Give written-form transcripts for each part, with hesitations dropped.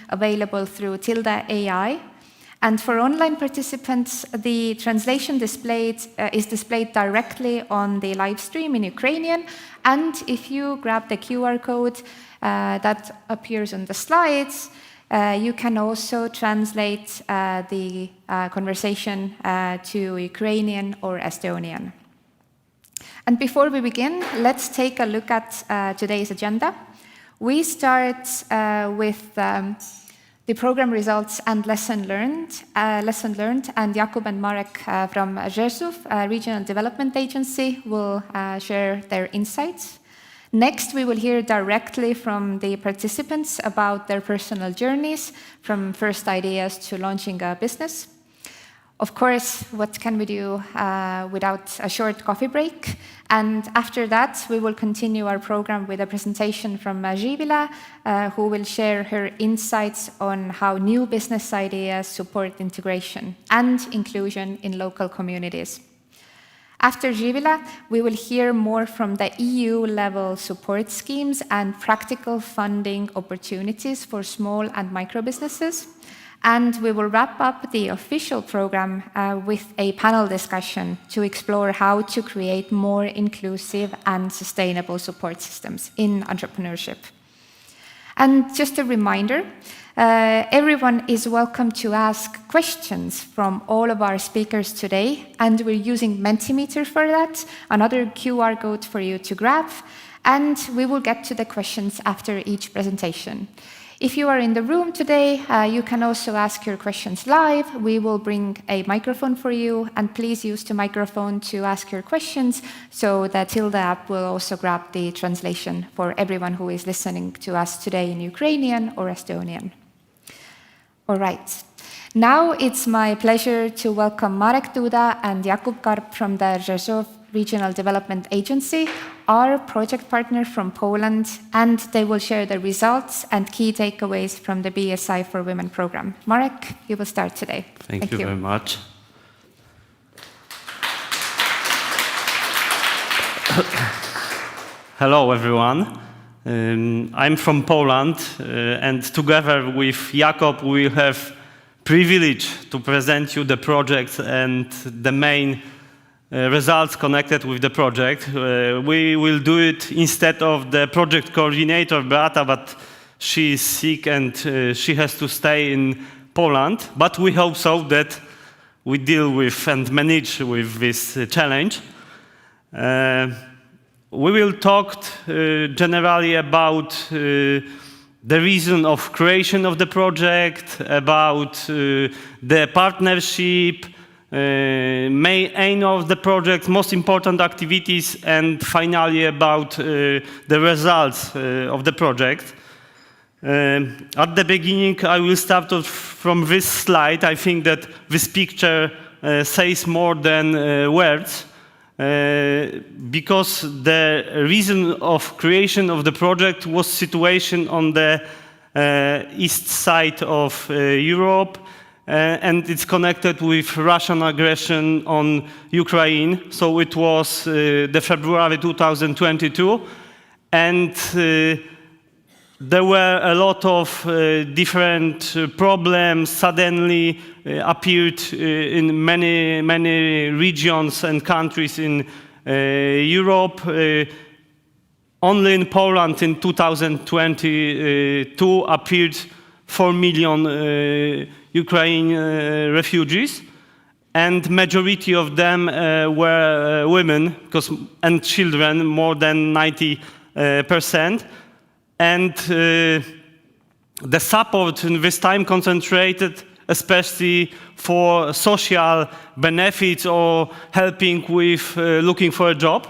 available through Tilde AI. And for online participants, the translation is displayed directly on the live stream in Ukrainian. And if you grab the QR code that appears on the slides, you can also translate the conversation to Ukrainian or Estonian. And before we begin, let's take a look at today's agenda. We start with the program results and lesson learned, and Jakub and Marek from Rzeszow, Regional Development Agency, will share their insights. Next, we will hear directly from the participants about their personal journeys, from first ideas to launching a business. Of course, what can we do without a short coffee break? And after that, we will continue our program with a presentation from Živilė, who will share her insights on how new business ideas support integration and inclusion in local communities. After Živilė, we will hear more from the EU-level support schemes and practical funding opportunities for small and micro businesses. And we will wrap up the official program with a panel discussion to explore how to create more inclusive and sustainable support systems in entrepreneurship. And just a reminder, everyone is welcome to ask questions from all of our speakers today, and we're using Mentimeter for that, another QR code for you to grab, and we will get to the questions after each presentation. If you are in the room today, you can also ask your questions live. We will bring a microphone for you, and please use the microphone to ask your questions, so the Tilde app will also grab the translation for everyone who is listening to us today in Ukrainian or Estonian. All right. Now it's my pleasure to welcome Marek Duda and Jakub Karp from the Rzeszow Regional Development Agency, our project partner from Poland, and they will share the results and key takeaways from the BSI for Women program. Marek, you will start today. Thank you very much. Hello, everyone. I'm from Poland, and together with Jakub, we have privilege to present you the project and the main results connected with the project. We will do it instead of the project coordinator, Beata, but she is sick and she has to stay in Poland. But we hope so that we deal with and manage with this challenge. We will talk generally about the reason of creation of the project, about the partnership, main aim of the project, most important activities, and finally about the results of the project. At the beginning, I will start off from this slide. I think that this picture says more than words, because the reason of creation of the project was situation on the east side of Europe, and it's connected with Russian aggression on Ukraine. So it was the February 2022, and there were a lot of different problems suddenly appeared in many regions and countries in Europe. Only in Poland in 2022 appeared 4 million Ukrainian refugees, and majority of them were women and children, more than 90%. And the support in this time concentrated especially for social benefits or helping with looking for a job.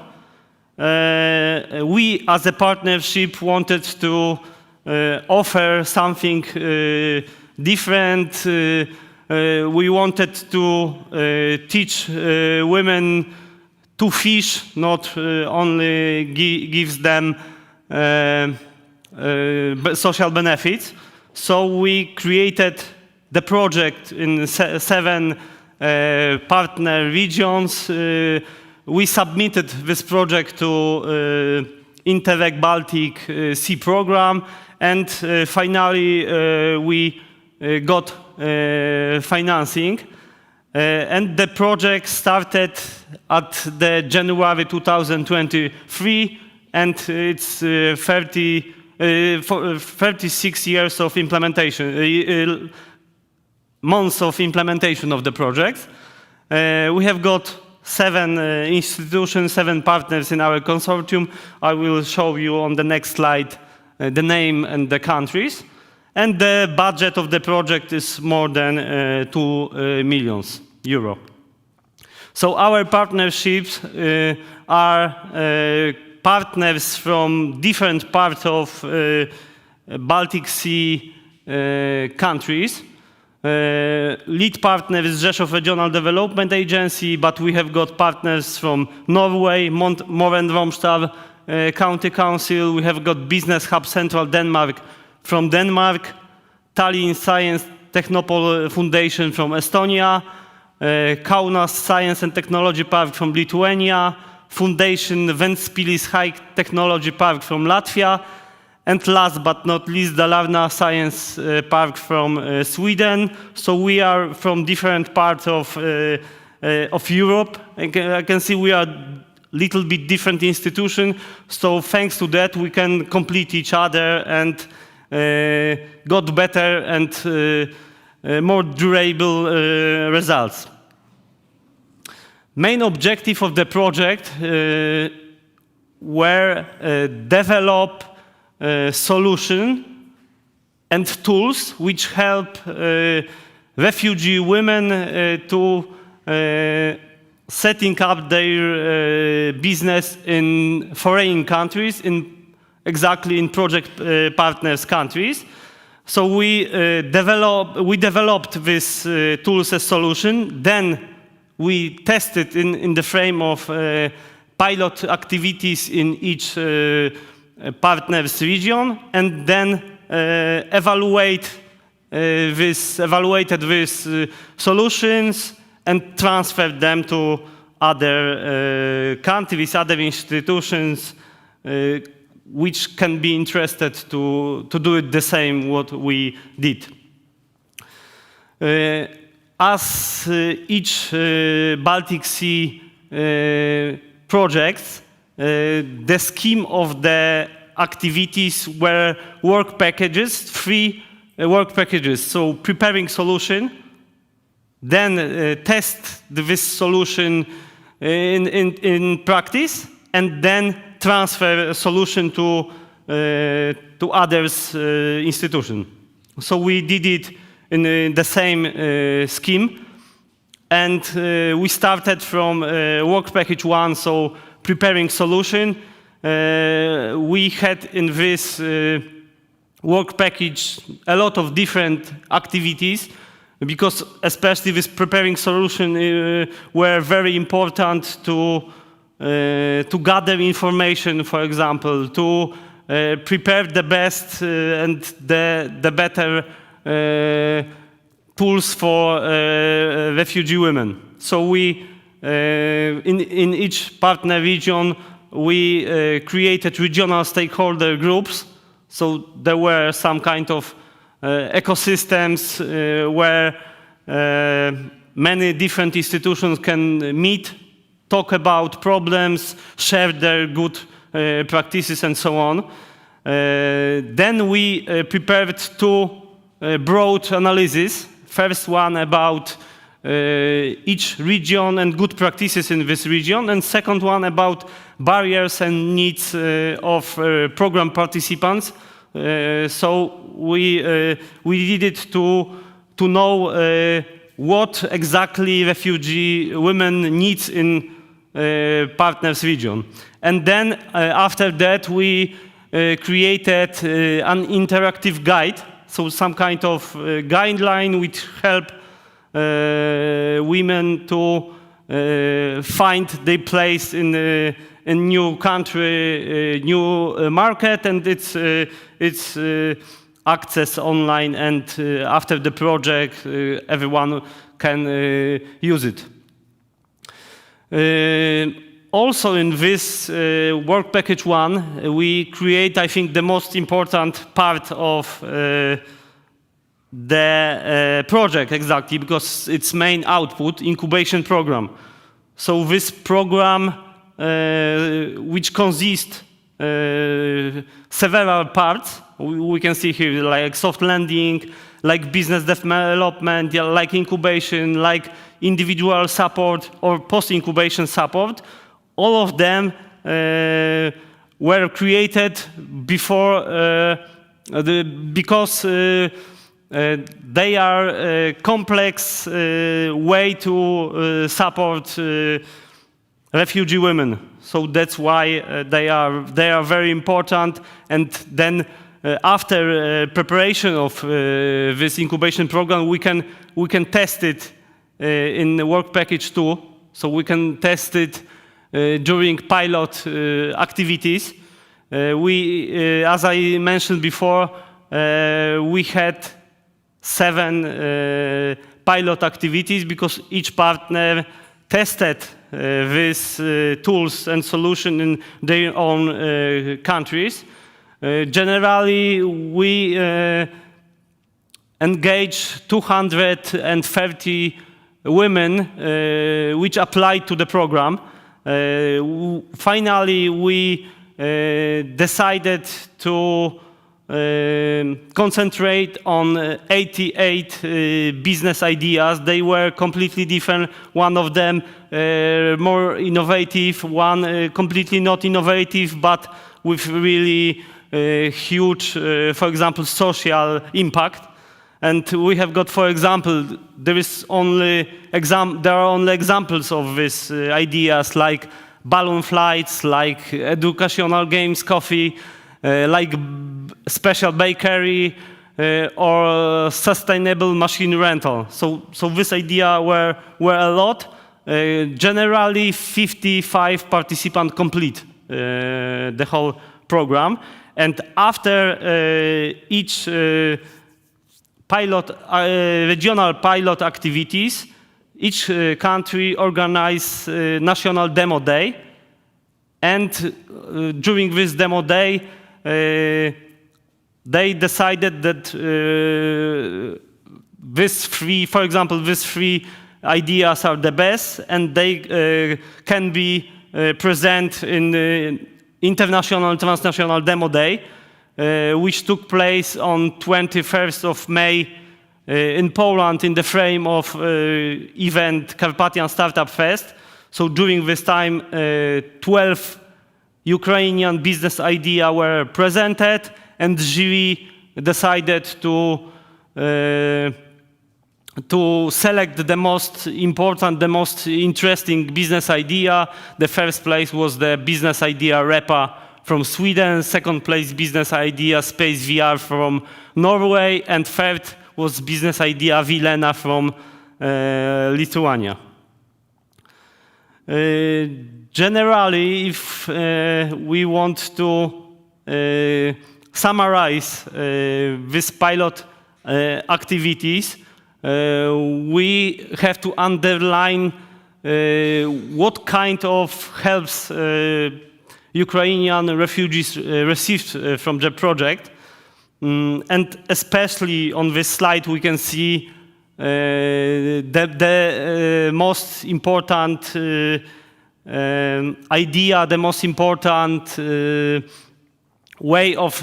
We as a partnership wanted to offer something different. We wanted to teach women to fish, not only gives them social benefits. So we created the project in 7 partner regions. We submitted this project to Interreg Baltic Sea program, and finally we got financing. And the project started at the January 2023, and it's 36 years of implementation, months of implementation of the project. We have got 7 institutions, 7 partners in our consortium. I will show you on the next slide the name and the countries. And the budget of the project is more than 2 million euro. So our partnerships are partners from different parts of Baltic Sea countries. Lead partner is Rzeszow Regional Development Agency, but we have got partners from Norway, Møre and Romsdal County Council. We have got Business Hub Central Denmark from Denmark, Tallinn Science Technopole Foundation from Estonia, Kaunas Science and Technology Park from Lithuania, Foundation Ventspilis High Technology Park from Latvia, and last but not least, Dalarna Science Park from Sweden. So we are from different parts of Europe. I can see we are little bit different institution. So thanks to that, we can complete each other and got better and more durable results. Main objective of the project were develop solution and tools which help refugee women to setting up their business in foreign countries, exactly in project partners countries. So we developed this tools as solution. Then we tested in the frame of pilot activities in each partners region, and then evaluated these solutions and transferred them to other countries, other institutions, which can be interested to do it the same what we did. As each Baltic Sea project, the scheme of the activities were work packages, 3 work packages. So preparing solution, then test this solution in practice, and then transfer a solution to others institution. So we did it in the same scheme, and we started from work package 1, so preparing solution. We had in this work package a lot of different activities, because especially this preparing solution were very important to gather information, for example, to prepare the best and the better tools for refugee women. So we, in each partner region, we created regional stakeholder groups. So there were some kind of ecosystems where many different institutions can meet, talk about problems, share their good practices, and so on. Then we prepared 2 broad analyses. First one about each region and good practices in this region, and second one about barriers and needs of program participants. So we did it to know what exactly refugee women needs in partners region. And then after that we created an interactive guide, so some kind of guideline which help women to find their place in a new country, new market, and it's access online, and after the project everyone can use it. also in this work package 1, we create, I think, the most important part of the project, exactly, because its main output, incubation program. So this program, which consists several parts, we can see here, like soft landing, like business development, yeah, like incubation, like individual support or post-incubation support. All of them were created before because they are a complex way to support refugee women. So that's why they are very important. And then after preparation of this incubation program, we can test it in the work package 2. So we can test it during pilot activities. As I mentioned before, we had 7 pilot activities because each partner tested these tools and solutions in their own countries. Generally, we engage 230 women which applied to the program. Finally, we decided to concentrate on 88 business ideas. They were completely different. One of them more innovative, one completely not innovative, but with really huge, for example, social impact. And we have got, for example, there are only examples of these ideas, like balloon flights, like educational games, coffee, like special bakery, or sustainable machine rental. So this idea were a lot. Generally, 55 participants complete the whole program. And after each regional pilot activities, each country organized national demo day. And during this demo day, they decided that these 3 ideas are the best, and they can be present in the international transnational demo day, which took place on 21st of May in Poland in the frame of event Carpathian Startup Fest. So during this time, 12 Ukrainian business ideas were presented, and jury decided to select the most important, the most interesting business idea. The first place was the business idea REPA from Sweden, second place business idea Space VR from Norway, and third was business idea Vilena from Lithuania. Generally, if we want to summarize these pilot activities, we have to underline what kind of helps Ukrainian refugees received from the project. And especially on this slide, we can see the most important idea, the most important way of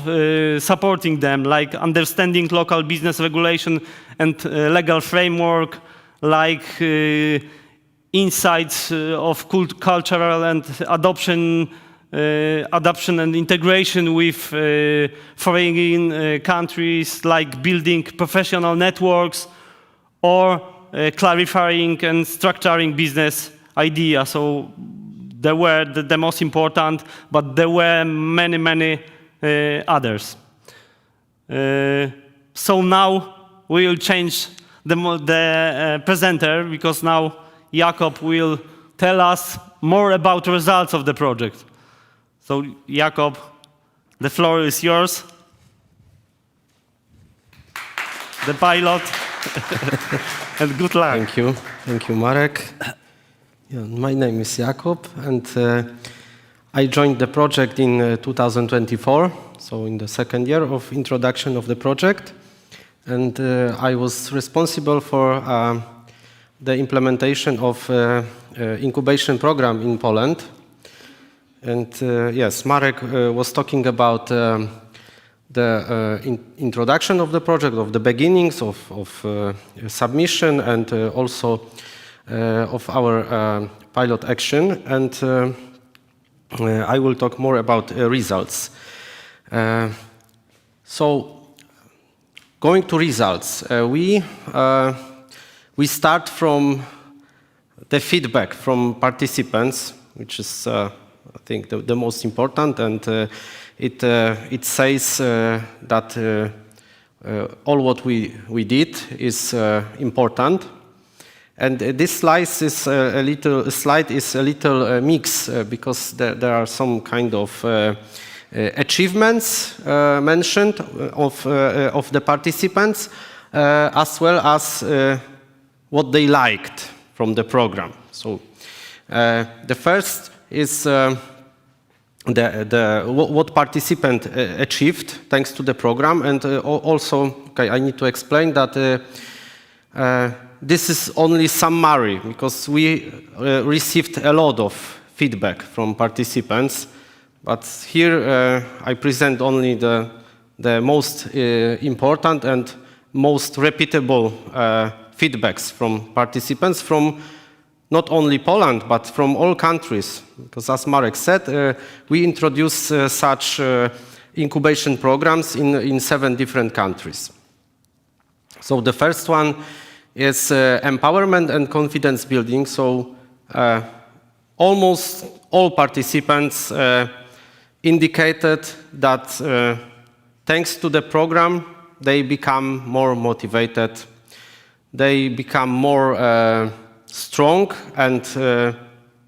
supporting them, like understanding local business regulation and legal framework, like insights of cultural and adoption and integration with foreign countries, like building professional networks, or clarifying and structuring business ideas. So they were the most important, but there were many others. So now we will change the presenter, because now Jakob will tell us more about the results of the project. So Jakob, the floor is yours. The pilot. And good luck. Thank you, Marek. Yeah, my name is Jakub, and I joined the project in 2024, so in the second year of introduction of the project. And I was responsible for the implementation of incubation program in Poland. And yes, Marek was talking about the introduction of the project, of the beginnings of submission, and also of our pilot action. And I will talk more about results. So, going to results, we start from the feedback from participants, which is, I think, the most important, and it says that all what we did is important. And this slide is a little mix because there are some kind of achievements mentioned of the participants, as well as what they liked from the program. So the first is what participant achieved thanks to the program, and also, okay, I need to explain that this is only summary because we received a lot of feedback from participants. But here I present only the most important and most repeatable feedbacks from participants from not only Poland, but from all countries. Because as Marek said, we introduced such incubation programs in 7 different countries. So the first one is empowerment and confidence building. So almost all participants indicated that thanks to the program, they become more motivated, they become more strong and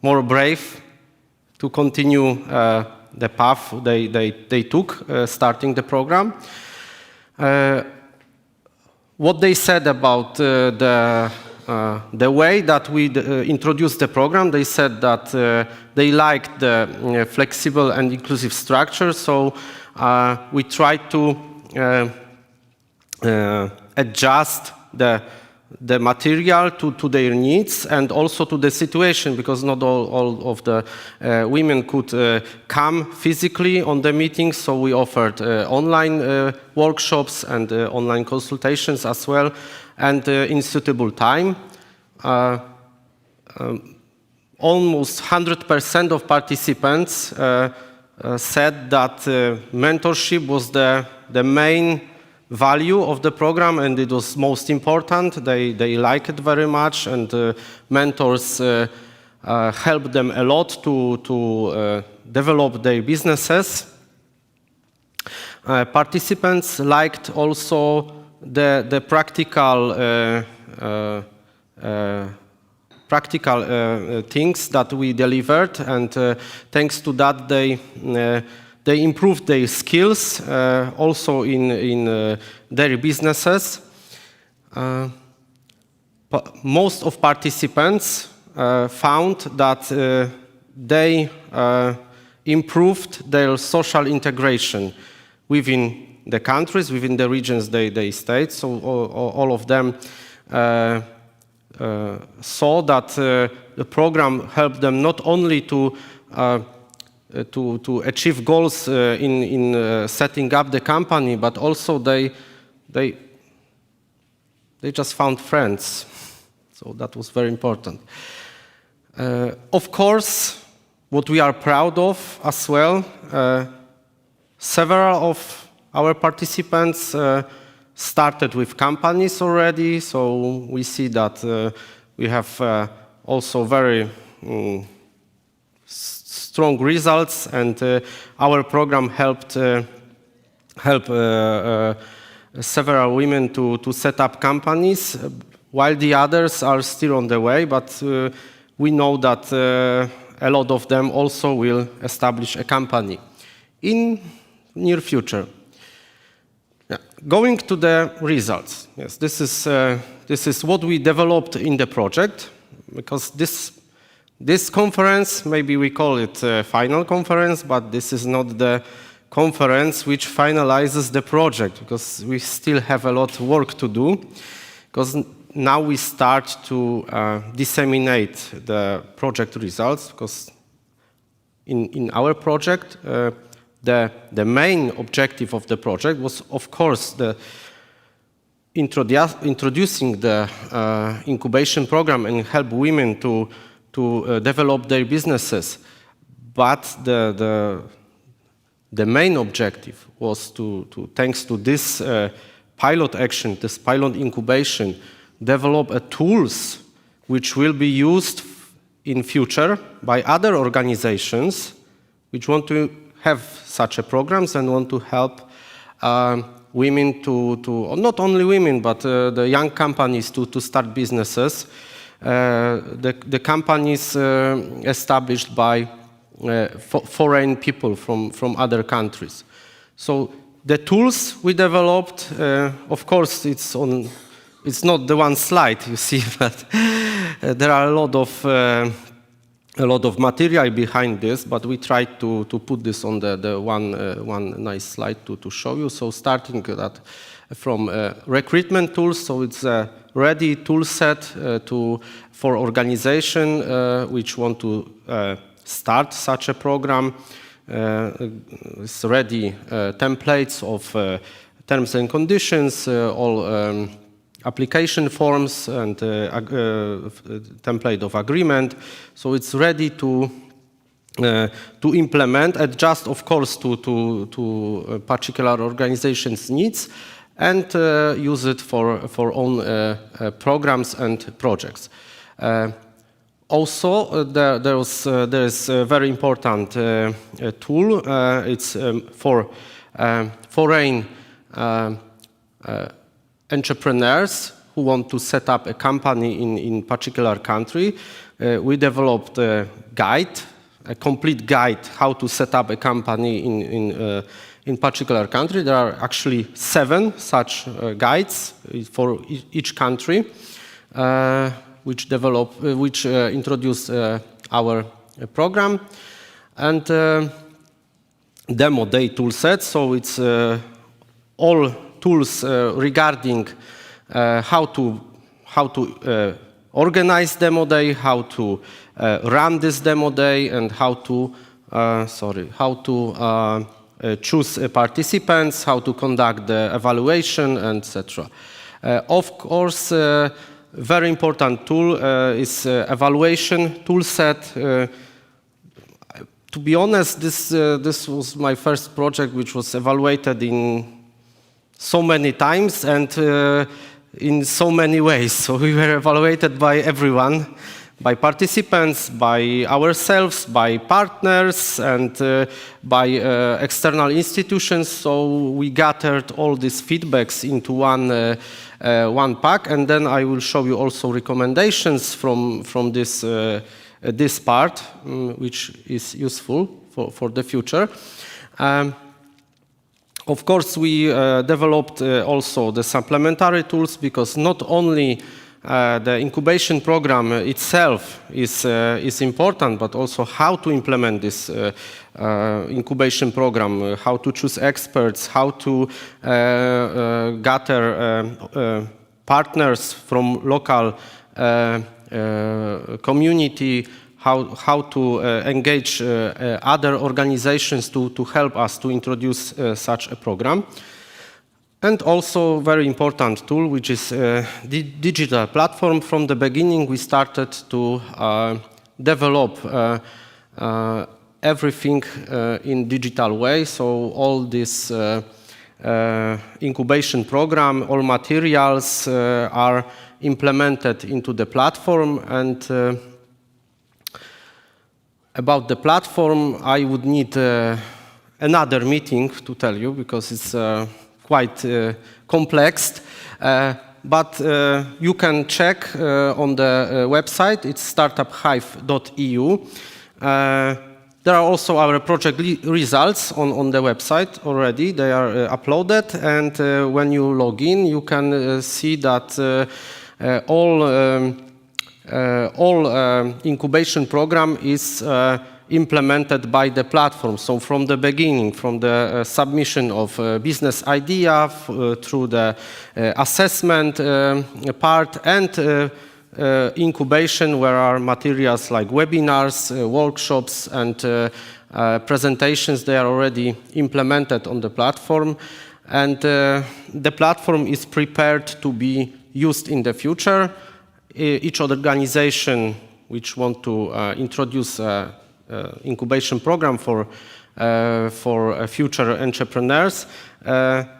more brave to continue the path they took starting the program. What they said about the way that we introduced the program, they said that they liked the flexible and inclusive structure, so we tried to adjust the material to their needs and also to the situation, because not all of the women could come physically on the meetings, so we offered online workshops and online consultations as well, and in suitable time. Almost 100% of participants said that mentorship was the main value of the program, and it was most important. They like it very much, and mentors help them a lot to develop their businesses. Participants liked also the practical things that we delivered, and thanks to that they improved their skills also in their businesses. Most of participants found that they improved their social integration within the countries, within the regions they stayed. So all of them saw that the program helped them not only to achieve goals in setting up the company, but also they just found friends. So that was very important. Of course, what we are proud of as well, several of our participants started with companies already, so we see that we have also very strong results, and our program helped several women to set up companies, while the others are still on the way, but we know that a lot of them also will establish a company in near future. Yeah. Going to the results, yes, this is what we developed in the project, because This conference, maybe we call it a final conference, but this is not the conference which finalizes the project, because we still have a lot of work to do, because now we start to disseminate the project results, because in our project, the main objective of the project was, of course, the introducing the incubation program and help women to develop their businesses. But the main objective was to thanks to this pilot action, this pilot incubation, develop tools which will be used in future by other organizations which want to have such programs and want to help women to not only women, but the young companies to start businesses. The companies established by foreign people from other countries. So the tools we developed, of course, it's not the one slide you see, but there are a lot of material behind this. But we tried to put this on the one nice slide to show you. So starting that from recruitment tools, so it's a ready tool set for organization which want to start such a program. It's ready templates of terms and conditions, all application forms and template of agreement. So it's ready to implement, adjust, of course, to particular organization's needs, and use it for own programs and projects. Also, there is a very important tool. It's for foreign entrepreneurs who want to set up a company in particular country. We developed a guide, a complete guide how to set up a company in particular country. There are actually 7 such guides for each country, which introduce our program, and demo day tool set. So it's all tools regarding how to organize demo day, how to run this demo day, and how to choose participants, how to conduct the evaluation, etc. Of course, very important tool is evaluation tool set. To be honest, this was my first project which was evaluated in so many times and in so many ways. So we were evaluated by everyone, by participants, by ourselves, by partners, and by external institutions. So we gathered all these feedbacks into one pack, and then I will show you also recommendations from this part, which is useful for the future. Of course, we developed also the supplementary tools, because not only the incubation program itself is important, but also how to implement this incubation program, how to choose experts, how to gather partners from local community, how to engage other organizations to help us to introduce such a program. And also very important tool, which is the digital platform. From the beginning, we started to develop everything in digital way. So all this incubation program, all materials are implemented into the platform. And about the platform, I would need another meeting to tell you, because it's quite complex, but you can check on the website. It's startuphive.eu. There are also our project results on the website already. They are uploaded, and when you log in, you can see that all all incubation program is implemented by the platform. So from the beginning, from the submission of business idea through the assessment part and incubation, where are materials like webinars, workshops, and presentations, they are already implemented on the platform. And the platform is prepared to be used in the future. Each organization which want to introduce incubation program for future entrepreneurs,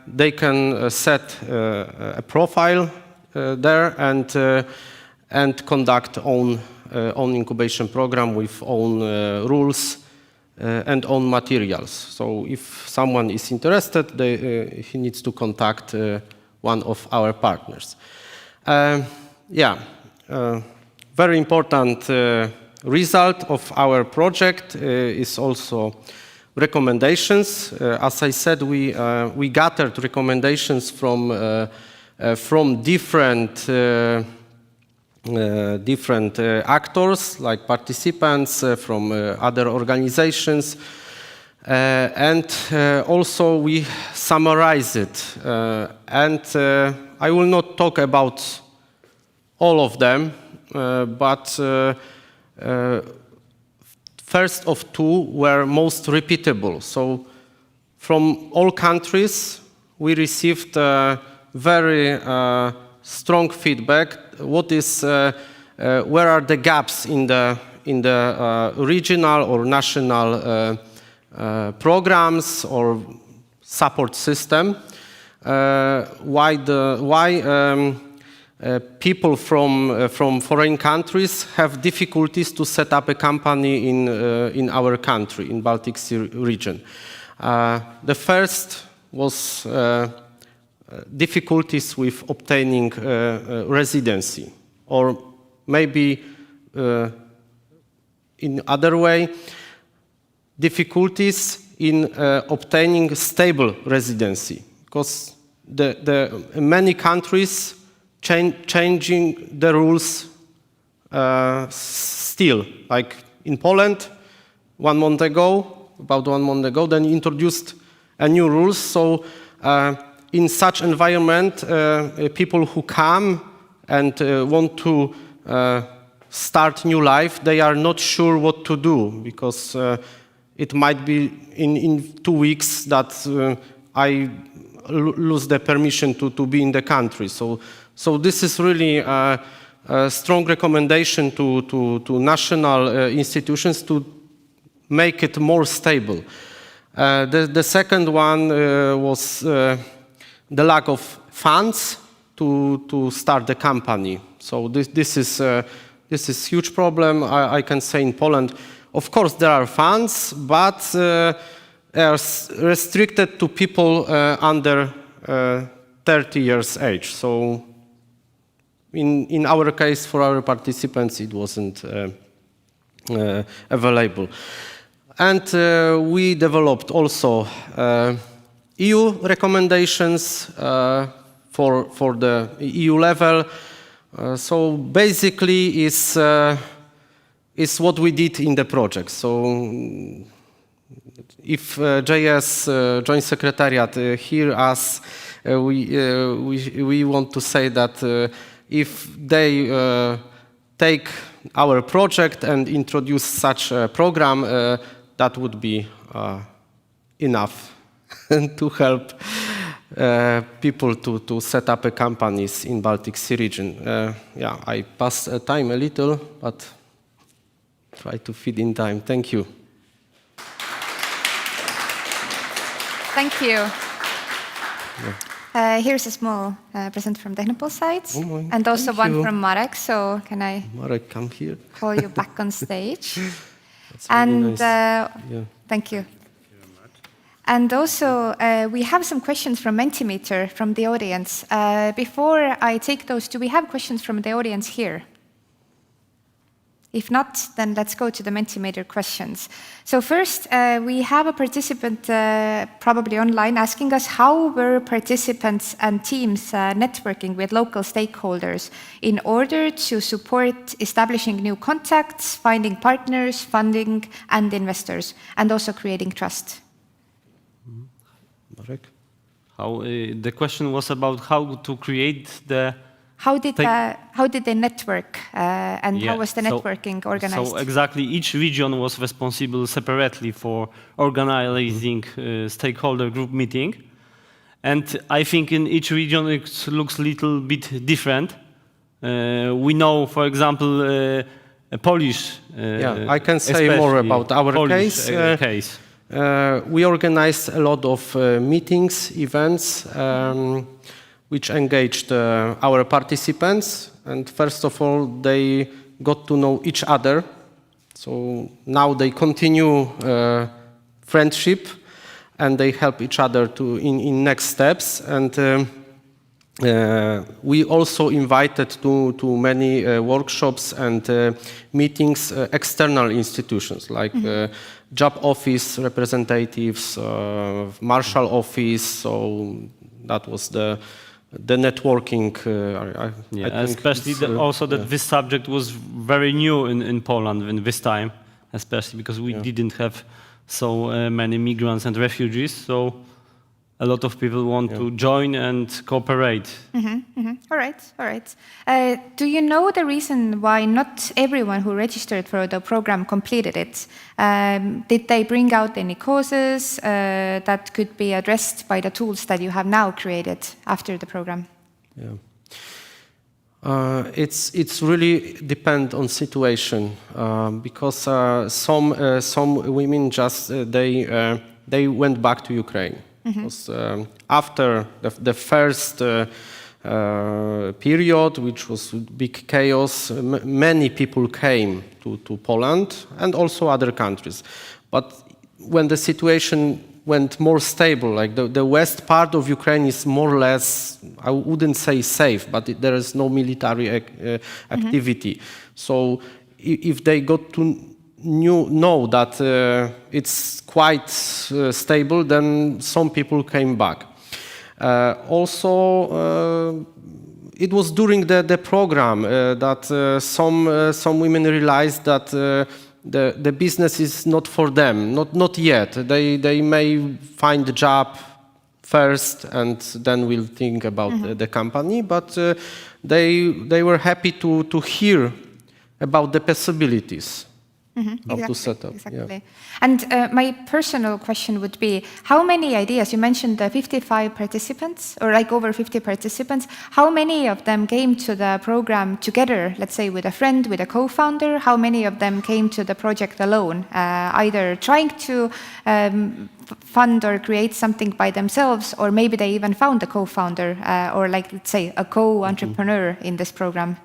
they can set a profile there and conduct own incubation program with own rules and own materials. So if someone is interested, he needs to contact one of our partners. Very important result of our project is also recommendations. As I said, we gathered recommendations from different actors, like participants from other organizations, and also we summarize it. And I will not talk about all of them, but first of two were most repeatable. So from all countries, we received very strong feedback. What is, where are the gaps in the regional or national programs or support system? Why people from foreign countries have difficulties to set up a company in our country, in Baltic Sea region. The first was difficulties with obtaining residency, or maybe in other way, difficulties in obtaining stable residency, because the many countries changing the rules still. Like in Poland, about 1 month ago, then introduced a new rules. So in such environment, people who come and want to start new life, they are not sure what to do, because it might be in 2 weeks that I lose the permission to be in the country. So this is really a strong recommendation to national institutions to make it more stable. The second one was the lack of funds to start the company. So this is huge problem. I can say in Poland, of course there are funds, but they are restricted to people under 30 years age. So in our case, for our participants, it wasn't available. And we developed also EU recommendations for the EU level. So basically is what we did in the project. So if JS Joint Secretariat hear us, we want to say that if they take our project and introduce such a program, that would be enough to help people to set up companies in Baltic Sea region. I pass time a little, but try to fit in time. Thank you. Thank you. Here's a small present from Technopol side, and also one from Marek. So can I Marek, come here. Call you back on stage? That's really And nice. Thank you. And also, we have some questions from Mentimeter from the audience. Before I take those, do we have questions from the audience here? If not, then let's go to the Mentimeter questions. So first, we have a participant probably online asking us how were participants and teams networking with local stakeholders in order to support establishing new contacts, finding partners, funding, and investors, and also creating trust. Marek? How the question was about how to create the. How did they network, and how was the networking organized? So exactly, each region was responsible separately for organizing stakeholder group meeting, and I think in each region it looks a little bit different. We know, for example, a Polish. I can say more about our Polish case. We organized a lot of meetings, events. Which engaged our participants, and first of all, they got to know each other. So now they continue friendship, and they help each other in next steps. And we also invited to many workshops and meetings external institutions like job office representatives, Marshall office. So that was the networking, I think especially also that this subject was very new in Poland in this time, especially because we didn't have so many migrants and refugees, so a lot of people want to join and cooperate. All right. Do you know the reason why not everyone who registered for the program completed it? Did they bring out any causes that could be addressed by the tools that you have now created after the program? It's really depend on situation because some women just they went back to Ukraine. Because after the first period, which was big chaos, many people came to Poland and also other countries. But when the situation went more stable, like the west part of Ukraine is more or less, I wouldn't say safe, but there is no military activity. So if they got to know that it's quite stable, then some people came back. Also, it was during the program that some women realized that the business is not for them, not yet. They may find a job first and then will think about the company, but they were happy to hear about the possibilities. How to set up. Exactly. And my personal question would be, how many ideas, you mentioned 55 participants, or like over 50 participants, how many of them came to the program together, let's say with a friend, with a co-founder? How many of them came to the project alone, either trying to fund or create something by themselves, or maybe they even found a co-founder, or like, let's say, a co-entrepreneur in this program?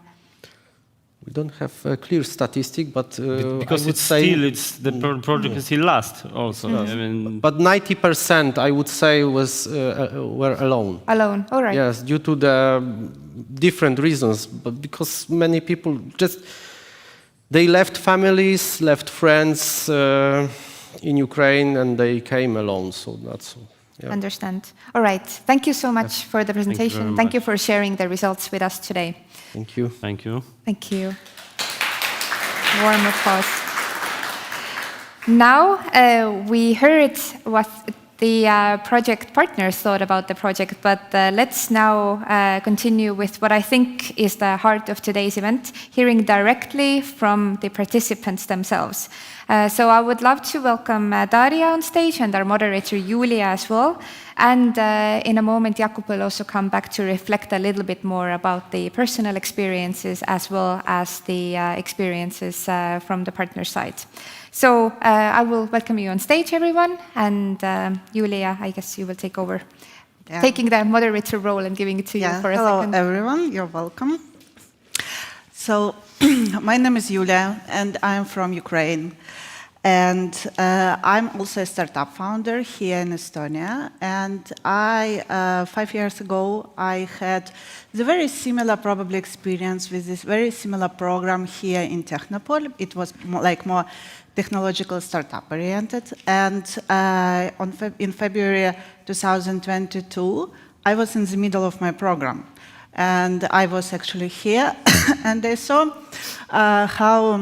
We don't have a clear statistic, but because the project is still last also. I mean, but 90%, I would say, were alone. Alone, all right. Yes, due to the different reasons, but because many people they left families, left friends in Ukraine, and they came alone. So that's. Yeah. Understand. All right. Thank you so much for the presentation. Thank you for sharing the results with us today. Thank you. Thank you. Thank you. Warm applause. Now we heard what the project partners thought about the project, but let's now continue with what I think is the heart of today's event, hearing directly from the participants themselves. So I would love to welcome Dariia on stage and our moderator Yulia as well. And in a moment, Jakub will also come back to reflect a little bit more about the personal experiences as well as the experiences from the partner side. So I will welcome you on stage, everyone. And Yulia, I guess you will take over, taking the moderator role and giving it to you for a second. Hello, everyone. You're welcome. So my name is Yulia, and I'm from Ukraine. And I'm also a startup founder here in Estonia. And 5 years ago, I had the very similar probably experience with this very similar program here in Technopol. It was more technological startup oriented. And in February 2022, I was in the middle of my program. And I was actually here, and I saw how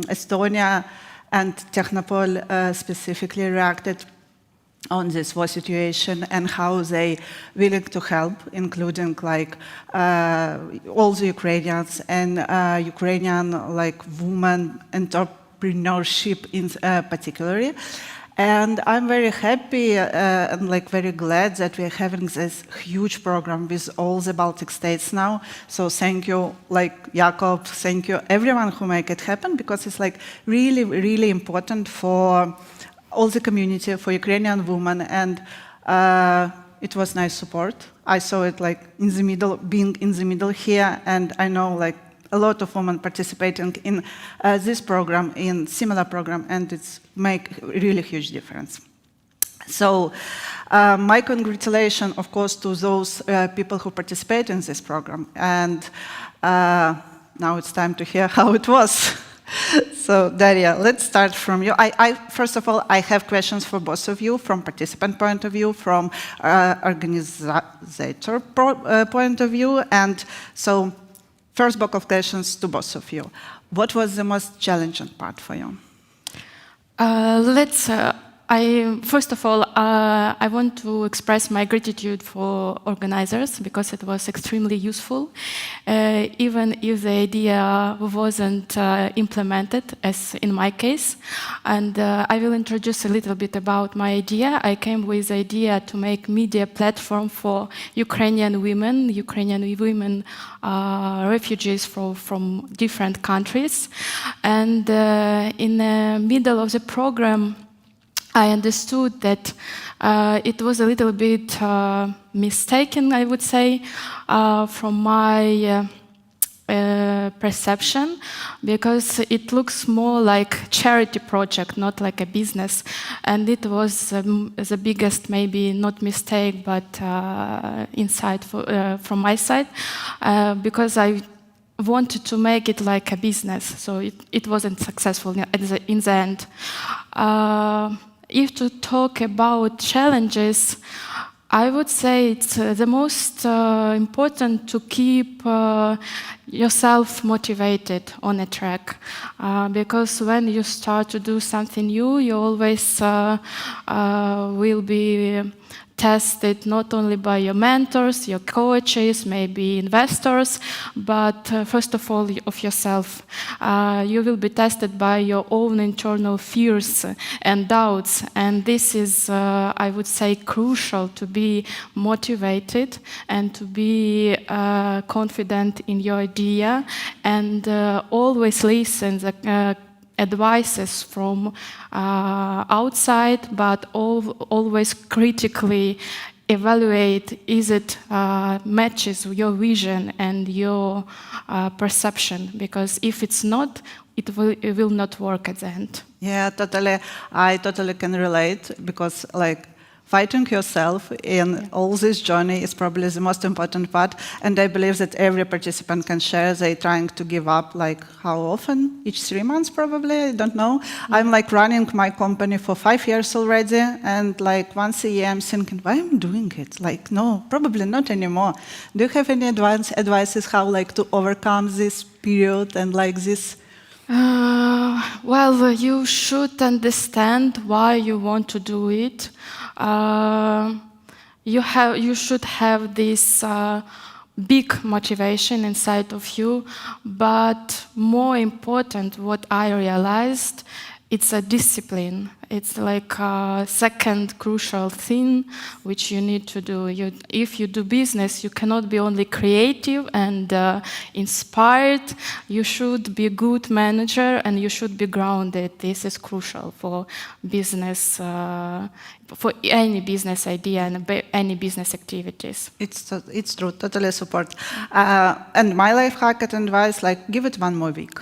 Estonia and Technopol specifically reacted on this war situation and how they willing to help, including all the Ukrainians and Ukrainian women entrepreneurship in particularly. And I'm very happy and very glad that we're having this huge program with all the Baltic states now. So thank you, Jakob, thank you everyone who make it happen, because it's really, really important for all the community, for Ukrainian women, and it was nice support. I saw it in the middle, being in the middle here, and I know a lot of women participating in this program, in similar program, and it's make really huge difference. So my congratulations, of course, to those people who participate in this program. And now it's time to hear how it was. So Dariia, let's start from you. First of all, I have questions for both of you from participant point of view, from organizer point of view. And so first block of questions to both of you. What was the most challenging part for you? First of all, I want to express my gratitude for organizers, because it was extremely useful, even if the idea wasn't implemented, as in my case. And I will introduce a little bit about my idea. I came with the idea to make media platform for Ukrainian women refugees from different countries. And in the middle of the program, I understood that it was a little bit mistaken, I would say, from my perception, because it looks more like charity project, not like a business. And it was the biggest, maybe not mistake, but insight from my side, because I wanted to make it like a business, so it wasn't successful in the end. If to talk about challenges, I would say it's the most important to keep yourself motivated on a track, because when you start to do something new, you always will be tested not only by your mentors, your coaches, maybe investors, but first of all of yourself. You will be tested by your own internal fears and doubts, and this is, I would say, crucial to be motivated and to be confident in your idea, and always listen the advices from outside, but always critically evaluate is it matches your vision and your perception, because if it's not, it will not work at the end. Yeah, totally. I totally can relate, because fighting yourself in all this journey is probably the most important part, and I believe that every participant can share they're trying to give up, how often? Each 3 months probably, I don't know. I'm running my company for 5 years already, and once a year I'm thinking, why am I doing it? No, probably not anymore. Do you have any advices how to overcome this period and this? Well, you should understand why you want to do it. You should have this big motivation inside of you, but more important, what I realized, it's a discipline. It's a second crucial thing which you need to do. If you do business, you cannot be only creative and inspired. You should be a good manager, and you should be grounded. This is crucial for business, for any business idea and any business activities. It's true, totally support. And my life hack and advice, give it 1 more week.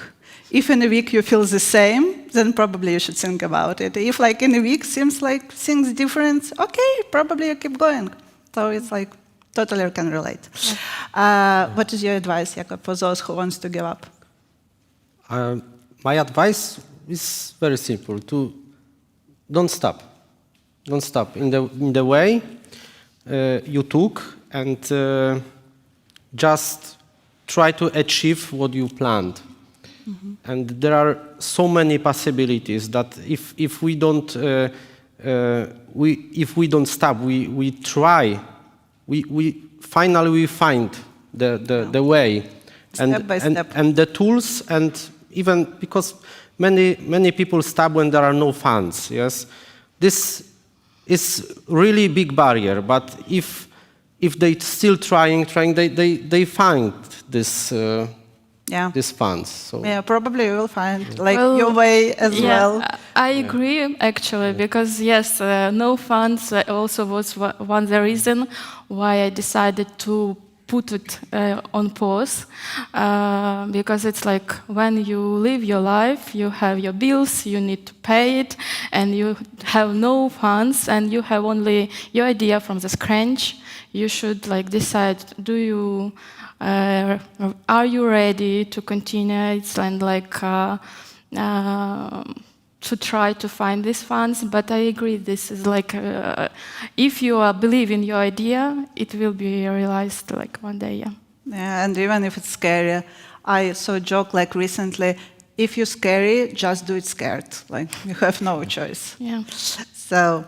If in a week you feel the same, then probably you should think about it. If like in a week seems like things different, okay, probably you keep going. So it's like totally can relate. What is your advice, Jakub, for those who wants to give up? My advice is very simple: to don't stop. Don't stop in the way you took, and just try to achieve what you planned. And there are so many possibilities that if we don't stop, we try, we finally find the way, Step by step. and the tools, and even because many people stop when there are no funds. Yes, this is really big barrier. But if they still trying, they find this. These funds. So. Yeah, probably you will find like your way as well. I agree actually, because yes, no funds also was one the reason why I decided to put it on pause, because it's like when you live your life, you have your bills, you need to pay it, and you have no funds, and you have only your idea from the scratch. You should like decide, are you ready to continue it and like to try to find these funds? But I agree, this is like if you believe in your idea, it will be realized like one day. Yeah, and even if it's scary, I saw a joke like recently: if you're scary, just do it scared. Like you have no choice. Yeah. So,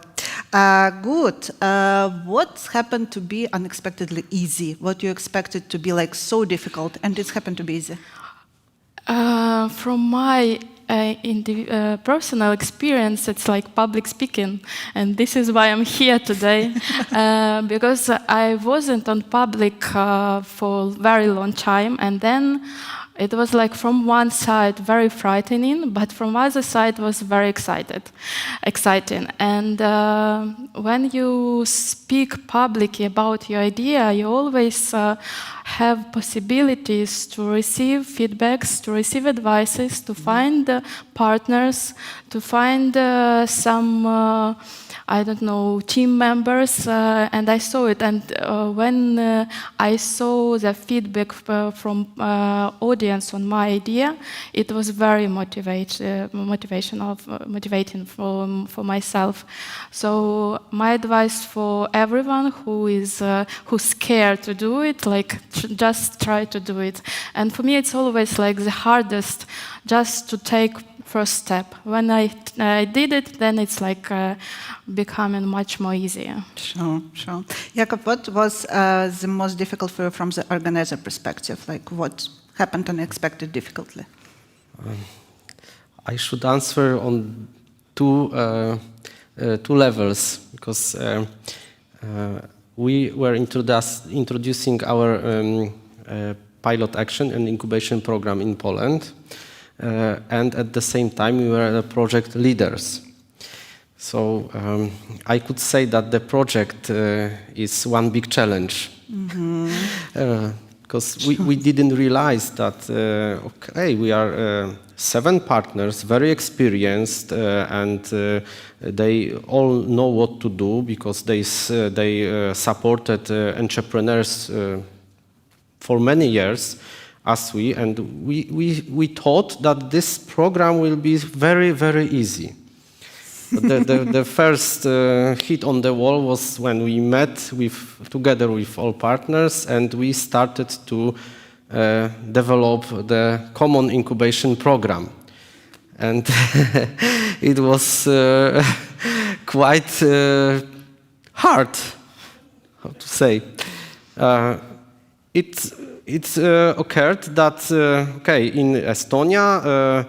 good. What happened to be unexpectedly easy? What you expected to be like so difficult, and it's happened to be easy? From my personal experience, it's like public speaking, and this is why I'm here today, because I wasn't on public for a very long time, and then it was like from one side very frightening, but from other side was very exciting. And when you speak publicly about your idea, you always have possibilities to receive feedbacks, to receive advices, to find partners, to find some team members, and I saw it. And when I saw the feedback from audience on my idea, it was very motivating for myself. So my advice for everyone who's scared to do it, like just try to do it. And for me, it's always like the hardest, just to take first step. When I did it, then it's like becoming much more easier. Sure. Jakub, what was the most difficult for you from the organizer perspective? Like what happened unexpected difficultly? I should answer on two levels, because we were introducing our pilot action and incubation program in Poland. And at the same time, we were the project leaders. So I could say that the project is one big challenge. Because we didn't realize that, we are 7 partners, very experienced, and they all know what to do, because they supported entrepreneurs for many years. And we thought that this program will be very, very easy. But the first hit on the wall was when we met together with all partners, and we started to develop the common incubation program. And it was quite hard, how to say. It occurred that, in Estonia,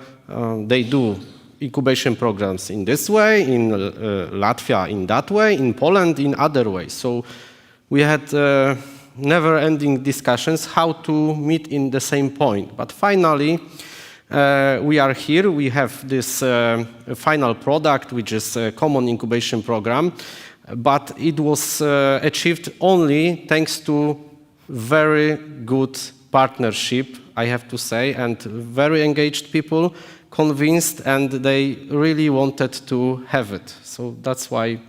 they do incubation programs in this way, in Latvia in that way, in Poland in other ways. So we had never-ending discussions how to meet in the same point. But finally, we are here. We have this final product, which is a common incubation program. But it was achieved only thanks to very good partnership I have to say, and very engaged people, convinced, and they really wanted to have it. So that's why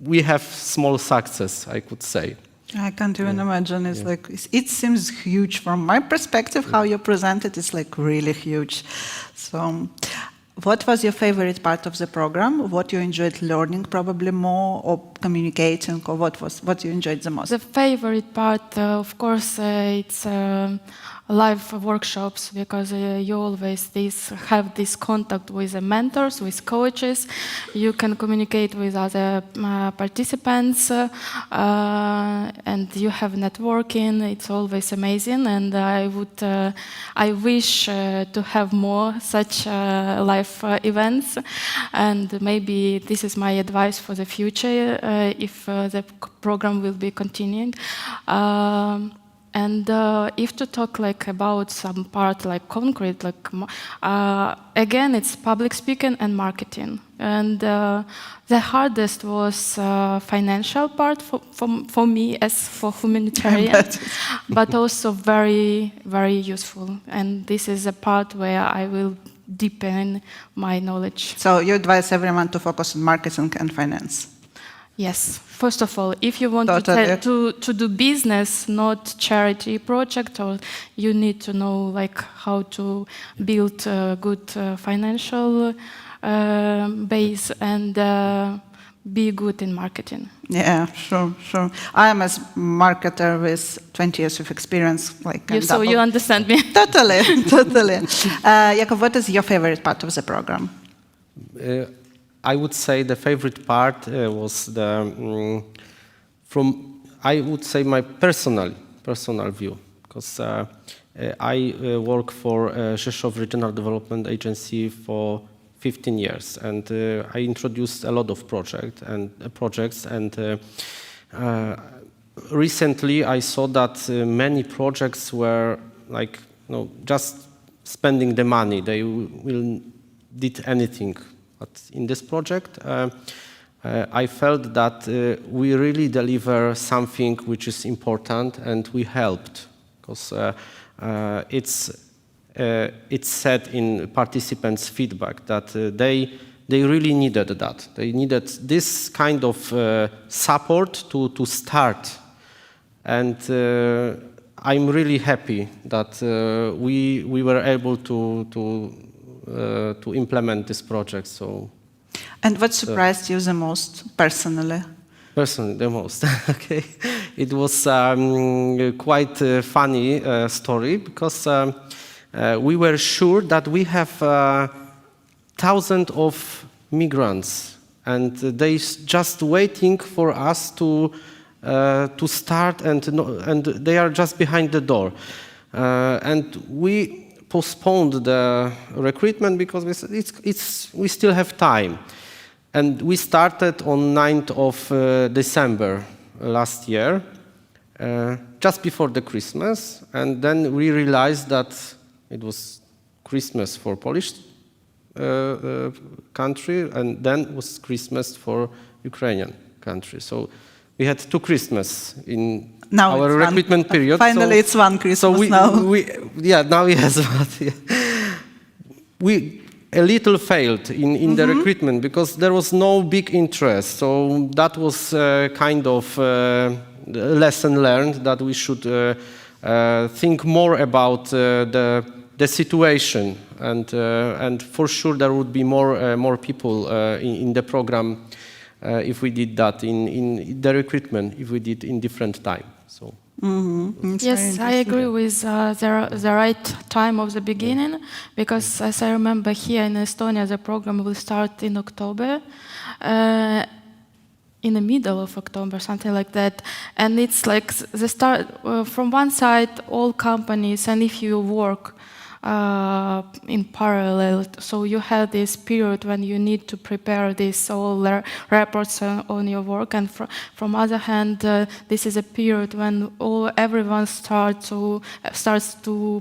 we have small success, I could say. I can't even imagine. It's like it seems huge from my perspective. How you present it is like really huge. So, what was your favorite part of the program? What you enjoyed learning probably more, or communicating, or what you enjoyed the most? The favorite part, of course, it's live workshops, because you always have this contact with the mentors, with coaches. You can communicate with other participants, and you have networking. It's always amazing, and I wish to have more such live events. And maybe this is my advice for the future, if the program will be continuing. And if to talk like about some part like concrete, like again, it's public speaking and marketing. And the hardest was financial part for me as for humanitarian, but also very, very useful. And this is a part where I will deepen my knowledge. So you advise everyone to focus on marketing and finance? Yes. First of all, if you want to do business, not charity project, or you need to know like how to build a good financial base and be good in marketing. Yeah, sure. I am a marketer with 20 years of experience. So you understand me? Totally. Jakub, what is your favorite part of the program? I would say the favorite part was I would say my personal view, because I work for Rzeszow Regional Development Agency for 15 years, and I introduced a lot of projects, and recently I saw that many projects were like just spending the money. They did anything. But in this project, I felt that we really deliver something which is important, and we helped, because it's said in participants' feedback that they really needed that. They needed this kind of support to start, and I'm really happy that we were able to implement this project. And what surprised you the most, personally? Personally, the most. Okay, it was quite a funny story, because we were sure that we have thousands of migrants, and they just waiting for us to start, and they are just behind the door, and we postponed the recruitment because we still have time. And we started on 9th of December last year, just before the Christmas. And then we realized that it was Christmas for Polish country, and then it was Christmas for Ukrainian country. So we had 2 Christmas in our recruitment period. Finally, it's one Christmas now. Now yes, but we a little failed in the recruitment, because there was no big interest. So that was kind of a lesson learned, that we should think more about the situation, and for sure there would be more people in the program if we did that in the recruitment, if we did in different time. So. Yes, I agree with the right time of the beginning, because as I remember here in Estonia, the program will start in October, in the middle of October, something like that. And it's like the start, from one side, all companies, and if you work in parallel, so you have this period when you need to prepare this all reports on your work, and from other hand, this is a period when everyone starts to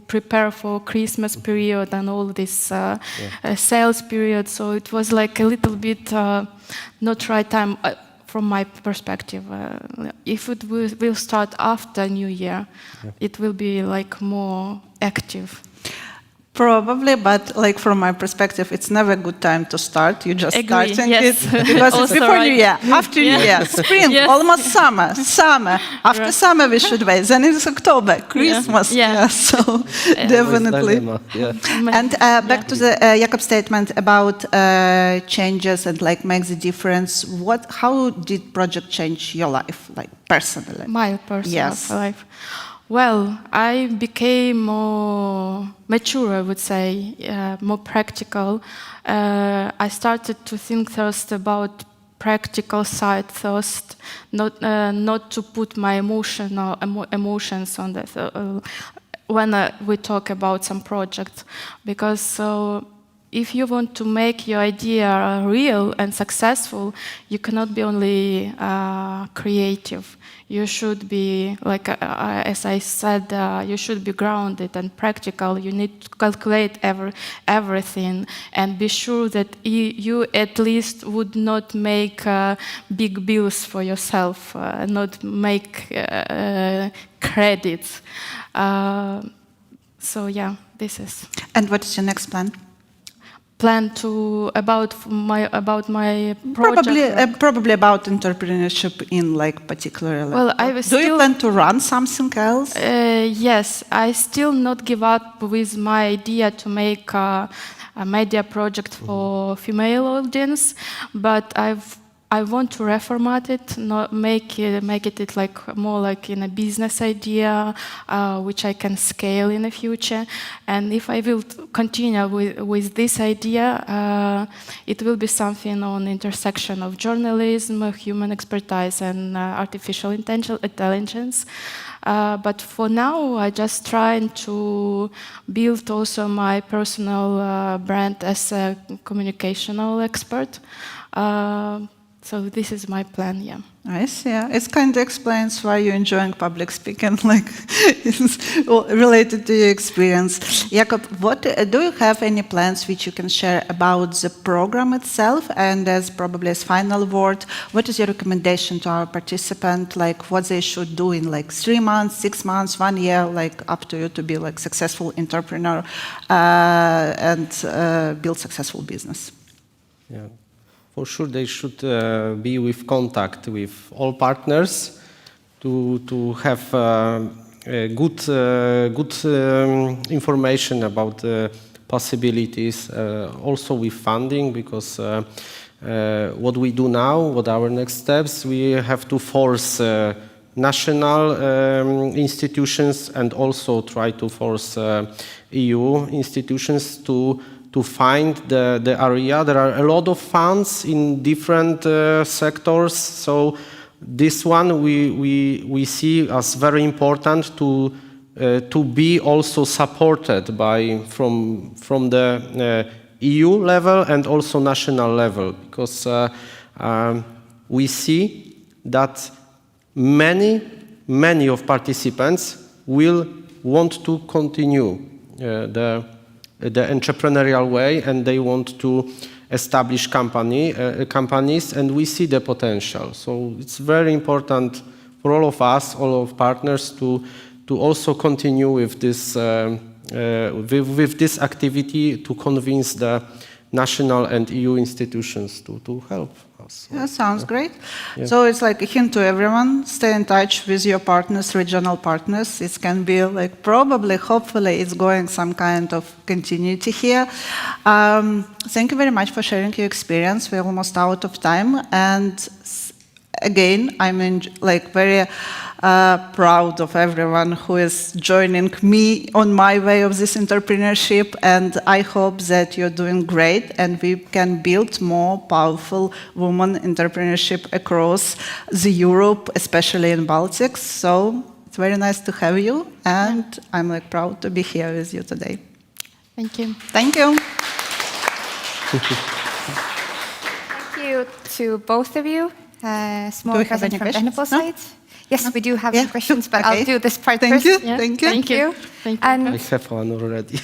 prepare for Christmas period and all this sales period. So it was like a little bit not right time. from my perspective. If it will start after New Year, it will be like more active. Probably, but like from my perspective, it's never a good time to start. You just Agree, starting yes. it because it's Also before right. New Year, after New Year, spring, Yes. almost summer. After Right. summer we should wait. Then it's October, Christmas. Yeah. So definitely. Yeah. And back to the Jakob's statement about changes and like make the difference. How did project change your life, like personally? My personal Yes. life. Well, I became more mature, I would say, more practical. I started to think first about practical side first, not to put my emotions on that when we talk about some project, because if you want to make your idea real and successful, you cannot be only creative. You should be, like as I said, you should be grounded and practical. You need to calculate everything and be sure that you at least would not make big bills for yourself, not make credits. So yeah, this is. And what is your next plan? Plan about my project. Probably about entrepreneurship in like particular. Well, I was Do you still- plan to run something else? Yes, I still not give up with my idea to make a media project for female audience, but I want to reformat it, not make it like more like in a business idea, which I can scale in the future. And if I will continue with this idea, it will be something on intersection of journalism, human expertise, and artificial intelligence. But for now, I just trying to build also my personal brand as a communicational expert. So this is my plan, yeah. I see. It kind of explains why you're enjoying public speaking, like it's related to your experience. Jakob, what do you have any plans which you can share about the program itself? And as probably as final word, what is your recommendation to our participant? Like what they should do in like 3 months, 6 months, 1 year, like up to you to be like successful entrepreneur and build successful business? Yeah. For sure, they should be with contact with all partners to have good information about the possibilities, also with funding, because what we do now, what our next steps, we have to force national institutions and also try to force EU institutions to find the area. There are a lot of funds in different sectors, so this one we see as very important to be also supported from the EU level and also national level, because we see that many of participants will want to continue the entrepreneurial way, and they want to establish companies, and we see the potential. So it's very important for all of us, all of partners, to also continue with this activity to convince the national and EU institutions to help us. Yeah, sounds great. Yeah. So it's like a hint to everyone, stay in touch with your partners, regional partners. It can be like probably, hopefully it's going some kind of continuity here. Thank you very much for sharing your experience. We're almost out of time. And again, I'm very proud of everyone who is joining me on my way of this entrepreneurship, and I hope that you're doing great and we can build more powerful women entrepreneurship across the Europe, especially in Baltics. So it's very nice to have you, and I'm proud to be here with you today. Thank you. Thank you. Thank you to both of you. Small present from technical side. Yes, we do have some questions, but Okay. I'll do this part Thank first. you. Yeah. Thank you. Thank you. Thank you. And I have one already.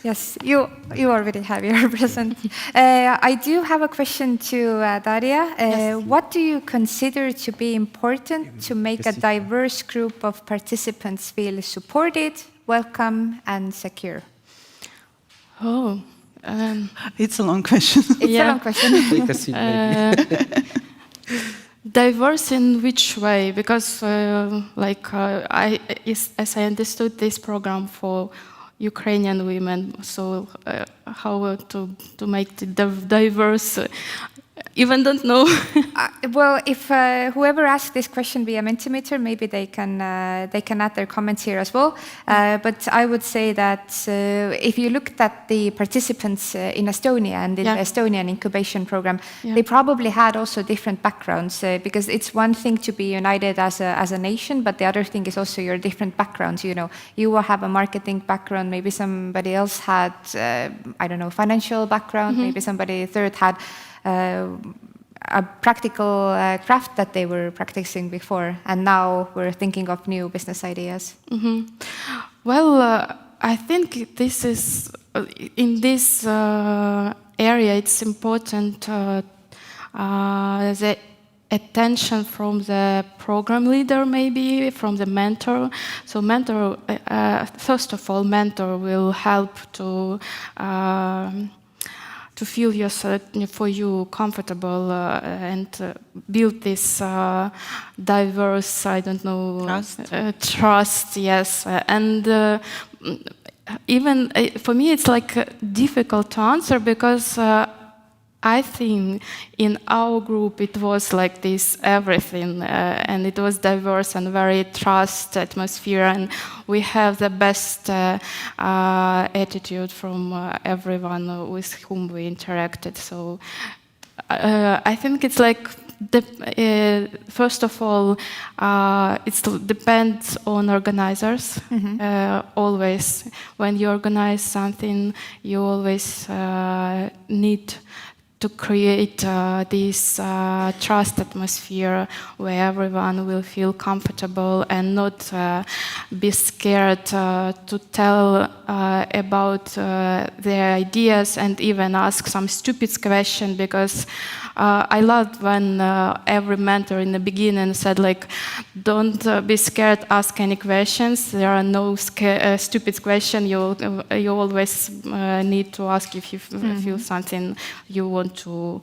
Yes, you already have your present. I do have a question to Dariia. What do you consider to be important to make a diverse group of participants feel supported, welcome, and secure? Oh, It's a long question. It's a long question. Take a seat, maybe. diverse in which way? Because, as I understood this program for Ukrainian women, so how to make it diverse? Even don't know. Well, if whoever asked this question via Mentimeter, maybe they can add their comments here as well. But I would say that if you looked at the participants in Estonia and in the Estonian incubation program, they probably had also different backgrounds because it's one thing to be united as a nation, but the other thing is also your different backgrounds. You know, you will have a marketing background, maybe somebody else had, I don't know, financial background, maybe somebody third had a practical craft that they were practicing before, and now we're thinking of new business ideas. Well, I think this is in this area. It's important the attention from the program leader, maybe from the mentor. So mentor, first of all, mentor will help to feel yourself for you comfortable and build this diverse, I don't know, trust, yes. And even for me, it's like difficult to answer because I think in our group it was like this everything, and it was diverse and very trust atmosphere, and we have the best attitude from everyone with whom we interacted. So I think it's like first of all, it depends on organizers. Always, when you organize something, you always need to create this trust atmosphere where everyone will feel comfortable and not be scared to tell about their ideas and even ask some stupid question, because I loved when every mentor in the beginning said, like, don't be scared, ask any questions. There are no stupid questions. You always need to ask if you feel something you want to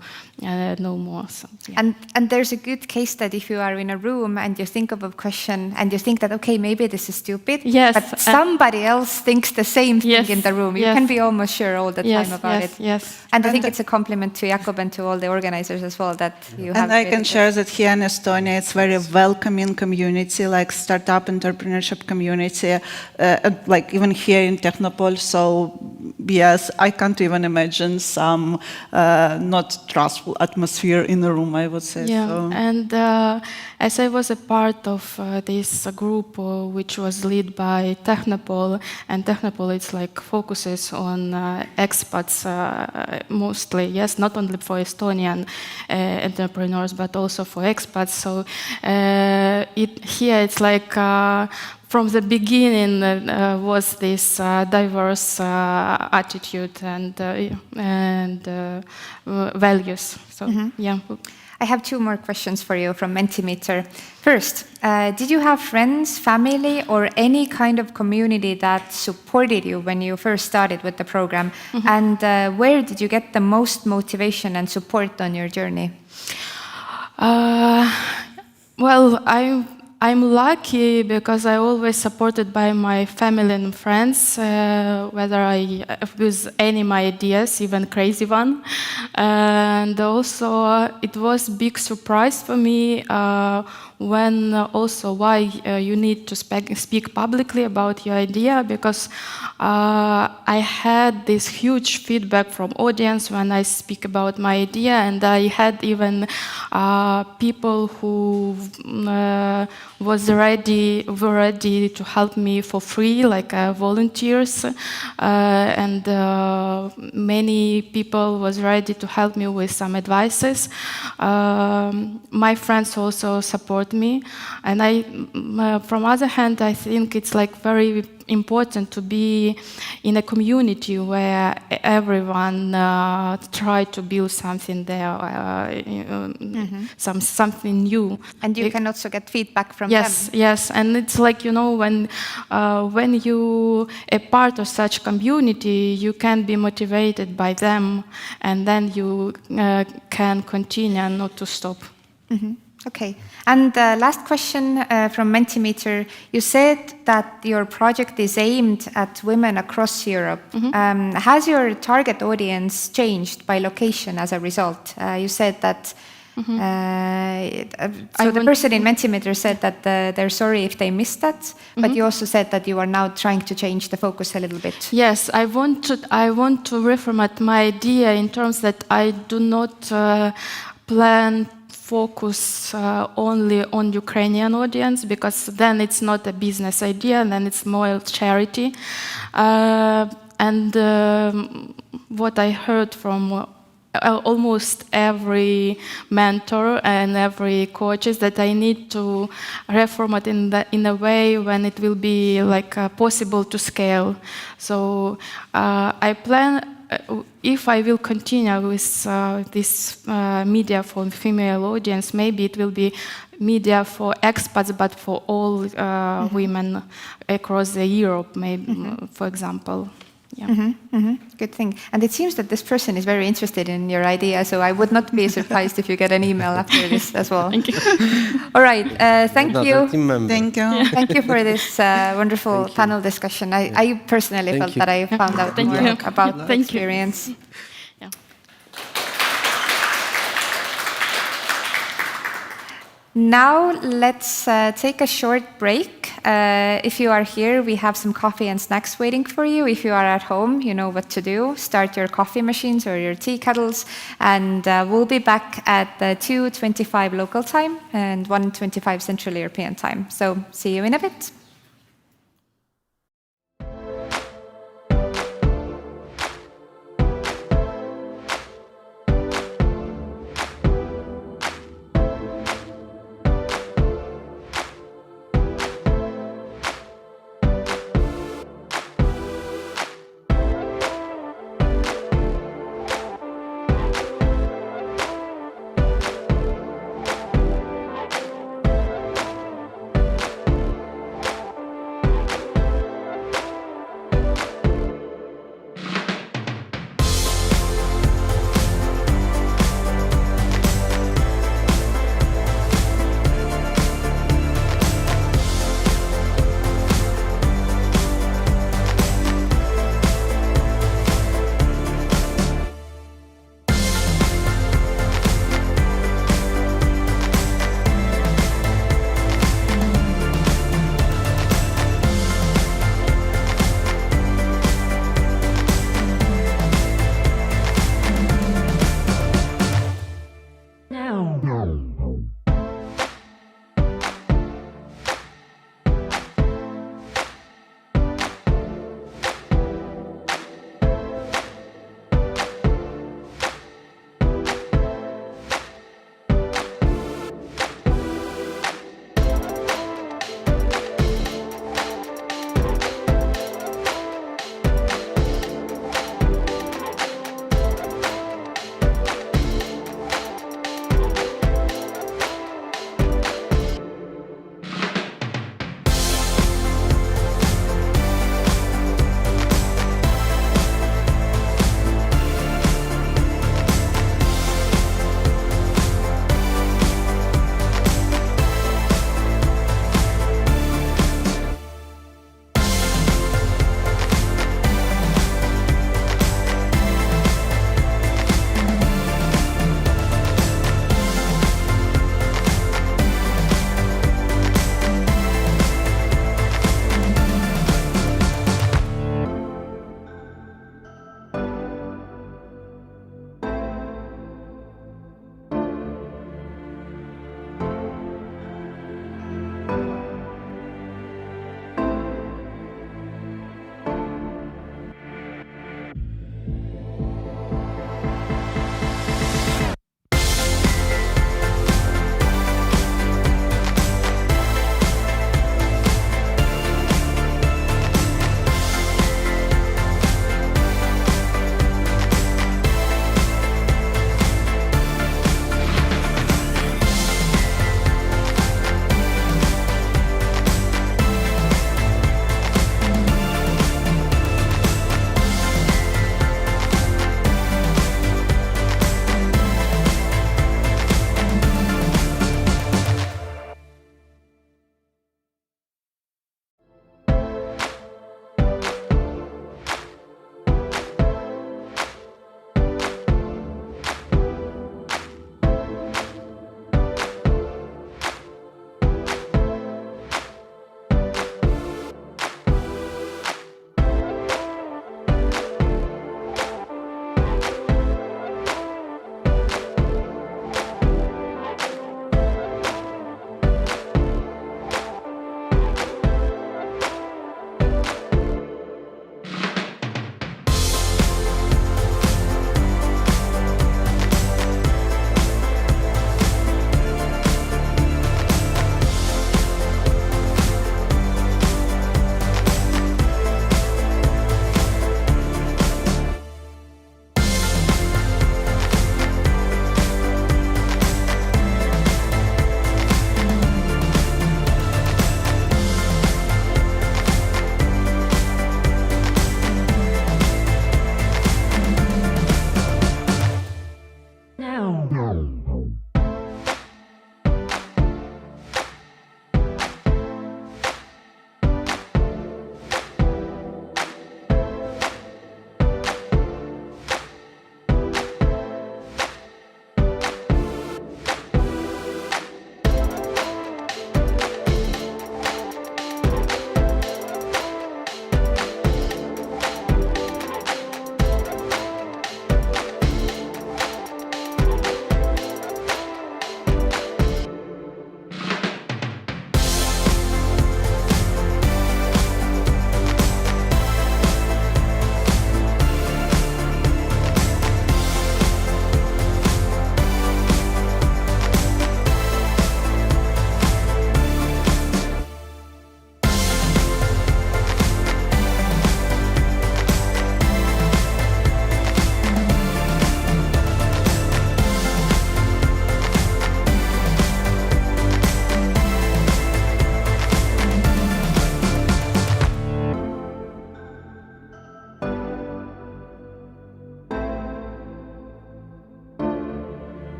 know more. So, yeah. And there's a good case that if you are in a room and you think of a question and you think that, okay, maybe this is stupid, but somebody else thinks the same thing in the room. You can be almost sure all the time about it. And I think it's a compliment to Jakob and to all the organizers as well that you have. And I can share that here in Estonia, it's very welcoming community, like startup entrepreneurship community, like even here in Technopol. So yes, I can't even imagine some not trustful atmosphere in the room, I would say. Yeah, so. And as I was a part of this group which was led by Technopol, and Technopol it's like focuses on expats mostly, yes, not only for Estonian entrepreneurs but also for expats. So here it's like from the beginning was this diverse attitude and values. So yeah. I have two more questions for you from Mentimeter. First, did you have friends, family, or any kind of community that supported you when you first started with the program? And where did you get the most motivation and support on your journey? Well, I'm lucky because I always supported by my family and friends, whether I with any my ideas, even crazy one. And also it was big surprise for me when also why you need to speak publicly about your idea, because I had this huge feedback from audience when I speak about my idea, and I had even people who were ready to help me for free, like volunteers, and many people was ready to help me with some advices. My friends also support me, and from other hand, I think it's like very important to be in a community where everyone try to build something there, something new. And you can also get feedback from Yes, them. yes, and it's like, you know, when you a part of such community, you can be motivated by them, and then you can continue and not to stop. Okay. And last question from Mentimeter. You said that your project is aimed at women across Europe. Has your target audience changed by location as a result? You said that so the person in Mentimeter said that they're sorry if they missed that, but you also said that you are now trying to change the focus a little bit. Yes, I want to reformat my idea in terms that I do not plan focus only on Ukrainian audience, because then it's not a business idea, and then it's more a charity. And what I heard from almost every mentor and every coach is that I need to reformat in a way when it will be like possible to scale. So I plan, if I will continue with this media for female audience, maybe it will be media for expats, but for all women across Europe, maybe, for example. Yeah. Good thing. And it seems that this person is very interested in your idea, so I would not be surprised if you get an email after this as well. Thank you. All right. Thank you. Thank you. Thank you for this wonderful panel discussion. I personally felt that I found out Thank more you. about the Thank you. experience. Yeah. Now let's take a short break. If you are here, we have some coffee and snacks waiting for you. If you are at home, you know what to do. Start your coffee machines or your tea kettles, and we'll be back at 2:25 local time and 1:25 Central European time. So see you in a bit.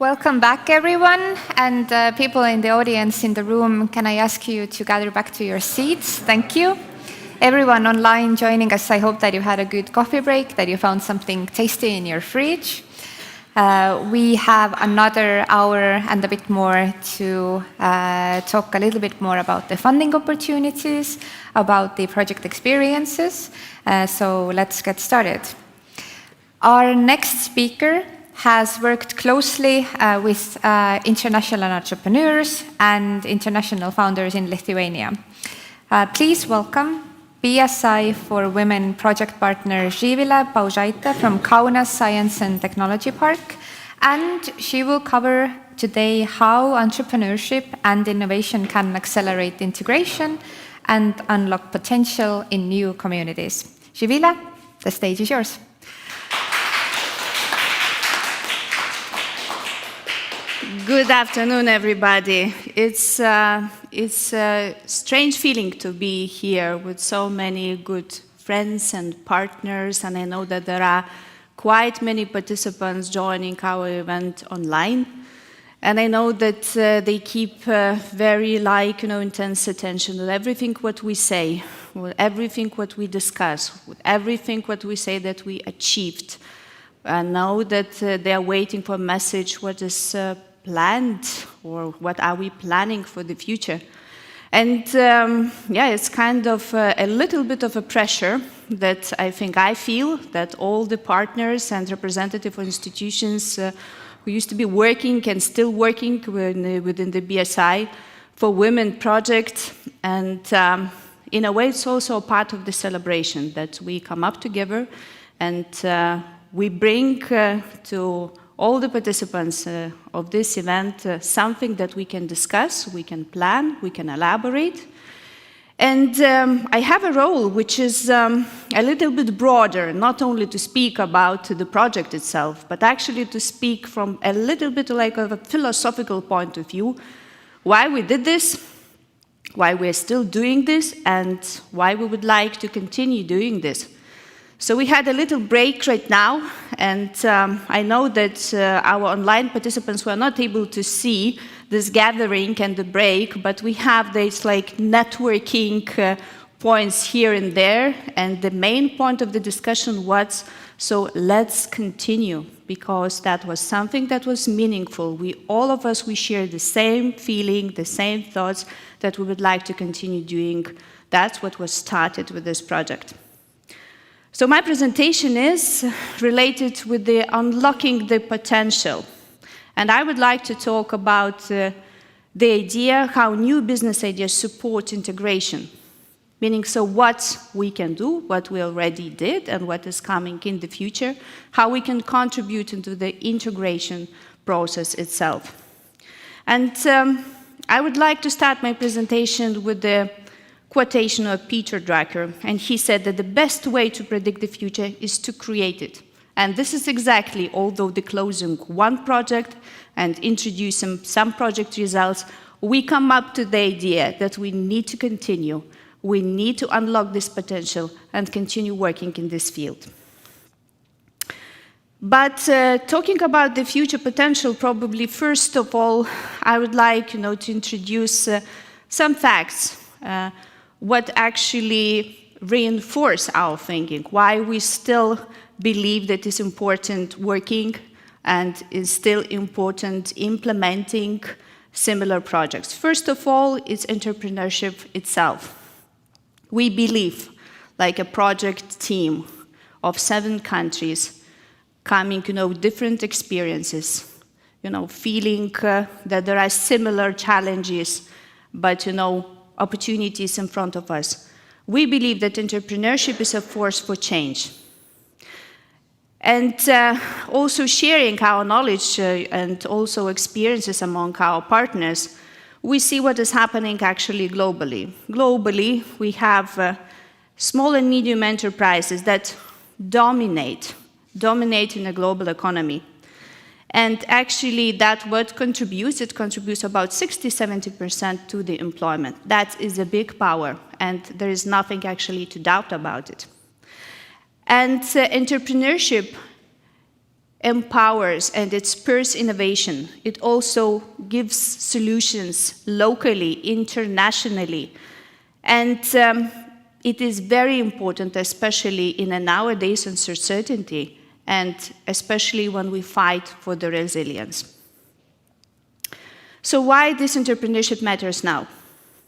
Welcome back, everyone, and people in the audience in the room, can I ask you to gather back to your seats? Thank you. Everyone online joining us, I hope that you had a good coffee break, that you found something tasty in your fridge. We have another hour and a bit more to talk a little bit more about the funding opportunities, about the project experiences. So let's get started. Our next speaker has worked closely with international entrepreneurs and international founders in Lithuania. Please welcome BSI for Women project partner Živilė Paužaitė from Kaunas Science and Technology Park, and she will cover today how entrepreneurship and innovation can accelerate integration and unlock potential in new communities. Živilė, the stage is yours. Good afternoon, everybody. It's a strange feeling to be here with so many good friends and partners, and I know that there are quite many participants joining our event online. And I know that they keep very intense attention to everything what we say, with everything what we discuss, with everything what we say that we achieved. I know that they are waiting for a message what is planned or what are we planning for the future. And it's kind of a little bit of a pressure that I think I feel that all the partners and representative institutions who used to be working and still working within the BSI for Women project. And in a way, it's also a part of the celebration that we come up together and we bring to all the participants of this event something that we can discuss, we can plan, we can elaborate. And I have a role which is a little bit broader, not only to speak about the project itself, but actually to speak from a little bit like of a philosophical point of view, why we did this, why we're still doing this, and why we would like to continue doing this. So we had a little break right now, and I know that our online participants were not able to see this gathering and the break, but we have these networking points here and there, and the main point of the discussion was, so let's continue, because that was something that was meaningful. All of us, we share the same feeling, the same thoughts that we would like to continue doing. That's what was started with this project. So my presentation is related with the unlocking the potential. And I would like to talk about the idea how new business ideas support integration. Meaning, so what we can do, what we already did, and what is coming in the future, how we can contribute into the integration process itself. And I would like to start my presentation with the quotation of Peter Drucker, and he said that the best way to predict the future is to create it. And this is exactly, although the closing one project and introducing some project results, we come up to the idea that we need to continue, we need to unlock this potential and continue working in this field. But talking about the future potential, probably first of all, I would like to introduce some facts. What actually reinforce our thinking, why we still believe that it's important working and is still important implementing similar projects. First of all, it's entrepreneurship itself. We believe, like a project team of 7 countries, coming, different experiences, feeling that there are similar challenges, but, opportunities in front of us. We believe that entrepreneurship is a force for change. And also sharing our knowledge and also experiences among our partners, we see what is happening actually globally. Globally, we have small and medium enterprises that dominate in the global economy. And actually, that what contributes, it contributes about 60–70% to the employment. That is a big power, and there is nothing actually to doubt about it. And entrepreneurship empowers and it spurs innovation. It also gives solutions locally, internationally. And it is very important, especially in a nowadays uncertainty, and especially when we fight for the resilience. So why this entrepreneurship matters now?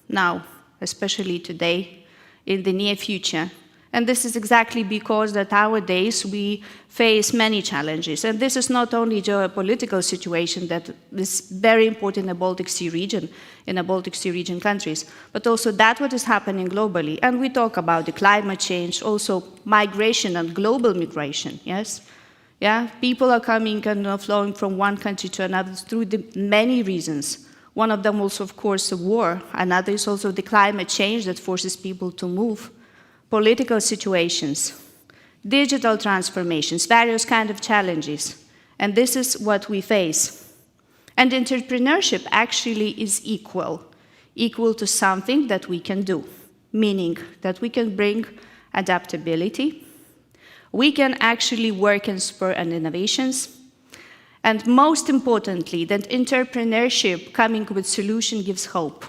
Now, especially today, in the near future. And this is exactly because that nowadays we face many challenges. And this is not only geopolitical situation that is very important in the Baltic Sea region, in the Baltic Sea region countries, but also that what is happening globally. And we talk about the climate change, also migration and global migration, yes? Yeah, people are coming and flowing from one country to another through the many reasons. One of them also, of course, the war. Another is also the climate change that forces people to move. Political situations, digital transformations, various kinds of challenges. And this is what we face. And entrepreneurship actually is equal to something that we can do, meaning that we can bring adaptability, we can actually work and spur on innovations, and most importantly, that entrepreneurship coming with solution gives hope.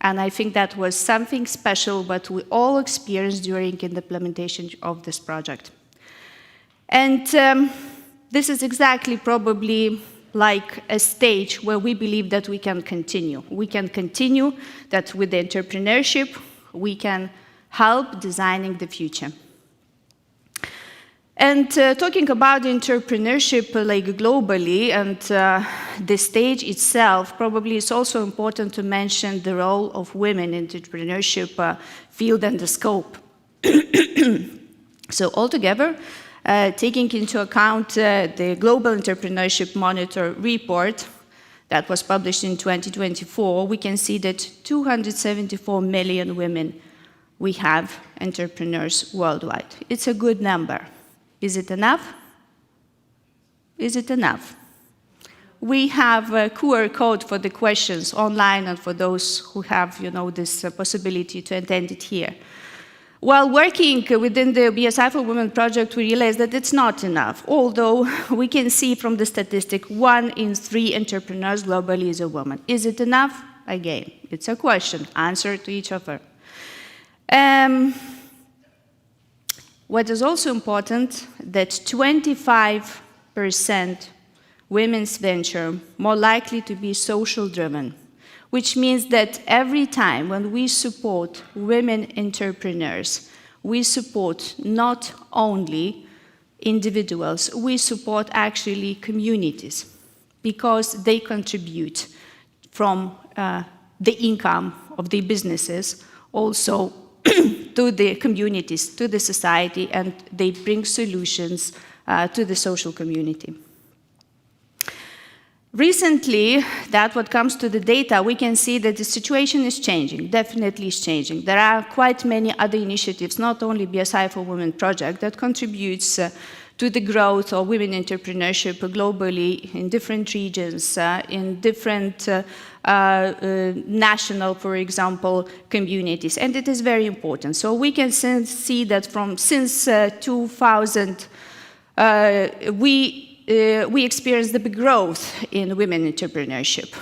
And I think that was something special what we all experienced during the implementation of this project. And this is exactly probably like a stage where we believe that we can continue. We can continue that with the entrepreneurship, we can help designing the future. And talking about entrepreneurship like globally and the stage itself, probably it's also important to mention the role of women in the entrepreneurship field and the scope. So altogether, taking into account the Global Entrepreneurship Monitor report that was published in 2024, we can see that 274 million women we have entrepreneurs worldwide. It's a good number. Is it enough? Is it enough? We have a QR code for the questions online and for those who have, this possibility to attend it here. While working within the BSI for Women project, we realized that it's not enough, although we can see from the statistic 1 in 3 entrepreneurs globally is a woman. Is it enough? Again, it's a question. Answer to each of her. What is also important, that 25% women's venture more likely to be social driven, which means that every time when we support women entrepreneurs, we support not only individuals, we support actually communities, because they contribute from the income of the businesses also to the communities, to the society, and they bring solutions to the social community. Recently, that what comes to the data, we can see that the situation is changing, definitely is changing. There are quite many other initiatives, not only BSI for Women project, that contributes to the growth of women entrepreneurship globally in different regions, in different national, for example, communities, and it is very important. So we can see that since 2000, we experienced the big growth in women entrepreneurship,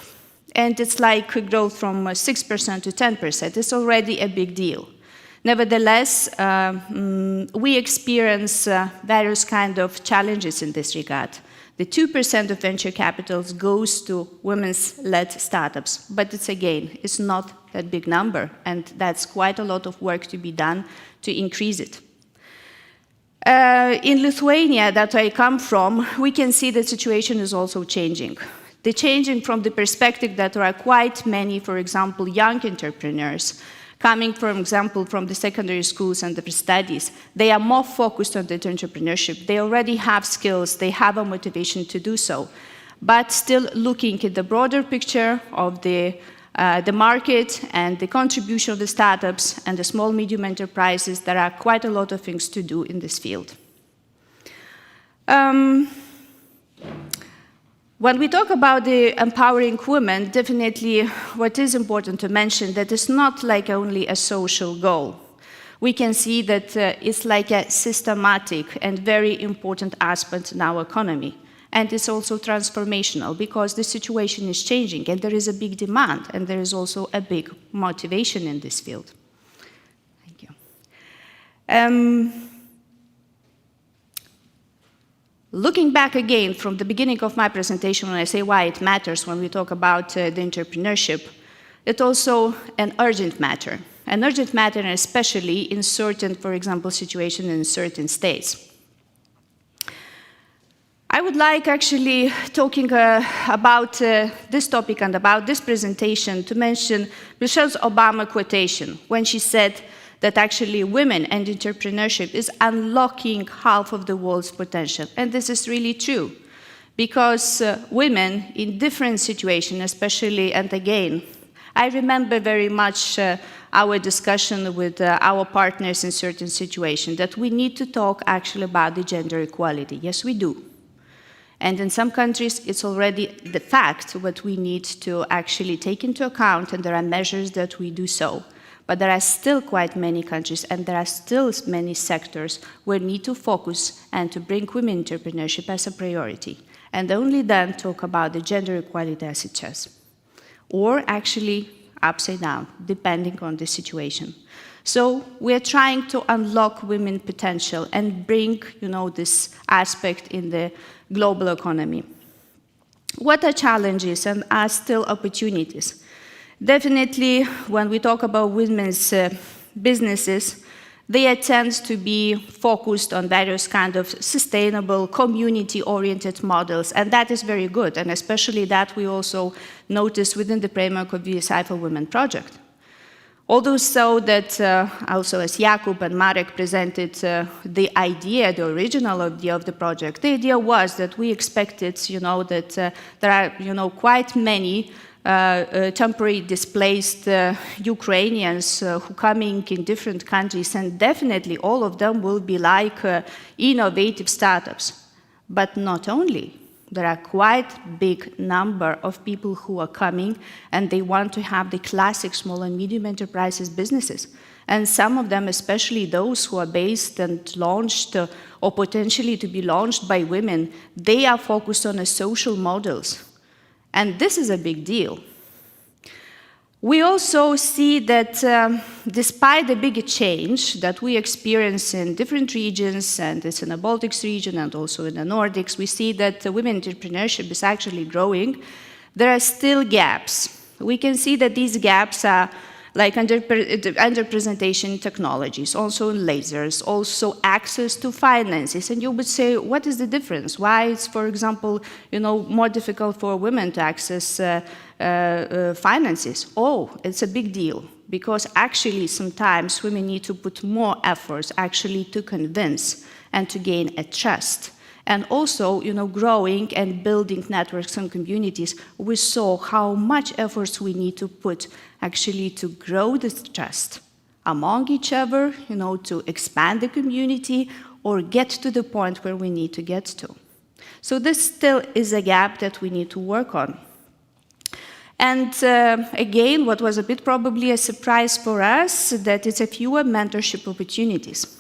and it's like a growth from 6% to 10%. It's already a big deal. Nevertheless, we experience various kind of challenges in this regard. The 2% of venture capitals goes to women's-led startups, but it's not that big number, and that's quite a lot of work to be done to increase it. In Lithuania, that I come from, we can see the situation is also changing. The changing from the perspective that there are quite many, for example, young entrepreneurs coming, for example, from the secondary schools and the studies. They are more focused on the entrepreneurship. They already have skills, they have a motivation to do so. But still looking at the broader picture of the market and the contribution of the startups and the small, medium enterprises, there are quite a lot of things to do in this field. When we talk about the empowering women, definitely what is important to mention that it's not like only a social goal. We can see that it's like a systematic and very important aspect in our economy. and it's also transformational because the situation is changing and there is a big demand and there is also a big motivation in this field. Thank you. Looking back again from the beginning of my presentation when I say why it matters when we talk about the entrepreneurship, it's also an urgent matter. An urgent matter, especially in certain, for example, situations in certain states. I would like actually talking about this topic and about this presentation to mention Michelle Obama's quotation when she said that actually women and entrepreneurship is unlocking half of the world's potential. And this is really true because women in different situations, especially, and again, I remember very much our discussion with our partners in certain situations that we need to talk actually about the gender equality. Yes, we do. And in some countries, it's already the fact what we need to actually take into account, and there are measures that we do so. But there are still quite many countries, and there are still many sectors where we need to focus and to bring women entrepreneurship as a priority, and only then talk about the gender equality as it is. Or actually upside down, depending on the situation. So we are trying to unlock women's potential and bring, this aspect in the global economy. What are challenges and are still opportunities? Definitely, when we talk about women's businesses, they tend to be focused on various kind of sustainable, community-oriented models, and that is very good, and especially that we also notice within the framework of VSI for Women project. Although so that also as Jakub and Marek presented the idea, the original idea of the project, the idea was that we expected, that there are, quite many temporary displaced Ukrainians who coming in different countries, and definitely all of them will be like innovative startups. But not only. There are quite big number of people who are coming and they want to have the classic small and medium enterprises businesses. And some of them, especially those who are based and launched or potentially to be launched by women, they are focused on social models. And this is a big deal. We also see that despite the big change that we experience in different regions, and it's in the Baltic Sea region and also in the Nordics, we see that women entrepreneurship is actually growing. There are still gaps. We can see that these gaps are like underrepresentation technologies, also in lasers, also access to finances. And you would say, what is the difference? Why it's, for example, more difficult for women to access finances? Oh, it's a big deal, because actually sometimes women need to put more efforts actually to convince and to gain a trust. And also, growing and building networks and communities, we saw how much efforts we need to put actually to grow this trust among each other, to expand the community or get to the point where we need to get to. So this still is a gap that we need to work on. And again, what was a bit probably a surprise for us, that it's a fewer mentorship opportunities.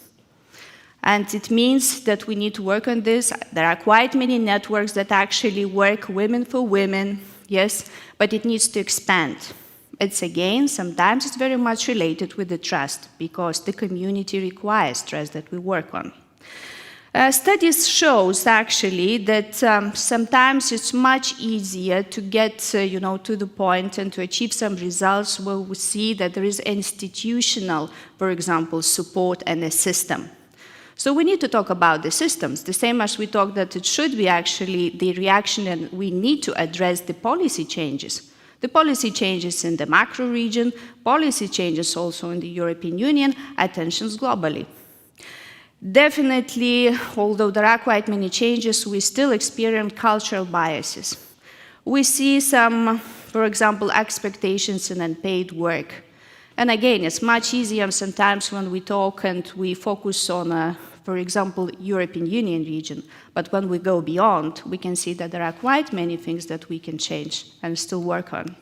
And it means that we need to work on this. There are quite many networks that actually work women for women, yes, but it needs to expand. It's again, sometimes it's very much related with the trust, because the community requires trust that we work on. Studies shows actually that sometimes it's much easier to get to the point and to achieve some results where we see that there is institutional, for example, support and a system. So we need to talk about the systems, the same as we talk that it should be actually the reaction, and we need to address the policy changes. The policy changes in the macro region, policy changes also in the European Union, attentions globally. Definitely, although there are quite many changes, we still experience cultural biases. We see some, for example, expectations in unpaid work. And again, it's much easier sometimes when we talk and we focus on, for example, European Union region. But when we go beyond, we can see that there are quite many things that we can change and still work on.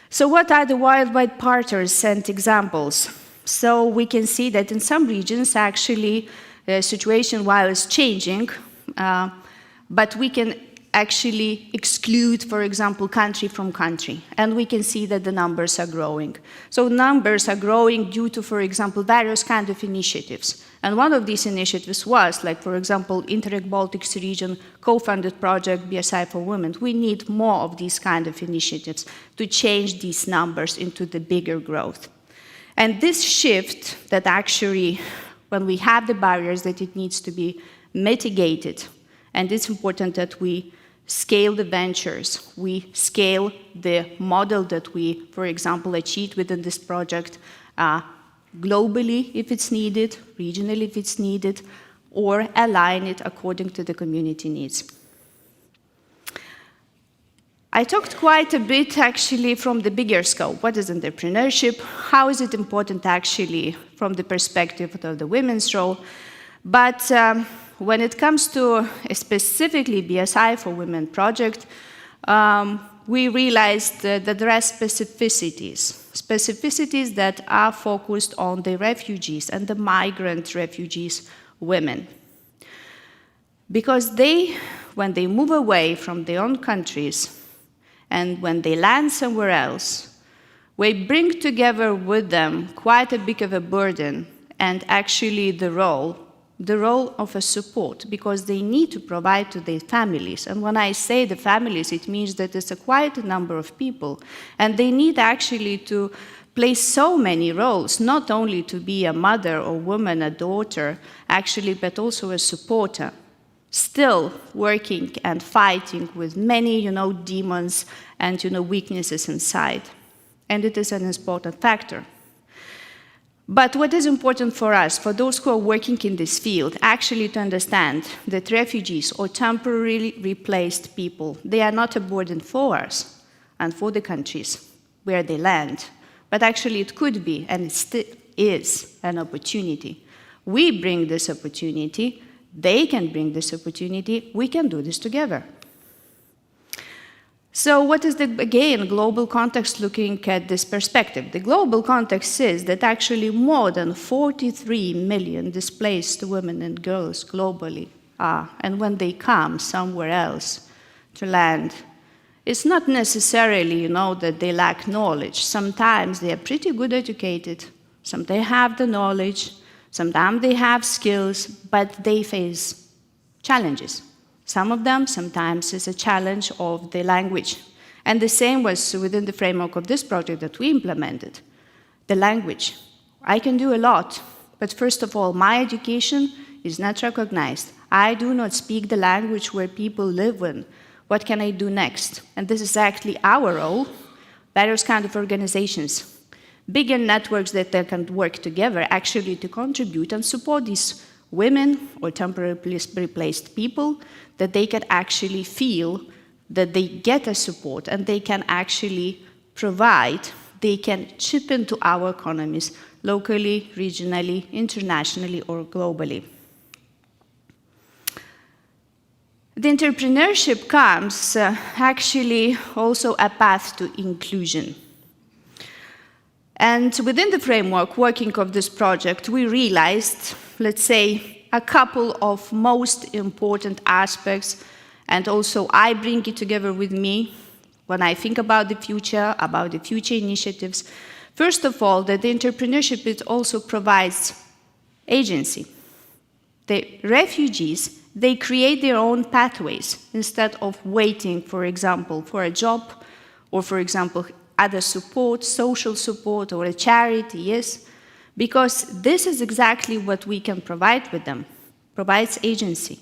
So what are the worldwide partners and examples? So we can see that in some regions, actually, the situation, while it's changing, but we can actually exclude, for example, country from country, and we can see that the numbers are growing. So numbers are growing due to, for example, various kinds of initiatives. And one of these initiatives was, like, for example, Interreg Baltic Sea Region co-funded project BSI for Women. We need more of these kind of initiatives to change these numbers into the bigger growth. And this shift that actually, when we have the barriers, that it needs to be mitigated, and it's important that we scale the ventures, we scale the model that we, for example, achieved within this project globally if it's needed, regionally if it's needed, or align it according to the community needs. I talked quite a bit actually from the bigger scope. What is entrepreneurship? How is it important actually from the perspective of the women's role? But when it comes to specifically BSI for Women project, we realized that there are specificities that are focused on the refugees and the migrant refugees women. Because they, when they move away from their own countries and when they land somewhere else, we bring together with them quite a bit of a burden and actually the role of a support, because they need to provide to their families. And when I say the families, it means that it's quite a number of people. And they need actually to play so many roles, not only to be a mother or woman, a daughter, actually, but also a supporter, still working and fighting with many, demons and, weaknesses inside. And it is an important factor. But what is important for us, for those who are working in this field, actually to understand that refugees or temporarily replaced people, they are not a burden for us and for the countries where they land, but actually it could be, and it still is, an opportunity. We bring this opportunity, they can bring this opportunity, we can do this together. So what is the, again, global context looking at this perspective? The global context says that actually more than 43 million displaced women and girls globally are, and when they come somewhere else to land, it's not necessarily, that they lack knowledge. Sometimes they are pretty good educated, sometimes they have the knowledge, sometimes they have skills, but they face challenges. Some of them, sometimes, is a challenge of the language. And the same was within the framework of this project that we implemented. The language. I can do a lot, but first of all, my education is not recognized. I do not speak the language where people live in. What can I do next? And this is actually our role, various kinds of organizations, bigger networks that they can work together actually to contribute and support these women or temporarily replaced people, that they can actually feel that they get a support and they can actually provide, they can chip into our economies locally, regionally, internationally, or globally. The entrepreneurship comes actually also a path to inclusion. And within the framework working of this project, we realized, let's say, a couple of most important aspects, and also I bring it together with me when I think about the future initiatives. First of all, that the entrepreneurship, it also provides agency. The refugees, they create their own pathways instead of waiting, for example, for a job or, for example, other support, social support, or a charity, yes? Because this is exactly what we can provide with them, provides agency.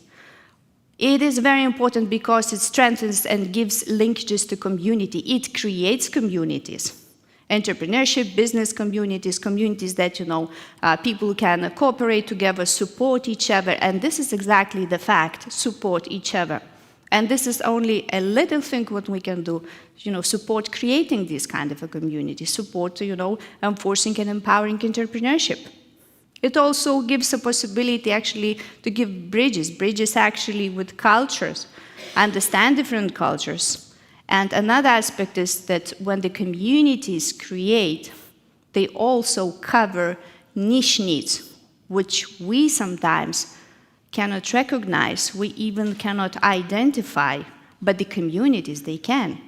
It is very important because it strengthens and gives linkages to community. It creates communities. Entrepreneurship, business communities, communities that, people can cooperate together, support each other, and this is exactly the fact, support each other. And this is only a little thing what we can do, support creating this kind of a community, support, enforcing and empowering entrepreneurship. It also gives a possibility actually to give bridges actually with cultures, understand different cultures. And another aspect is that when the communities create, they also cover niche needs, which we sometimes cannot recognize, we even cannot identify, but the communities, they can.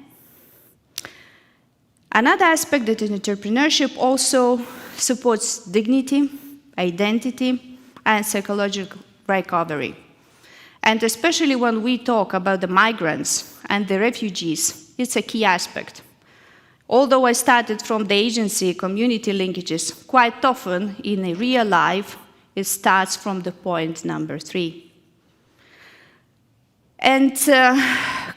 Another aspect that in entrepreneurship also supports dignity, identity, and psychological recovery. And especially when we talk about the migrants and the refugees, it's a key aspect. Although I started from the agency community linkages, quite often in a real life, it starts from the point number 3. And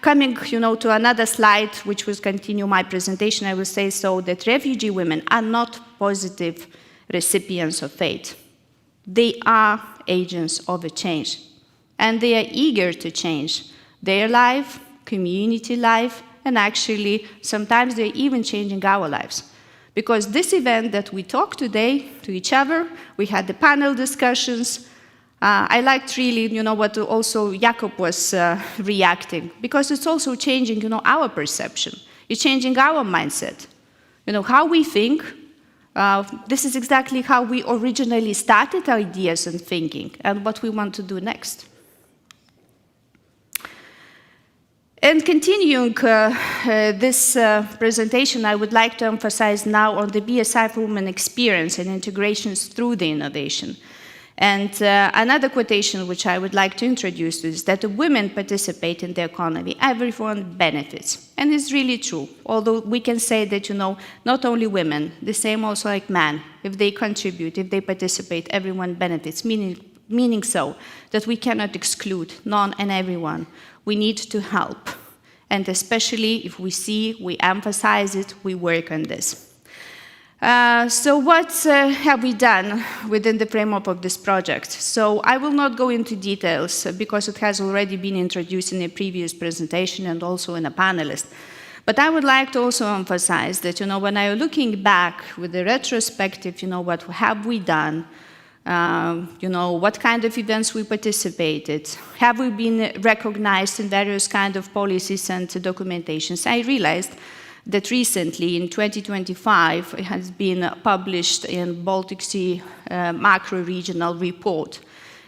coming, to another slide, which will continue my presentation, I will say so that refugee women are not positive recipients of fate. They are agents of a change, and they are eager to change their life, community life, and actually, sometimes they're even changing our lives. Because this event that we talked today to each other, we had the panel discussions. I liked really, what also Jakob was reacting, because it's also changing, our perception. It's changing our mindset. How we think. This is exactly how we originally started ideas and thinking, and what we want to do next. And continuing this presentation, I would like to emphasize now on the BSI for Women experience and integrations through the innovation. And another quotation which I would like to introduce is that if women participate in the economy, everyone benefits. And it's really true, although we can say that, not only women, the same also like men, if they contribute, if they participate, everyone benefits, meaning so that we cannot exclude none and everyone. We need to help. And especially if we see, we emphasize it, we work on this. So what have we done within the framework of this project? So I will not go into details because it has already been introduced in a previous presentation and also in a panelist. But I would like to also emphasize that, when I'm looking back with the retrospective, what have we done? What kind of events we participated? Have we been recognized in various kind of policies and documentations? I realized that recently, in 2025, it has been published in Baltic Sea macro-regional report.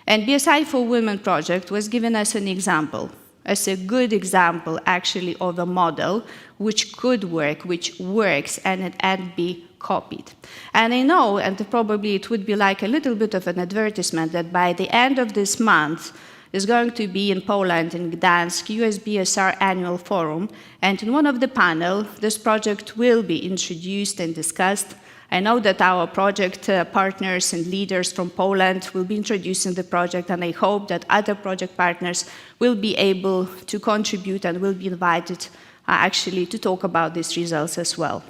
And BSI for Women project was given as an example, as a good example, actually, of a model which could work, which works, and it can be copied. And I know, and probably it would be like a little bit of an advertisement, that by the end of this month, is going to be in Poland, in Gdansk, USBSR annual forum, and in one of the panel, this project will be introduced and discussed. I know that our project partners and leaders from Poland will be introducing the project, and I hope that other project partners will be able to contribute and will be invited actually to talk about these results as well.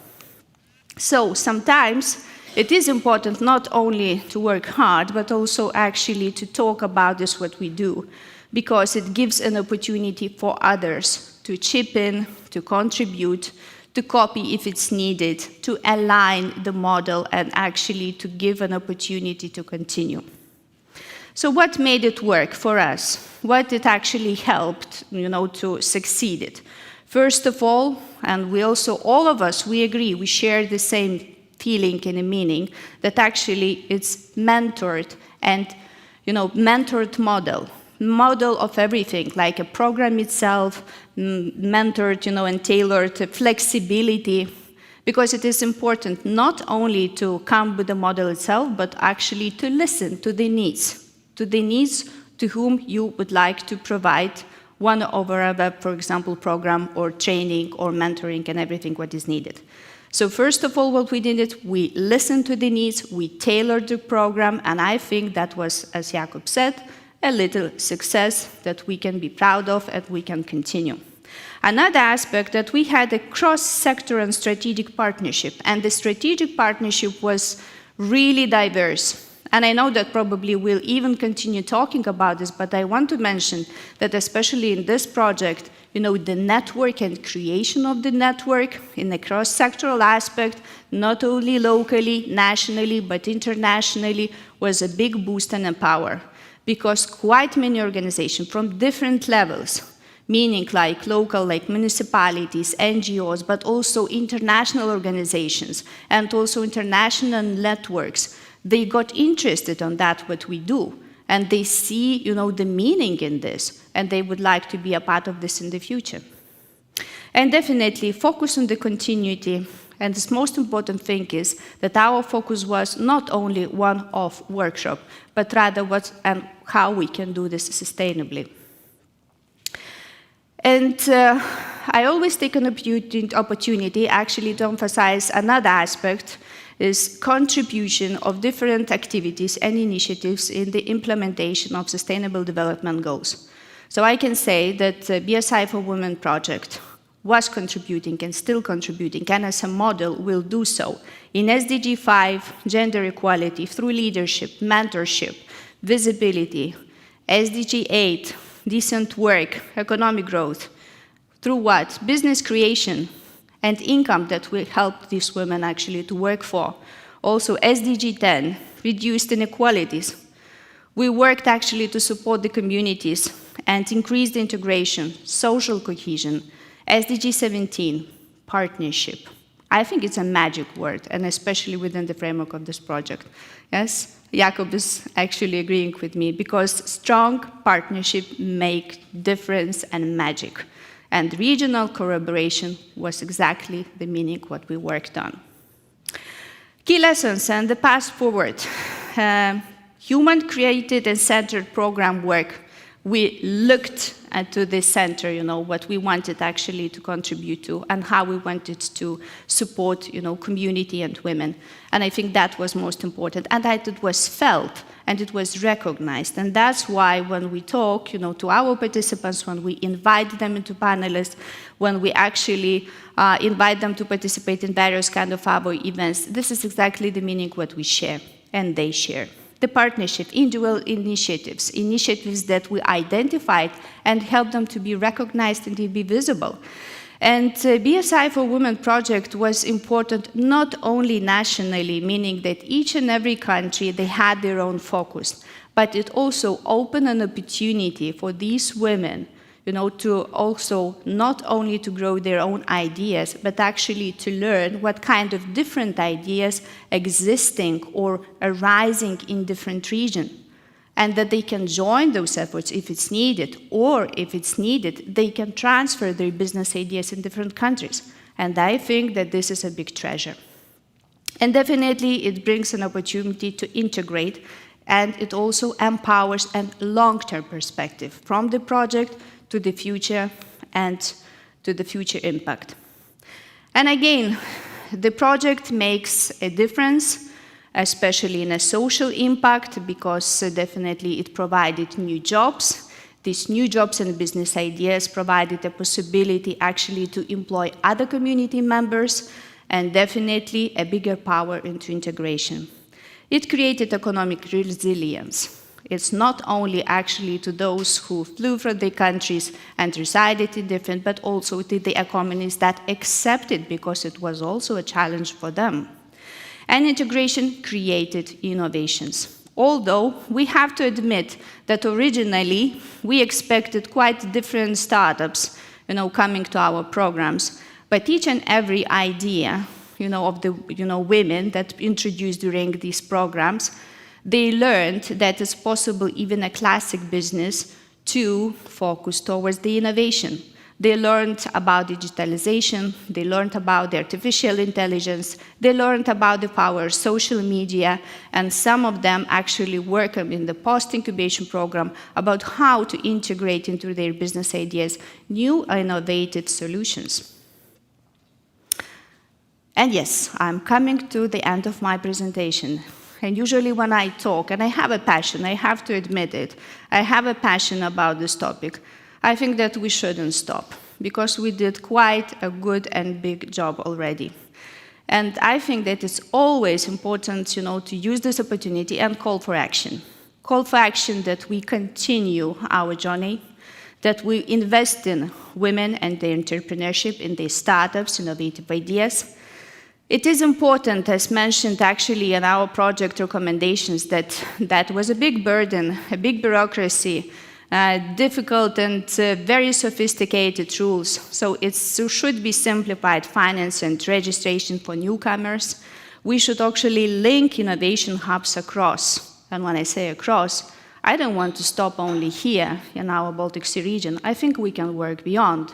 So sometimes it is important not only to work hard, but also actually to talk about this, what we do, because it gives an opportunity for others to chip in, to contribute, to copy if it's needed, to align the model, and actually to give an opportunity to continue. So what made it work for us? What it actually helped, to succeed it? First of all, and we also, all of us, we agree, we share the same feeling and a meaning, that actually it's mentored and, mentored model of everything, like a program itself, mentored, and tailored flexibility, because it is important not only to come with the model itself, but actually to listen to the needs to whom you would like to provide one over other, for example, program or training or mentoring and everything what is needed. So first of all, what we did, we listened to the needs, we tailored the program, and I think that was, as Jakob said, a little success that we can be proud of and we can continue. Another aspect that we had a cross-sector and strategic partnership, and the strategic partnership was really diverse. And I know that probably we'll even continue talking about this, but I want to mention that especially in this project, the network and creation of the network in the cross-sectoral aspect, not only locally, nationally, but internationally, was a big boost and a power. Because quite many organizations from different levels, meaning like local, like municipalities, NGOs, but also international organizations, and also international networks, they got interested on that, what we do. and they see, the meaning in this, and they would like to be a part of this in the future. And definitely focus on the continuity. And the most important thing is that our focus was not only one-off workshop, but rather what and how we can do this sustainably. And I always take an opportunity actually to emphasize another aspect, is contribution of different activities and initiatives in the implementation of Sustainable Development Goals. So I can say that the BSI for Women project was contributing and still contributing, and as a model will do so in SDG 5, gender equality through leadership, mentorship, visibility, SDG 8, decent work, economic growth, through what? Business creation and income that will help these women actually to work for. Also SDG 10, reduced inequalities. We worked actually to support the communities and increase the integration, social cohesion. SDG 17, partnership. I think it's a magic word, and especially within the framework of this project. Yes, Jakob is actually agreeing with me, because strong partnership make difference and magic. And regional collaboration was exactly the meaning what we worked on. Key lessons and the path forward. Human-created and centered program work. We looked to this center, what we wanted actually to contribute to and how we wanted to support, community and women. And I think that was most important, and that it was felt and it was recognized. And that's why when we talk, to our participants, when we invite them into panelists, when we actually invite them to participate in various kind of our events, this is exactly the meaning what we share and they share. The partnership, individual initiatives that we identified and helped them to be recognized and to be visible. And BSI for Women project was important not only nationally, meaning that each and every country, they had their own focus, but it also opened an opportunity for these women to also not only to grow their own ideas, but actually to learn what kind of different ideas existing or arising in different regions, and that they can join those efforts if it's needed, or if it's needed, they can transfer their business ideas in different countries. And I think that this is a big treasure. And definitely it brings an opportunity to integrate, and it also empowers a long-term perspective from the project to the future and to the future impact. And again, the project makes a difference, especially in a social impact, because definitely it provided new jobs. These new jobs and business ideas provided a possibility actually to employ other community members, and definitely a bigger power into integration. It created economic resilience. It's not only actually to those who flew from their countries and resided in different, but also to the economies that accepted, because it was also a challenge for them. And integration created innovations. Although we have to admit that originally we expected quite different startups, coming to our programs, but each and every idea, of the, women that introduced during these programs, they learned that it's possible, even a classic business, to focus towards the innovation. They learned about digitalization, they learned about the artificial intelligence, they learned about the power of social media, and some of them actually work in the post-incubation program about how to integrate into their business ideas new innovative solutions. And yes, I'm coming to the end of my presentation. And usually when I talk, and I have a passion, I have to admit it, I have a passion about this topic, I think that we shouldn't stop, because we did quite a good and big job already. And I think that it's always important, to use this opportunity and call for action. Call for action that we continue our journey, that we invest in women and their entrepreneurship, in their startups, innovative ideas. It is important, as mentioned actually in our project recommendations, that was a big burden, a big bureaucracy, difficult and very sophisticated rules. So it should be simplified finance and registration for newcomers. We should actually link innovation hubs across. And when I say across, I don't want to stop only here in our Baltic Sea region. I think we can work beyond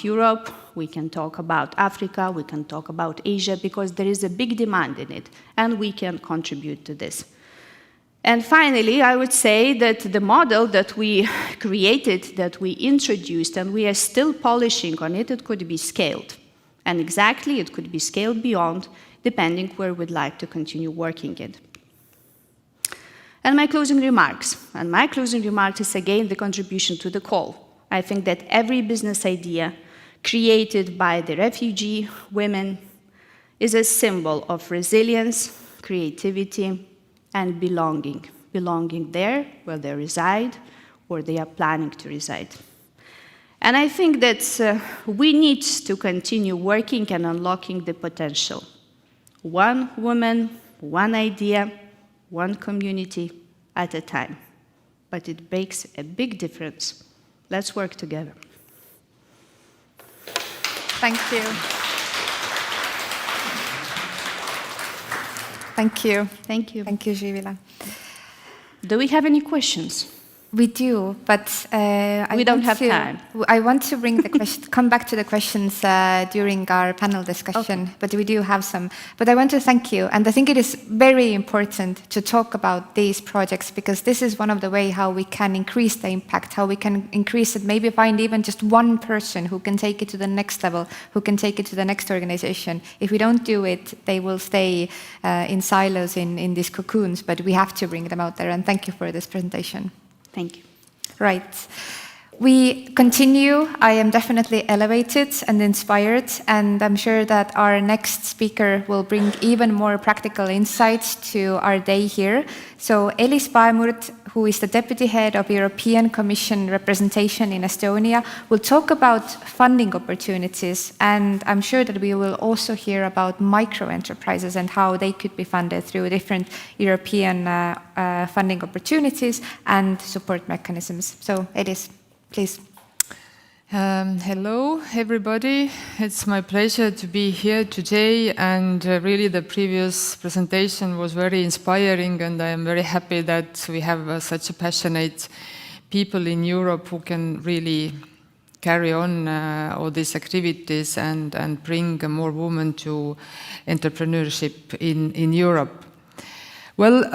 Europe. We can talk about Africa, we can talk about Asia, because there is a big demand in it, and we can contribute to this. And finally, I would say that the model that we created, that we introduced, and we are still polishing on it, it could be scaled. And exactly, it could be scaled beyond, depending where we'd like to continue working it. And my closing remarks. And my closing remarks is again the contribution to the call. I think that every business idea created by the refugee women is a symbol of resilience, creativity, and belonging. Belonging there where they reside or they are planning to reside. And I think that we need to continue working and unlocking the potential. One woman, one idea, one community at a time. But it makes a big difference. Let's work together. Thank you. Thank you. Thank you. Thank you, Živilė. Do we have any questions? We do, but We don't have time. I want to bring the question, come back to the questions during our panel discussion, but we do have some. But I want to thank you, and I think it is very important to talk about these projects, because this is one of the ways how we can increase the impact, how we can increase it, maybe find even just one person who can take it to the next level, who can take it to the next organization. If we don't do it, they will stay in silos in these cocoons, but we have to bring them out there, and thank you for this presentation. Thank you. Right. We continue. I am definitely elevated and inspired, and I'm sure that our next speaker will bring even more practical insights to our day here. So Elis Paemurd, who is the Deputy Head of European Commission Representation in Estonia, will talk about funding opportunities, and I'm sure that we will also hear about micro-enterprises and how they could be funded through different European funding opportunities and support mechanisms. So Elis, please. Hello, everybody. It's my pleasure to be here today, and really the previous presentation was very inspiring, and I am very happy that we have such a passionate people in Europe who can really carry on all these activities and bring more women to entrepreneurship in Europe. Well,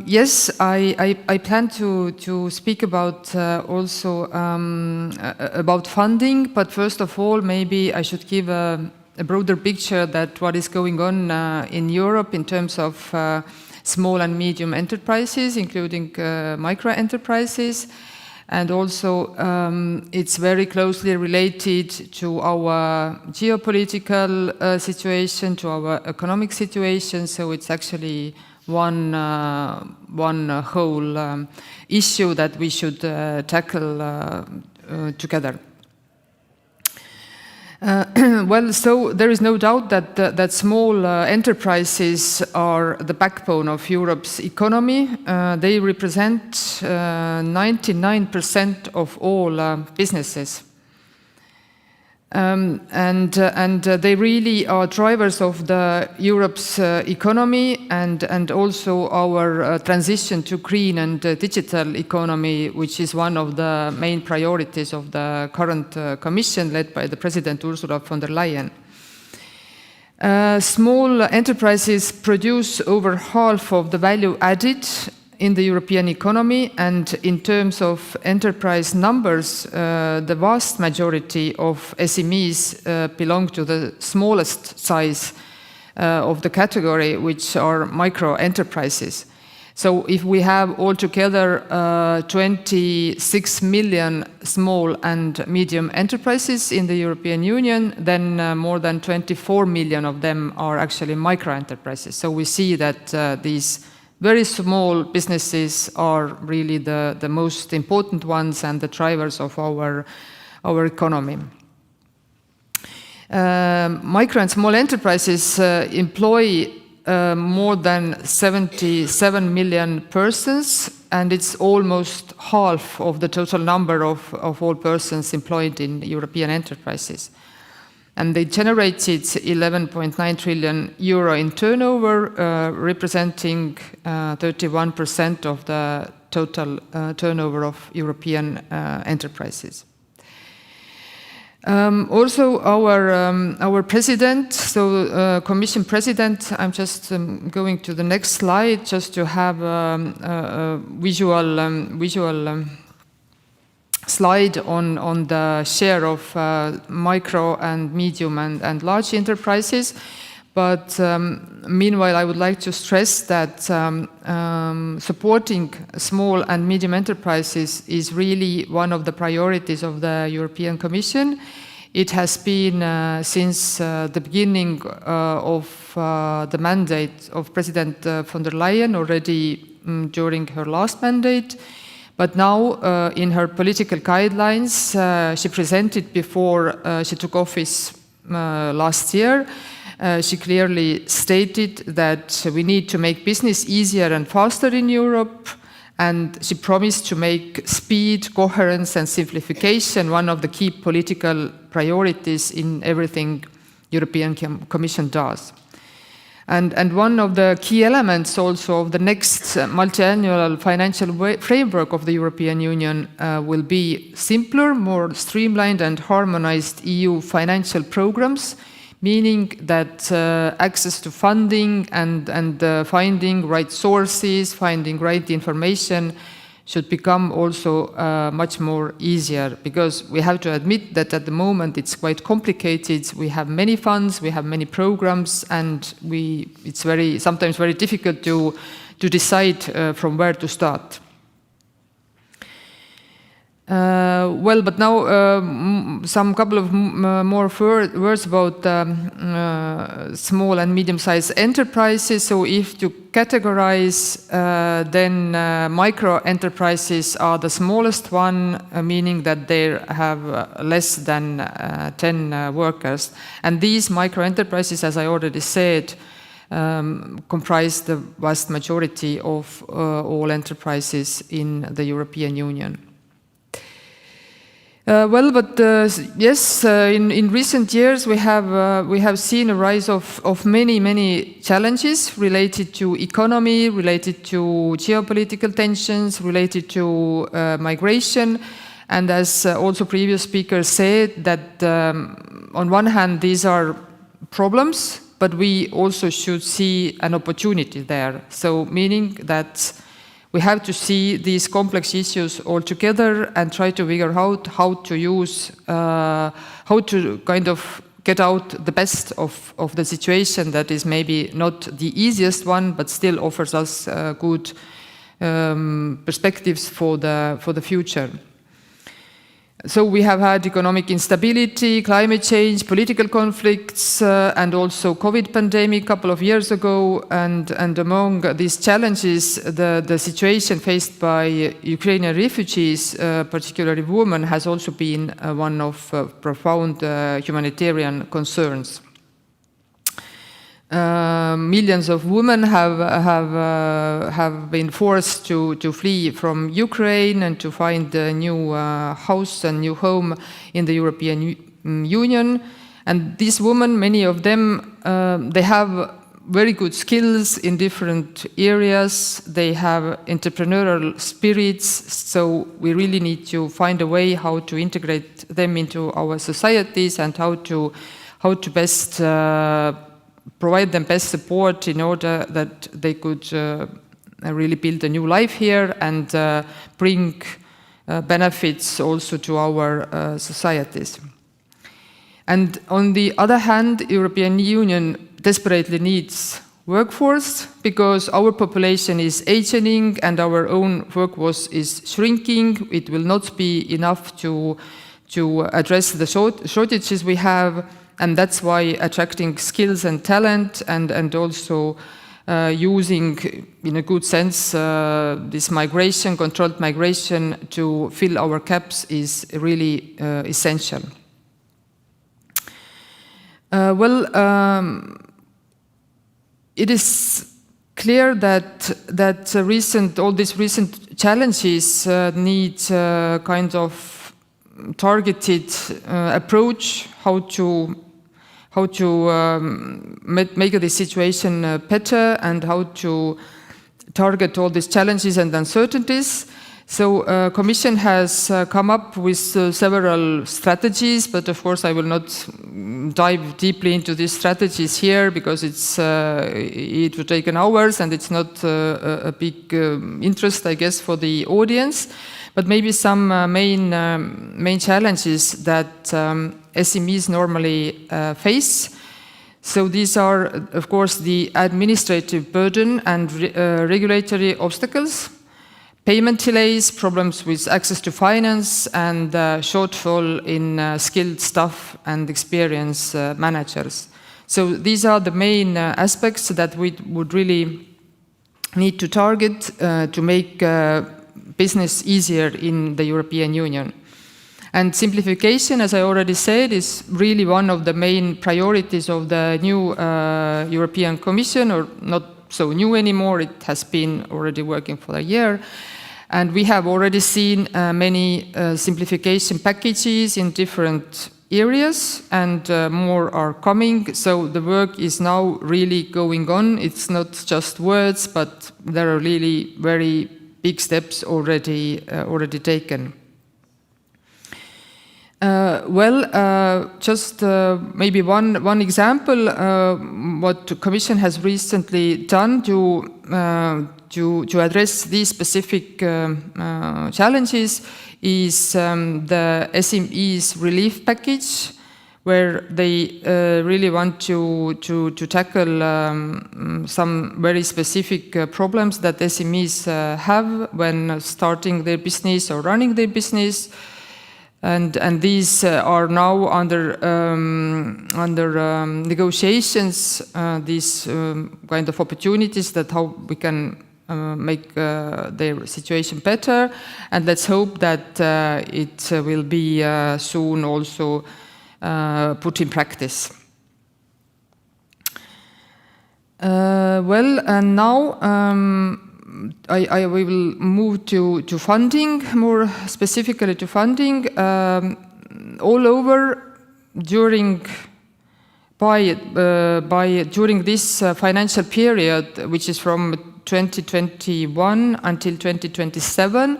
yes, I plan to speak about also about funding, but first of all, maybe I should give a broader picture that what is going on in Europe in terms of small and medium enterprises, including micro enterprises, and also it's very closely related to our geopolitical situation, to our economic situation, so it's actually one whole issue that we should tackle together. Well, so there is no doubt that small enterprises are the backbone of Europe's economy. They represent 99% of all businesses. And they really are drivers of Europe's economy and also our transition to green and digital economy, which is one of the main priorities of the current Commission led by the President Ursula von der Leyen. Small enterprises produce over half of the value added in the European economy, and in terms of enterprise numbers, the vast majority of SMEs belong to the smallest size of the category, which are micro enterprises. So if we have altogether 26 million small and medium enterprises in the European Union, then more than 24 million of them are actually micro enterprises. So we see that these very small businesses are really the most important ones and the drivers of our economy. Micro and small enterprises employ more than 77 million persons, and it's almost half of the total number of all persons employed in European enterprises. and they generated 11.9 trillion euro in turnover, representing 31% of the total turnover of European enterprises. Also, our president, so Commission President, I'm just going to the next slide just to have a visual slide on the share of micro and medium and large enterprises. But meanwhile, I would like to stress that supporting small and medium enterprises is really one of the priorities of the European Commission. It has been since the beginning of the mandate of President von der Leyen, already during her last mandate. But now, in her political guidelines, she presented before she took office last year, she clearly stated that we need to make business easier and faster in Europe, and she promised to make speed, coherence, and simplification one of the key political priorities in everything European Commission does. And one of the key elements also of the next multi-annual financial framework of the European Union will be simpler, more streamlined and harmonized EU financial programs, meaning that access to funding and finding right sources, finding right information should become also much more easier, because we have to admit that at the moment it's quite complicated. We have many funds, we have many programs, and it's sometimes very difficult to decide from where to start. But now some couple of more words about small and medium-sized enterprises. So if to categorize, then micro enterprises are the smallest one, meaning that they have less than 10 workers. And these micro enterprises, as I already said, comprise the vast majority of all enterprises in the European Union. Yes, in recent years we have seen a rise of many challenges related to economy, related to geopolitical tensions, related to migration, and as also previous speakers said, that on one hand these are problems, but we also should see an opportunity there. So meaning that we have to see these complex issues all together and try to figure out how to use, how to kind of get out the best of the situation that is maybe not the easiest one, but still offers us good perspectives for the future. So we have had economic instability, climate change, political conflicts, and also COVID pandemic a couple of years ago. And among these challenges, the situation faced by Ukrainian refugees, particularly women, has also been one of profound humanitarian concerns. Millions of women have been forced to flee from Ukraine and to find a new house and new home in the European Union. And these women, many of them, they have very good skills in different areas. They have entrepreneurial spirits. So we really need to find a way how to integrate them into our societies and how to best provide them best support in order that they could really build a new life here and bring benefits also to our societies. And on the other hand, European Union desperately needs workforce because our population is aging and our own workforce is shrinking. It will not be enough to address the shortages we have. And that's why attracting skills and talent and also using, in a good sense, this migration, controlled migration to fill our gaps is really essential. It is clear that all these recent challenges need kind of targeted approach, how to how to make the situation better and how to target all these challenges and uncertainties. So Commission has come up with several strategies, but of course I will not dive deeply into these strategies here because it would take an hours and it's not a big interest, I guess, for the audience. But maybe some main challenges that SMEs normally face. So these are, of course, the administrative burden and regulatory obstacles, payment delays, problems with access to finance, and shortfall in skilled staff and experienced managers. So these are the main aspects that we would really need to target to make business easier in the European Union. And simplification, as I already said, is really one of the main priorities of the new European Commission, or not so new anymore. It has been already working for a year. And we have already seen many simplification packages in different areas, and more are coming. So the work is now really going on. It's not just words, but there are really very big steps already taken. Just maybe one example, what the Commission has recently done to address these specific challenges is the SMEs relief package, where they really want to tackle some very specific problems that SMEs have when starting their business or running their business. And these are now under negotiations, these kind of opportunities that how we can make their situation better. And let's hope that it will be soon also put in practice. And now I will move to funding, more specifically to funding. All over during this financial period, which is from 2021 until 2027,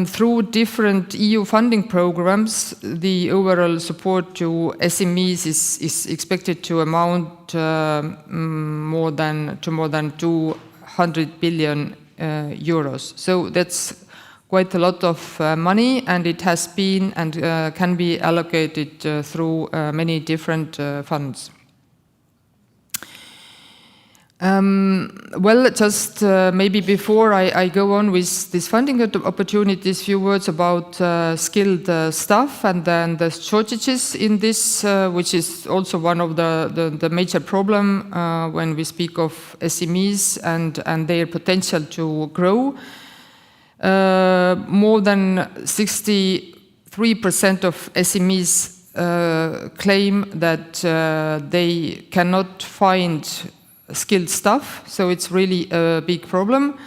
through different EU funding programs, the overall support to SMEs is expected to amount more than 200 billion euros. So that's quite a lot of money, and it has been and can be allocated through many different funds. Just maybe before I go on with these funding opportunities, few words about skilled staff and then the shortages in this, which is also one of the major problem when we speak of SMEs and their potential to grow. More than 63% of SMEs claim that they cannot find skilled staff, so it's really a big problem.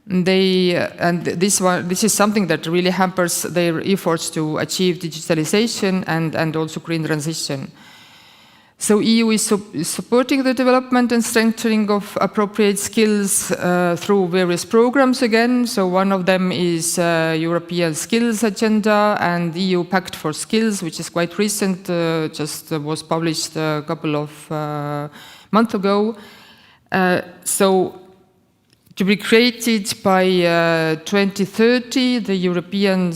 This is something that really hampers their efforts to achieve digitalization and also green transition. So EU is supporting the development and strengthening of appropriate skills through various programs again. So one of them is European Skills Agenda and EU Pact for Skills, which is quite recent, just was published a couple of months ago. So to be created by 2030, the European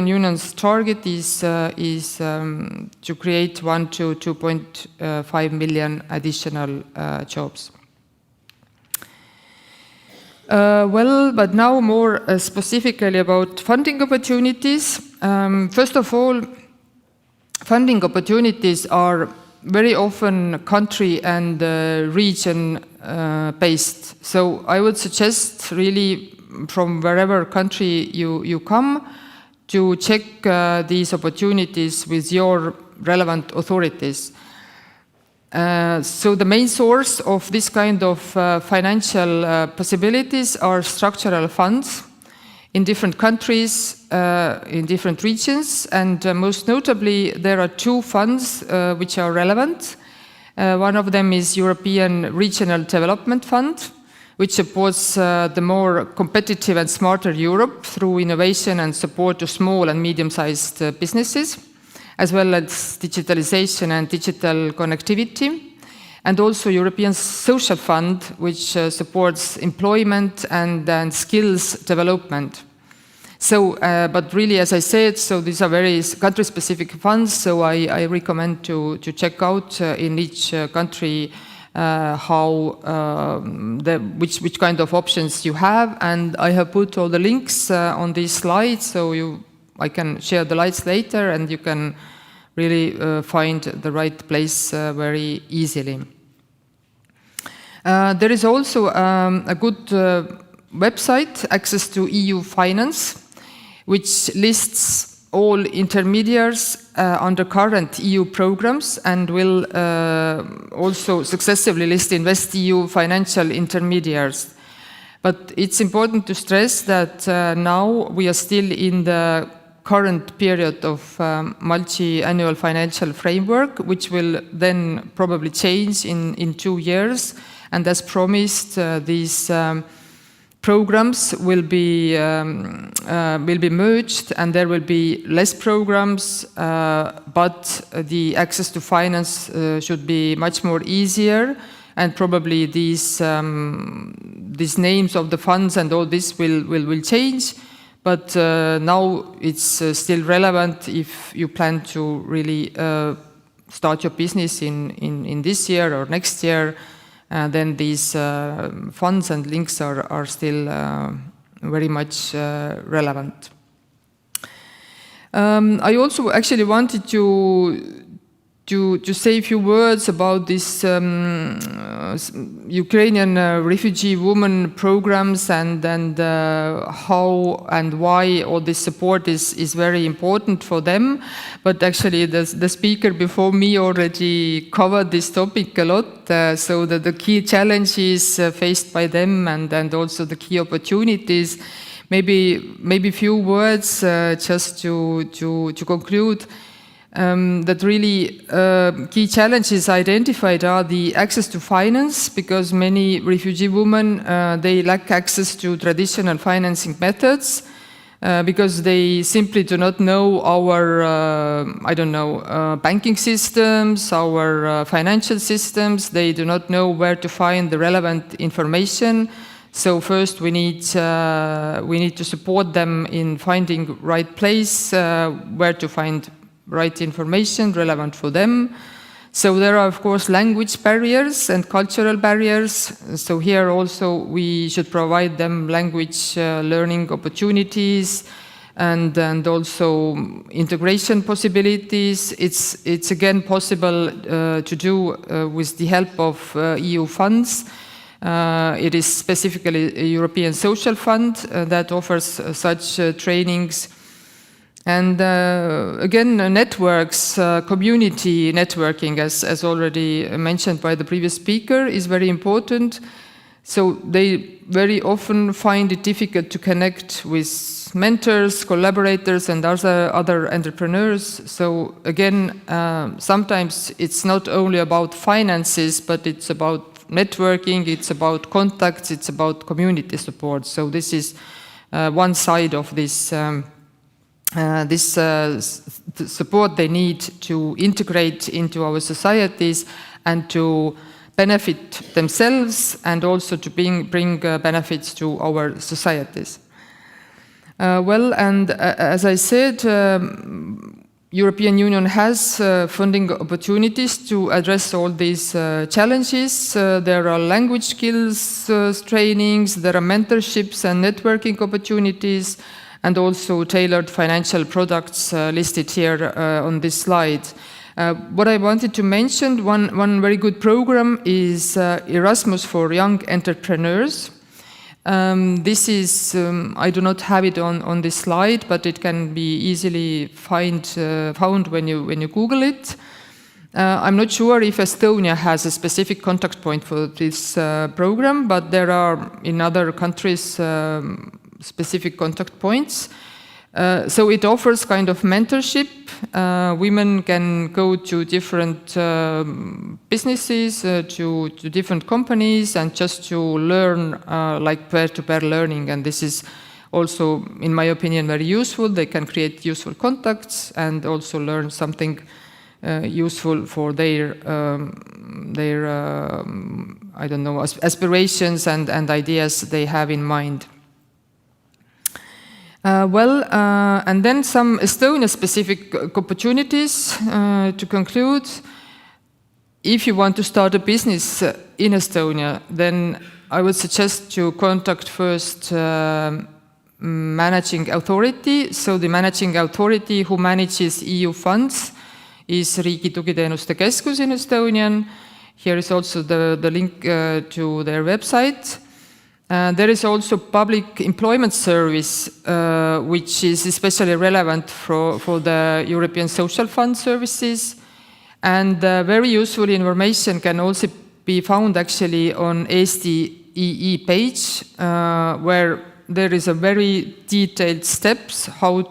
Union's target is to create 1 to 2.5 million additional jobs. But now more specifically about funding opportunities. First of all, funding opportunities are very often country and region based. So I would suggest really from wherever country you come to check these opportunities with your relevant authorities. So the main source of this kind of financial possibilities are structural funds. in different countries, in different regions, and most notably there are two funds which are relevant. One of them is European Regional Development Fund, which supports the more competitive and smarter Europe through innovation and support to small and medium-sized businesses, as well as digitalization and digital connectivity. And also European Social Fund, which supports employment and skills development. So, but really, as I said, so these are very country-specific funds, so I recommend to check out in each country which kind of options you have, and I have put all the links on these slides, so I can share the slides later, and you can really find the right place very easily. There is also a good website, Access to EU Finance, which lists all intermediaries under current EU programs and will also successively list InvestEU financial intermediaries. But it's important to stress that now we are still in the current period of multi-annual financial framework, which will then probably change in 2 years. And as promised, these programs will be merged, and there will be less programs, but the access to finance should be much more easier, and probably these names of the funds and all this will change. But now it's still relevant if you plan to really start your business in this year or next year. Then these funds and links are still very much relevant. I also actually wanted to say a few words about this Ukrainian refugee women programs and how and why all this support is very important for them. But actually the speaker before me already covered this topic a lot, so that the key challenges faced by them and also the key opportunities. Maybe few words just to conclude. That really key challenges identified are the access to finance, because many refugee women they lack access to traditional financing methods because they simply do not know our banking systems, our financial systems. They do not know where to find the relevant information. So first we need to support them in finding right place where to find right information relevant for them. So there are, of course, language barriers and cultural barriers. So here also we should provide them language learning opportunities and also integration possibilities. It's again possible to do with the help of EU funds. It is specifically a European Social Fund that offers such trainings. And again, networks, community networking, as already mentioned by the previous speaker, is very important. So they very often find it difficult to connect with mentors, collaborators, and other entrepreneurs. So again, sometimes it's not only about finances, but it's about networking, it's about contacts, it's about community support. So this is one side of this support they need to integrate into our societies and to benefit themselves and also to bring benefits to our societies. As I said, European Union has funding opportunities to address all these challenges. There are language skills trainings, there are mentorships and networking opportunities, and also tailored financial products listed here on this slide. What I wanted to mention, one very good program is Erasmus for Young Entrepreneurs. This is, I do not have it on this slide, but it can be easily found when you Google it. I'm not sure if Estonia has a specific contact point for this program, but there are in other countries specific contact points. So it offers kind of mentorship. Women can go to different businesses, to different companies, and just to learn like peer-to-peer learning. And this is also, in my opinion, very useful. They can create useful contacts and also learn something useful for their I don't know, aspirations and ideas they have in mind. And then some Estonia-specific opportunities to conclude. If you want to start a business in Estonia, then I would suggest to contact first managing authority. So the managing authority who manages EU funds is Riigi Tugiteenuste Keskus in Estonian. Here is also the link to their website. There is also public employment service, which is especially relevant for the European Social Fund services. And very useful information can also be found actually on Eesti EE page, where there is a very detailed steps how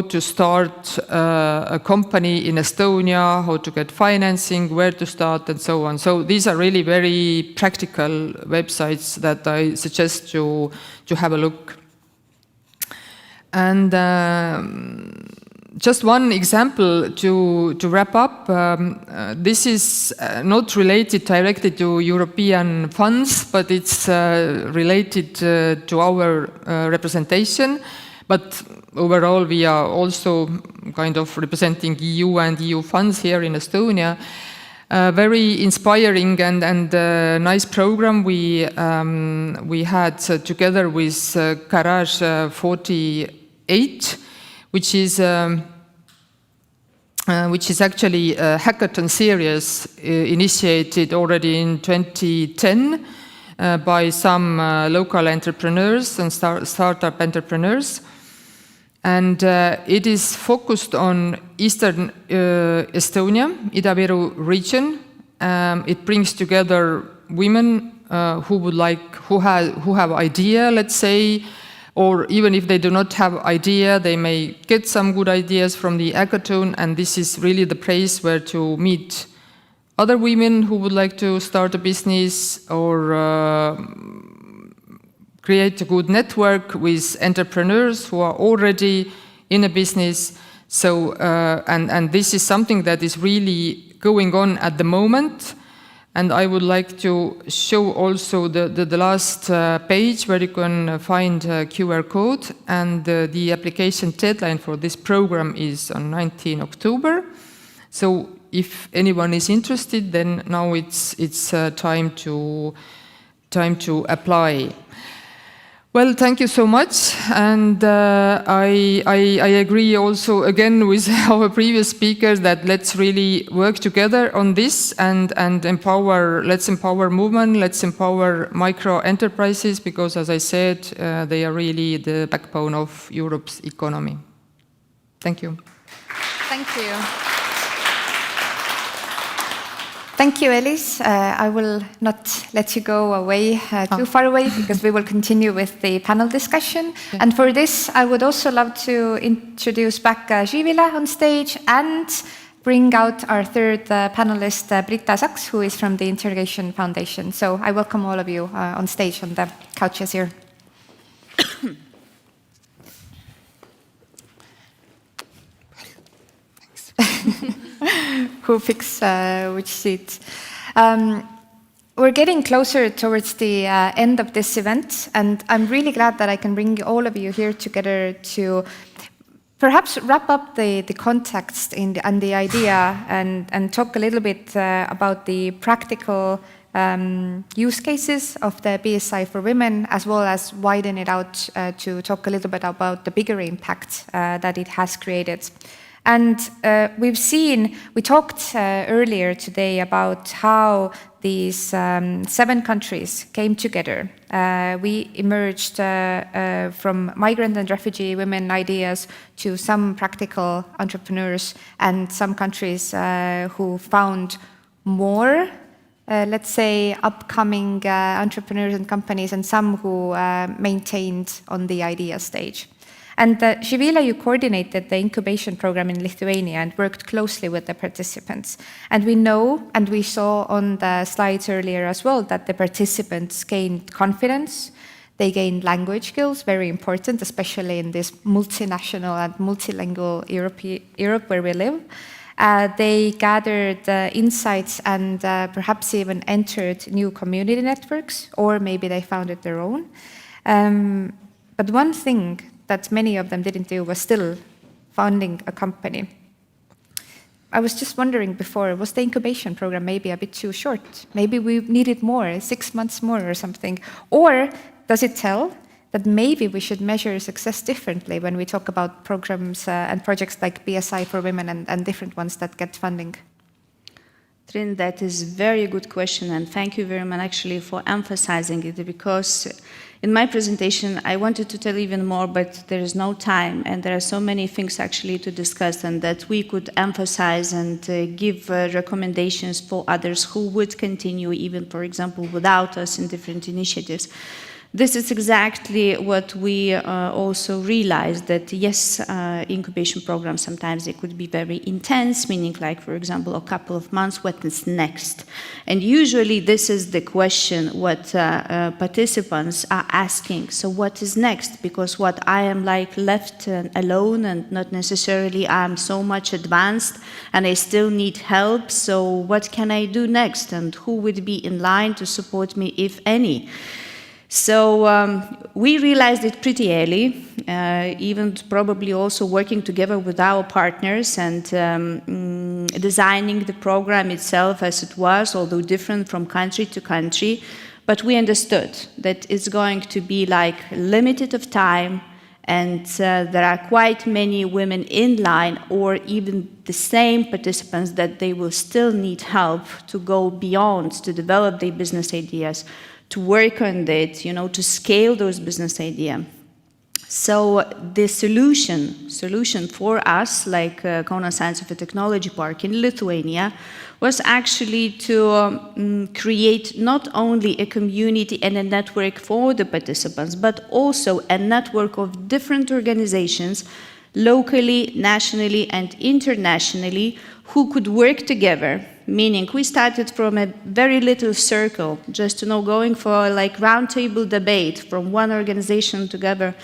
to start a company in Estonia, how to get financing, where to start, and so on. So these are really very practical websites that I suggest to have a look. And just one example to wrap up. This is not related directly to European funds, but it's related to our representation. But overall, we are also kind of representing EU and EU funds here in Estonia. Very inspiring and nice program we had together with Garage 48, which is actually a hackathon series initiated already in 2010 by some local entrepreneurs and startup entrepreneurs. And it is focused on Eastern Estonia, Ida-Viru region. It brings together women who have idea, let's say, or even if they do not have idea, they may get some good ideas from the hackathon, and this is really the place where to meet other women who would like to start a business or create a good network with entrepreneurs who are already in a business. So, and this is something that is really going on at the moment. And I would like to show also the last page where you can find a QR code. And the application deadline for this program is on 19 October. So if anyone is interested, then now it's time to apply. Well, thank you so much, and I agree also again with our previous speakers that let's really work together on this and let's empower movement, let's empower micro enterprises, because as I said, they are really the backbone of Europe's economy. Thank you. Thank you. Thank you, Elis. I will not let you go away too far away, because we will continue with the panel discussion. Okay. And for this, I would also love to introduce back Živilė on stage and bring out our third panelist, Britta Saks, who is from the Integration Foundation. So I welcome all of you on stage on the couches here. Who picks which seat? We're getting closer towards the end of this event, and I'm really glad that I can bring all of you here together to perhaps wrap up the context and the idea and talk a little bit about the practical use cases of the BSI for women, as well as widen it out to talk a little bit about the bigger impact that it has created. And we talked earlier today about how these 7 countries came together. We emerged from migrant and refugee women ideas to some practical entrepreneurs, and some countries who found more let's say, upcoming entrepreneurs and companies, and some who maintained on the idea stage. And Živilė, you coordinated the incubation program in Lithuania and worked closely with the participants. And we know, and we saw on the slides earlier as well, that the participants gained confidence, they gained language skills, very important, especially in this multinational and multilingual Europe where we live. They gathered insights and perhaps even entered new community networks, or maybe they founded their own. But one thing that many of them didn't do was still founding a company. I was just wondering before, was the incubation program maybe a bit too short? Maybe we needed more, 6 months more or something. Or does it tell that maybe we should measure success differently when we talk about programs and projects like BSI for women and different ones that get funding? Trin, that is a very good question, and thank you very much actually for emphasizing it, because in my presentation I wanted to tell even more, but there is no time, and there are so many things actually to discuss, and that we could emphasize and give recommendations for others who would continue, even for example without us, in different initiatives. This is exactly what we also realized, that yes, incubation programs, sometimes they could be very intense, meaning like, for example, a couple of months, what is next? And usually this is the question what participants are asking. So what is next? Because what I am like left alone, and not necessarily I'm so much advanced and I still need help. So what can I do next? And who would be in line to support me, if any? So we realized it pretty early, even probably also working together with our partners and designing the program itself as it was, although different from country to country. But we understood that it's going to be like limited of time, and there are quite many women in line, or even the same participants, that they will still need help to go beyond, to develop their business ideas, to work on it, you know, to scale those business ideas. So the solution for us, like Kaunas Science and Technology Park in Lithuania, was actually to create not only a community and a network for the participants, but also a network of different organizations, locally, nationally, and internationally, who could work together. Meaning, we started from a very little circle, just going for like roundtable debate from one organization together.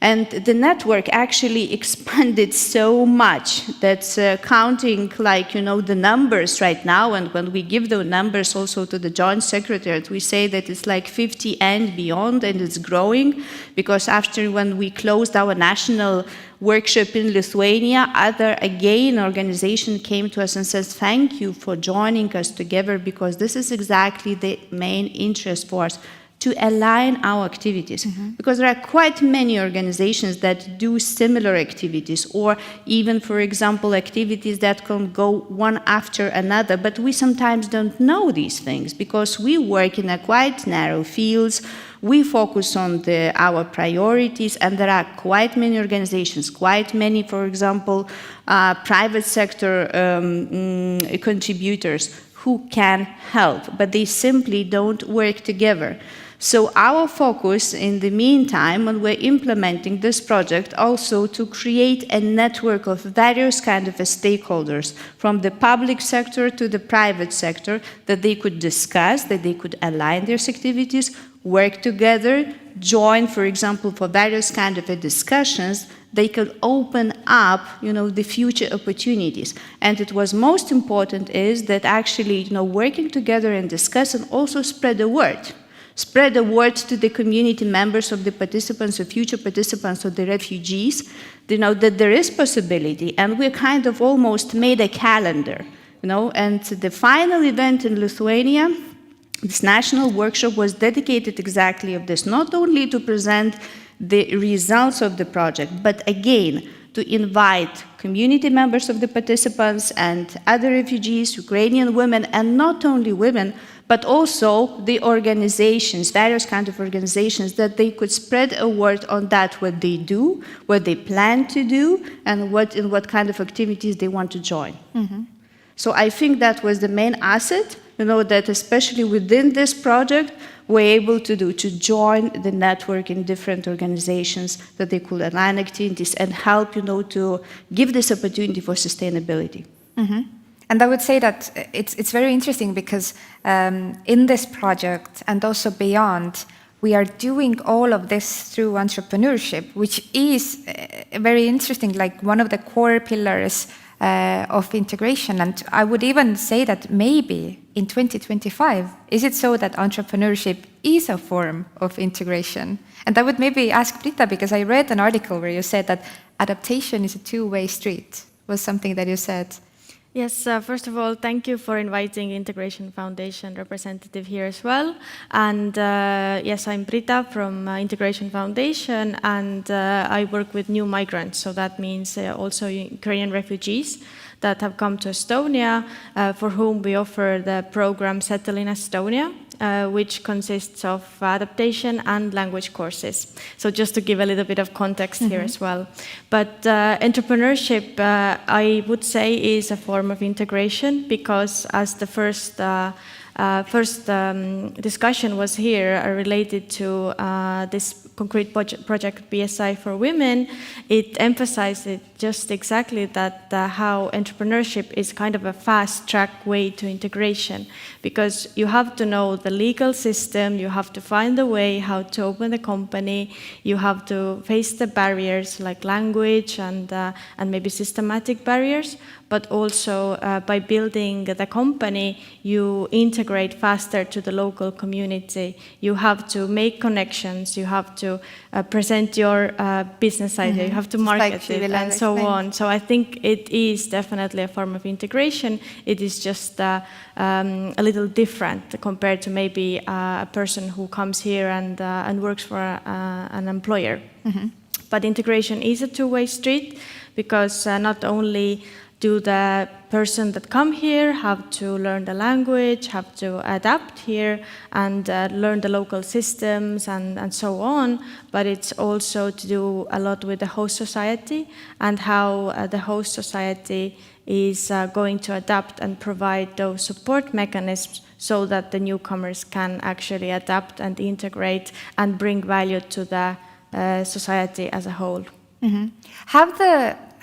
And the network actually expanded so much that counting like, the numbers right now, and when we give the numbers also to the Joint Secretariat, we say that it's like 50 and beyond, and it's growing, because after when we closed our national workshop in Lithuania, other again organization came to us and says, thank you for joining us together, because this is exactly the main interest for us, to align our activities. Because there are quite many organizations that do similar activities, or even, for example, activities that can go one after another, but we sometimes don't know these things, because we work in a quite narrow fields. We focus on our priorities, and there are quite many organizations, quite many, for example, private sector contributors who can help, but they simply don't work together. So our focus in the meantime, when we're implementing this project, also to create a network of various kinds of stakeholders, from the public sector to the private sector, that they could discuss, that they could align their activities, work together, join, for example, for various kinds of discussions. They could open up, the future opportunities. And it was most important is that actually, working together and discuss, and also spread the word. Spread the word to the community members of the participants, or future participants, or the refugees, that there is possibility. And we kind of almost made a calendar, and the final event in Lithuania, this national workshop, was dedicated exactly of this, not only to present the results of the project, but again, to invite community members of the participants and other refugees, Ukrainian women, and not only women, but also the organizations, various kinds of organizations, that they could spread a word on that, what they do, what they plan to do, and what kind of activities they want to join. So I think that was the main asset, that especially within this project, we're able to join the network in different organizations that they could align activities and help, to give this opportunity for sustainability. And I would say that it's very interesting because in this project and also beyond, we are doing all of this through entrepreneurship, which is very interesting, like one of the core pillars of integration. And I would even say that maybe in 2025, is it so that entrepreneurship is a form of integration? And I would maybe ask Beata, because I read an article where you said that adaptation is a two-way street, was something that you said. Yes, first of all, thank you for inviting Integration Foundation representative here as well. And yes, I'm Beata from Integration Foundation, and I work with new migrants. So that means also Ukrainian refugees that have come to Estonia, for whom we offer the program Settle in Estonia, which consists of adaptation and language courses. So just to give a little bit of context here as well. But entrepreneurship, I would say, is a form of integration, because as the first discussion was here related to this concrete project BSI for Women, it emphasized just exactly that how entrepreneurship is kind of a fast-track way to integration, because you have to know the legal system, you have to find the way how to open the company, you have to face the barriers like language and maybe systematic barriers, but also by building the company, you integrate faster to the local community. You have to make connections, you have to present your business idea, you have to market it, and so on. So I think it is definitely a form of integration. It is just a little different compared to maybe a person who comes here and works for an employer. But integration is a two-way street, because not only do the person that come here have to learn the language, have to adapt here and learn the local systems and so on, but it's also to do a lot with the host society and how the host society is going to adapt and provide those support mechanisms so that the newcomers can actually adapt and integrate and bring value to the society as a whole.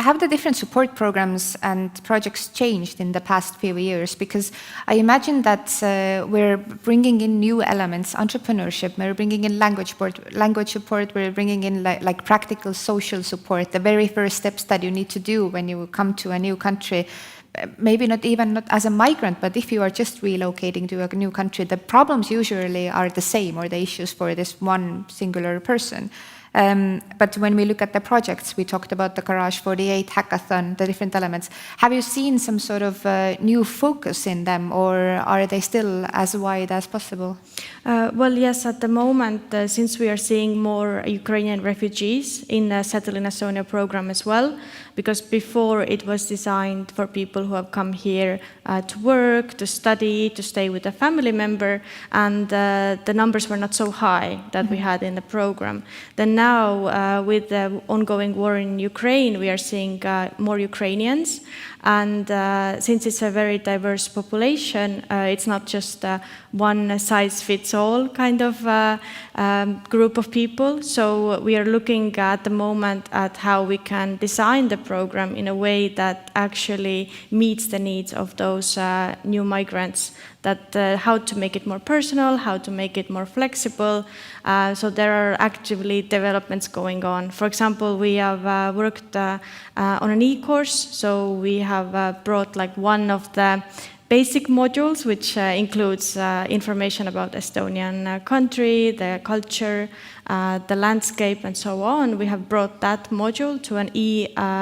Have the different support programs and projects changed in the past few years? Because I imagine that we're bringing in new elements, entrepreneurship, we're bringing in language support, we're bringing in like practical social support, the very first steps that you need to do when you come to a new country. Maybe not as a migrant, but if you are just relocating to a new country, the problems usually are the same, or the issues for this one singular person. But when we look at the projects, we talked about the Garage 48 hackathon, the different elements. Have you seen some sort of new focus in them, or are they still as wide as possible? Well, yes, at the moment, since we are seeing more Ukrainian refugees in the Settle in Estonia program as well, because before it was designed for people who have come here to work, to study, to stay with a family member, and the numbers were not so high that we had in the program. Then now, with the ongoing war in Ukraine, we are seeing more Ukrainians, and since it's a very diverse population, it's not just one-size-fits-all kind of group of people. So we are looking at the moment at how we can design the program in a way that actually meets the needs of those new migrants, that how to make it more personal, how to make it more flexible. So there are actively developments going on. For example, we have worked on an e-course, so we have brought like one of the basic modules, which includes information about Estonian country, the culture, the landscape, and so on. We have brought that module to an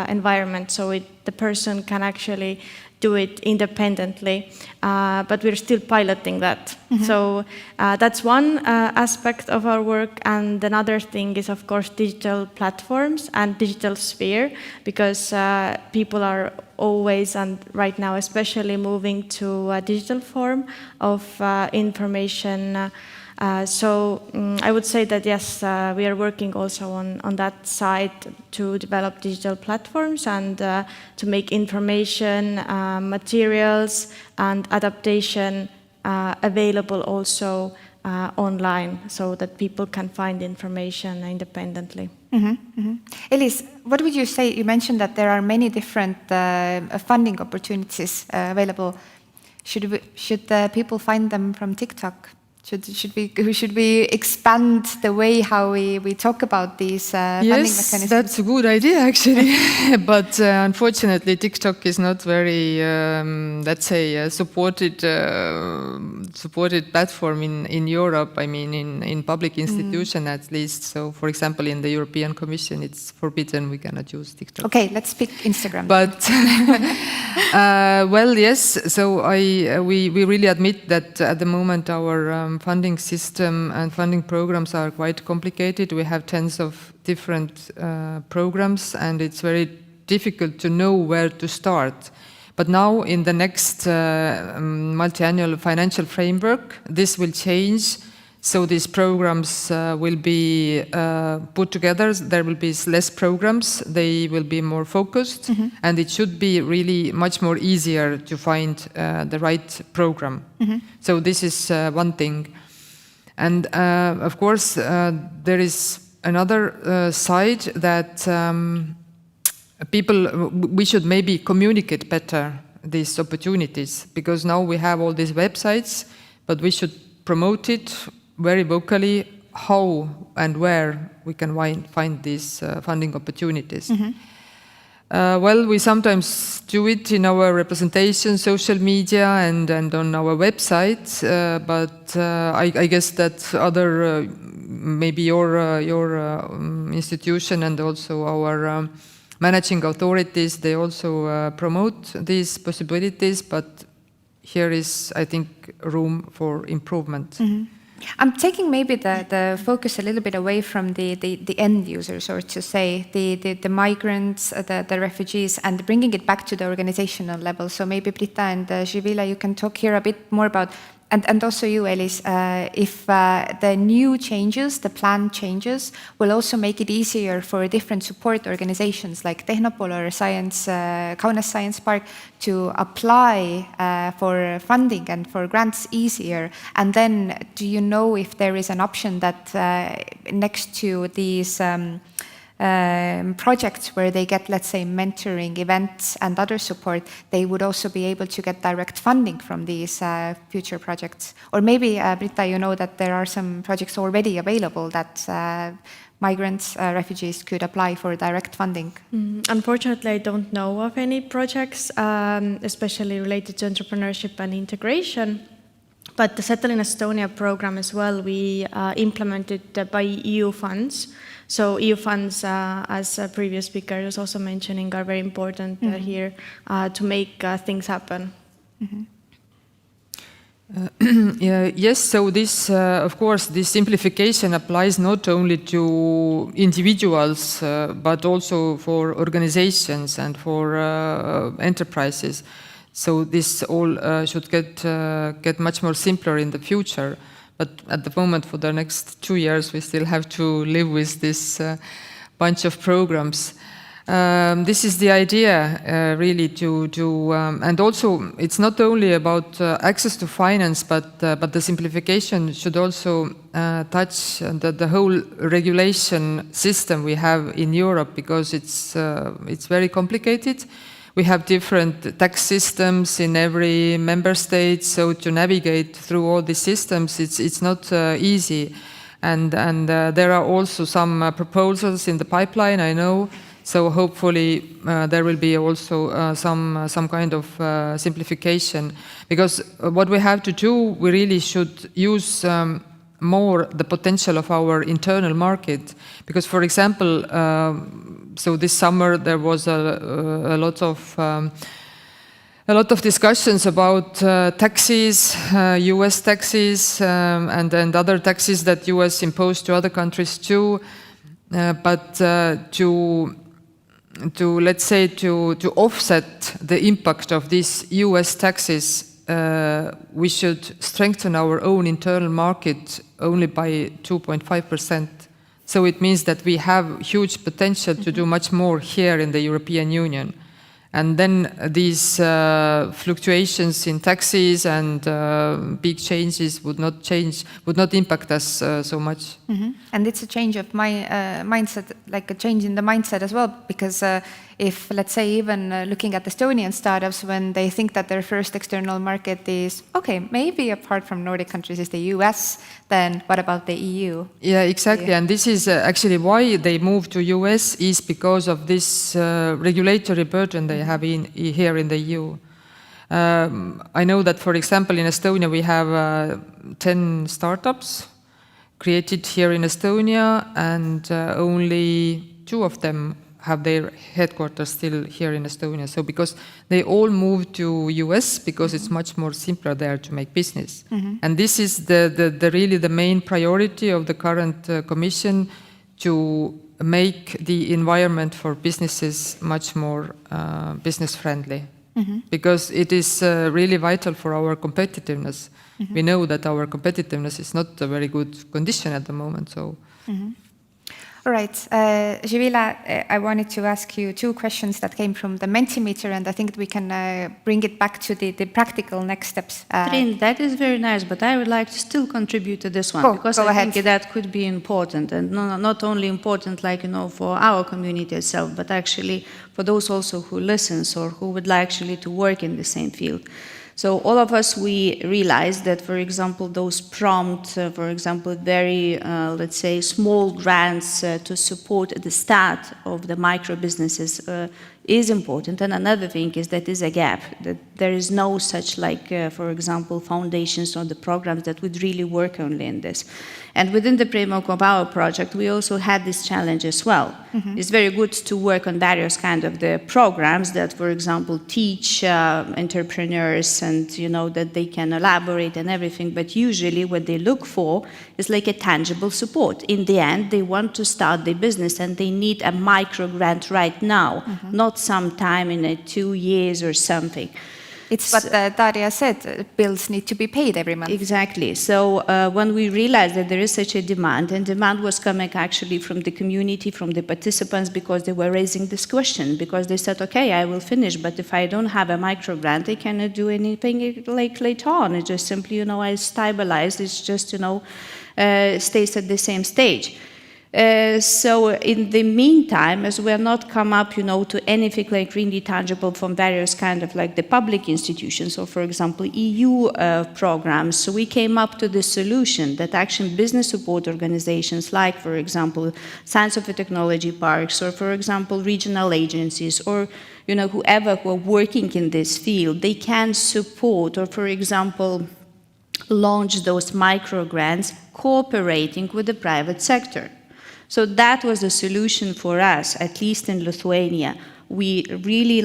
environment, so the person can actually do it independently, but we're still piloting that. So that's one aspect of our work, and another thing is, of course, digital platforms and digital sphere, because people are always, and right now especially, moving to a digital form of information. So I would say that yes, we are working also on that side to develop digital platforms and to make information, materials, and adaptation available also online, so that people can find information independently. Elise, what would you say? You mentioned that there are many different funding opportunities available. Should people find them from TikTok? Should we expand the way how we talk about these funding mechanisms? Yes, that's a good idea actually. But unfortunately, TikTok is not very, let's say, supported platform in Europe. I mean, in public institution at least. So, for example, in the European Commission, it's forbidden. We cannot use TikTok. Okay, let's pick Instagram. But well, yes. So we really admit that at the moment our funding system and funding programs are quite complicated. We have tens of different programs, and it's very difficult to know where to start. But now in the next multi-annual financial framework, this will change. So these programs will be put together. There will be less programs. They will be more focused, and it should be really much more easier to find the right program. So this is one thing. And of course, there is another side that we should maybe communicate better these opportunities, because now we have all these websites, but we should promote it very vocally, how and where we can find these funding opportunities. Well, we sometimes do it in our representation, social media, and on our website. But I guess that other, maybe your institution and also our managing authorities, they also promote these possibilities. But here is, I think, room for improvement. I'm taking maybe the focus a little bit away from the end users, or to say the migrants, the refugees, and bringing it back to the organizational level. So maybe Beata and Živilė, you can talk here a bit more about, and also you, Elise, if the new changes, the plan changes, will also make it easier for different support organizations like Tehnopol or Kaunas Science Park to apply for funding and for grants easier. And then do you know if there is an option that next to these projects where they get, let's say, mentoring events and other support, they would also be able to get direct funding from these future projects? Or maybe, Beata, you know that there are some projects already available that migrants, refugees could apply for direct funding? Unfortunately, I don't know of any projects, especially related to entrepreneurship and integration. But the Settle in Estonia program as well, we implemented by EU funds. So EU funds, as a previous speaker was also mentioning, are very important here to make things happen. Yes, so this, of course, this simplification applies not only to individuals, but also for organizations and for enterprises. So this all should get much more simpler in the future. But at the moment, for the next 2 years, we still have to live with this bunch of programs. This is the idea, really, and also it's not only about access to finance, but the simplification should also touch the whole regulation system we have in Europe, because it's very complicated. We have different tax systems in every member state, so to navigate through all these systems, it's not easy. And there are also some proposals in the pipeline, I know. So hopefully there will be also some kind of simplification. Because what we have to do, we really should use more the potential of our internal market. Because, for example, so this summer there was a lot of discussions about taxes, US taxes, and other taxes that US imposed to other countries too. But to let's say to offset the impact of these US taxes, we should strengthen our own internal market only by 2.5%. So it means that we have huge potential to do much more here in the European Union. And then these fluctuations in taxes and big changes would not impact us so much. And it's a change of mindset, like a change in the mindset as well, because if, let's say, even looking at Estonian startups, when they think that their first external market is, okay, maybe apart from Nordic countries is the US, then what about the EU? Yeah, exactly. And this is actually why they moved to US is because of this regulatory burden they have here in the EU. I know that, for example, in Estonia, we have 10 startups created here in Estonia, and only 2 of them have their headquarters still here in Estonia. So because they all moved to US because it's much more simpler there to make business. And this is the really the main priority of the current commission, to make the environment for businesses much more business friendly. Because it is really vital for our competitiveness. We know that our competitiveness is not a very good condition at the moment. So. All right, Živilė, I wanted to ask you 2 questions that came from the Mentimeter, and I think we can bring it back to the practical next steps. Trin, that is very nice, but I would like to still contribute to this one, because I think that could be important, and not only important, like, for our community itself, but actually for those also who listens or who would like actually to work in the same field. So all of us, we realized that, for example, those prompt, for example, very, let's say, small grants to support the start of the micro businesses is important. And another thing is that is a gap, that there is no such, like, for example, foundations or the programs that would really work only in this. And within the framework of our project, we also had this challenge as well. It's very good to work on various kind of the programs that, for example, teach entrepreneurs and, that they can elaborate and everything. But usually what they look for is like a tangible support. In the end, they want to start their business and they need a micro grant right now, not sometime in 2 years or something. It's what Dariia said, bills need to be paid every month. Exactly. So when we realized that there is such a demand, and demand was coming actually from the community, from the participants, because they were raising this question, because they said, okay, I will finish, but if I don't have a micro grant, I cannot do anything like later on. It's just simply, I stabilize, it's just, stays at the same stage. So in the meantime, as we are not come up, to anything like really tangible from various kind of like the public institutions, or for example, EU programs, so we came up to the solution that actually business support organizations like, for example, science of and technology parks, or for example, regional agencies, or whoever who are working in this field, they can support, or for example, launch those micro grants cooperating with the private sector. So that was the solution for us, at least in Lithuania. We really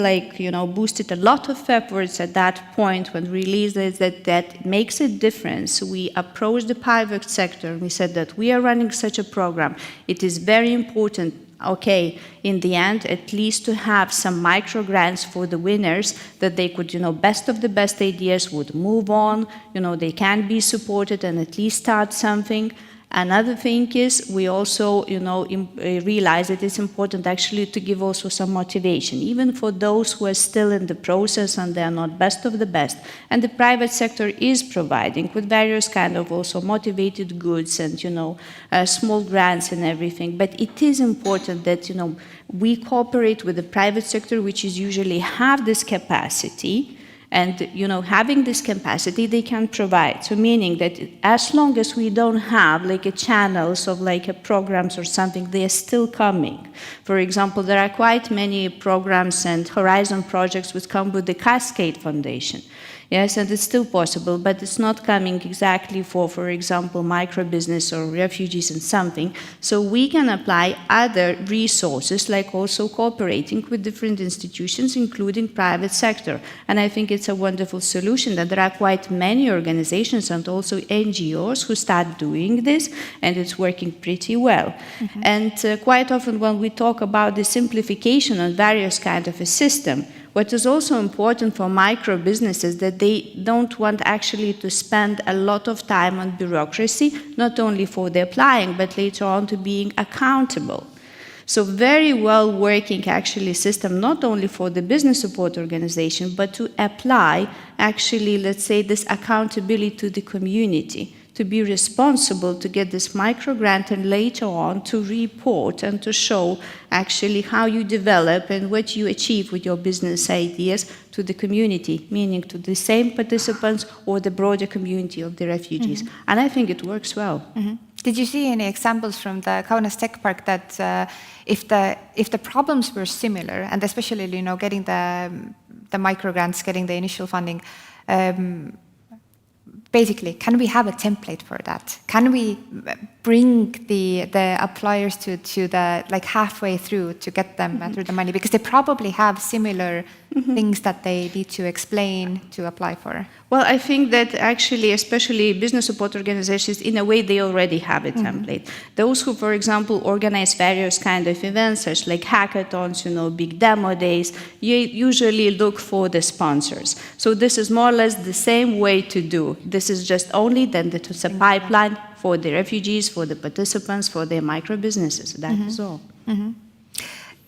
boosted a lot of efforts at that point when we realized that makes a difference. We approached the private sector. We said that we are running such a program. It is very important, okay, in the end, at least to have some micro grants for the winners, that they could, best of the best ideas would move on, they can be supported and at least start something. Another thing is we also, realize that it's important actually to give also some motivation, even for those who are still in the process and they are not best of the best. And the private sector is providing with various kind of also motivated goods and, small grants and everything. But it is important that, we cooperate with the private sector, which is usually have this capacity. And, having this capacity, they can provide. So meaning that as long as we don't have like a channels of like a programs or something, they are still coming. For example, there are quite many programs and horizon projects which come with the Cascade Foundation. Yes, and it's still possible, but it's not coming exactly for example, micro business or refugees and something. So we can apply other resources, like also cooperating with different institutions, including private sector. And I think it's a wonderful solution that there are quite many organizations and also NGOs who start doing this, and it's working pretty well. And quite often when we talk about the simplification on various kind of a system, what is also important for micro businesses that they don't want actually to spend a lot of time on bureaucracy, not only for the applying, but later on to being accountable. So very well working actually system, not only for the business support organization, but to apply actually, let's say, this accountability to the community, to be responsible to get this micro grant and later on to report and to show actually how you develop and what you achieve with your business ideas to the community, meaning to the same participants or the broader community of the refugees. And I think it works well. Did you see any examples from the Kaunas Tech Park that if the problems were similar, and especially getting the micro grants, getting the initial funding, basically, can we have a template for that? Can we bring the appliers to the halfway through to get them through the money? Because they probably have similar things that they need to explain to apply for. Well, I think that actually, especially business support organizations, in a way, they already have a template. Those who, for example, organize various kind of events, such like hackathons, big demo days, you usually look for the sponsors. So this is more or less the same way to do. This is just only then that it's a pipeline for the refugees, for the participants, for their micro businesses. That is all.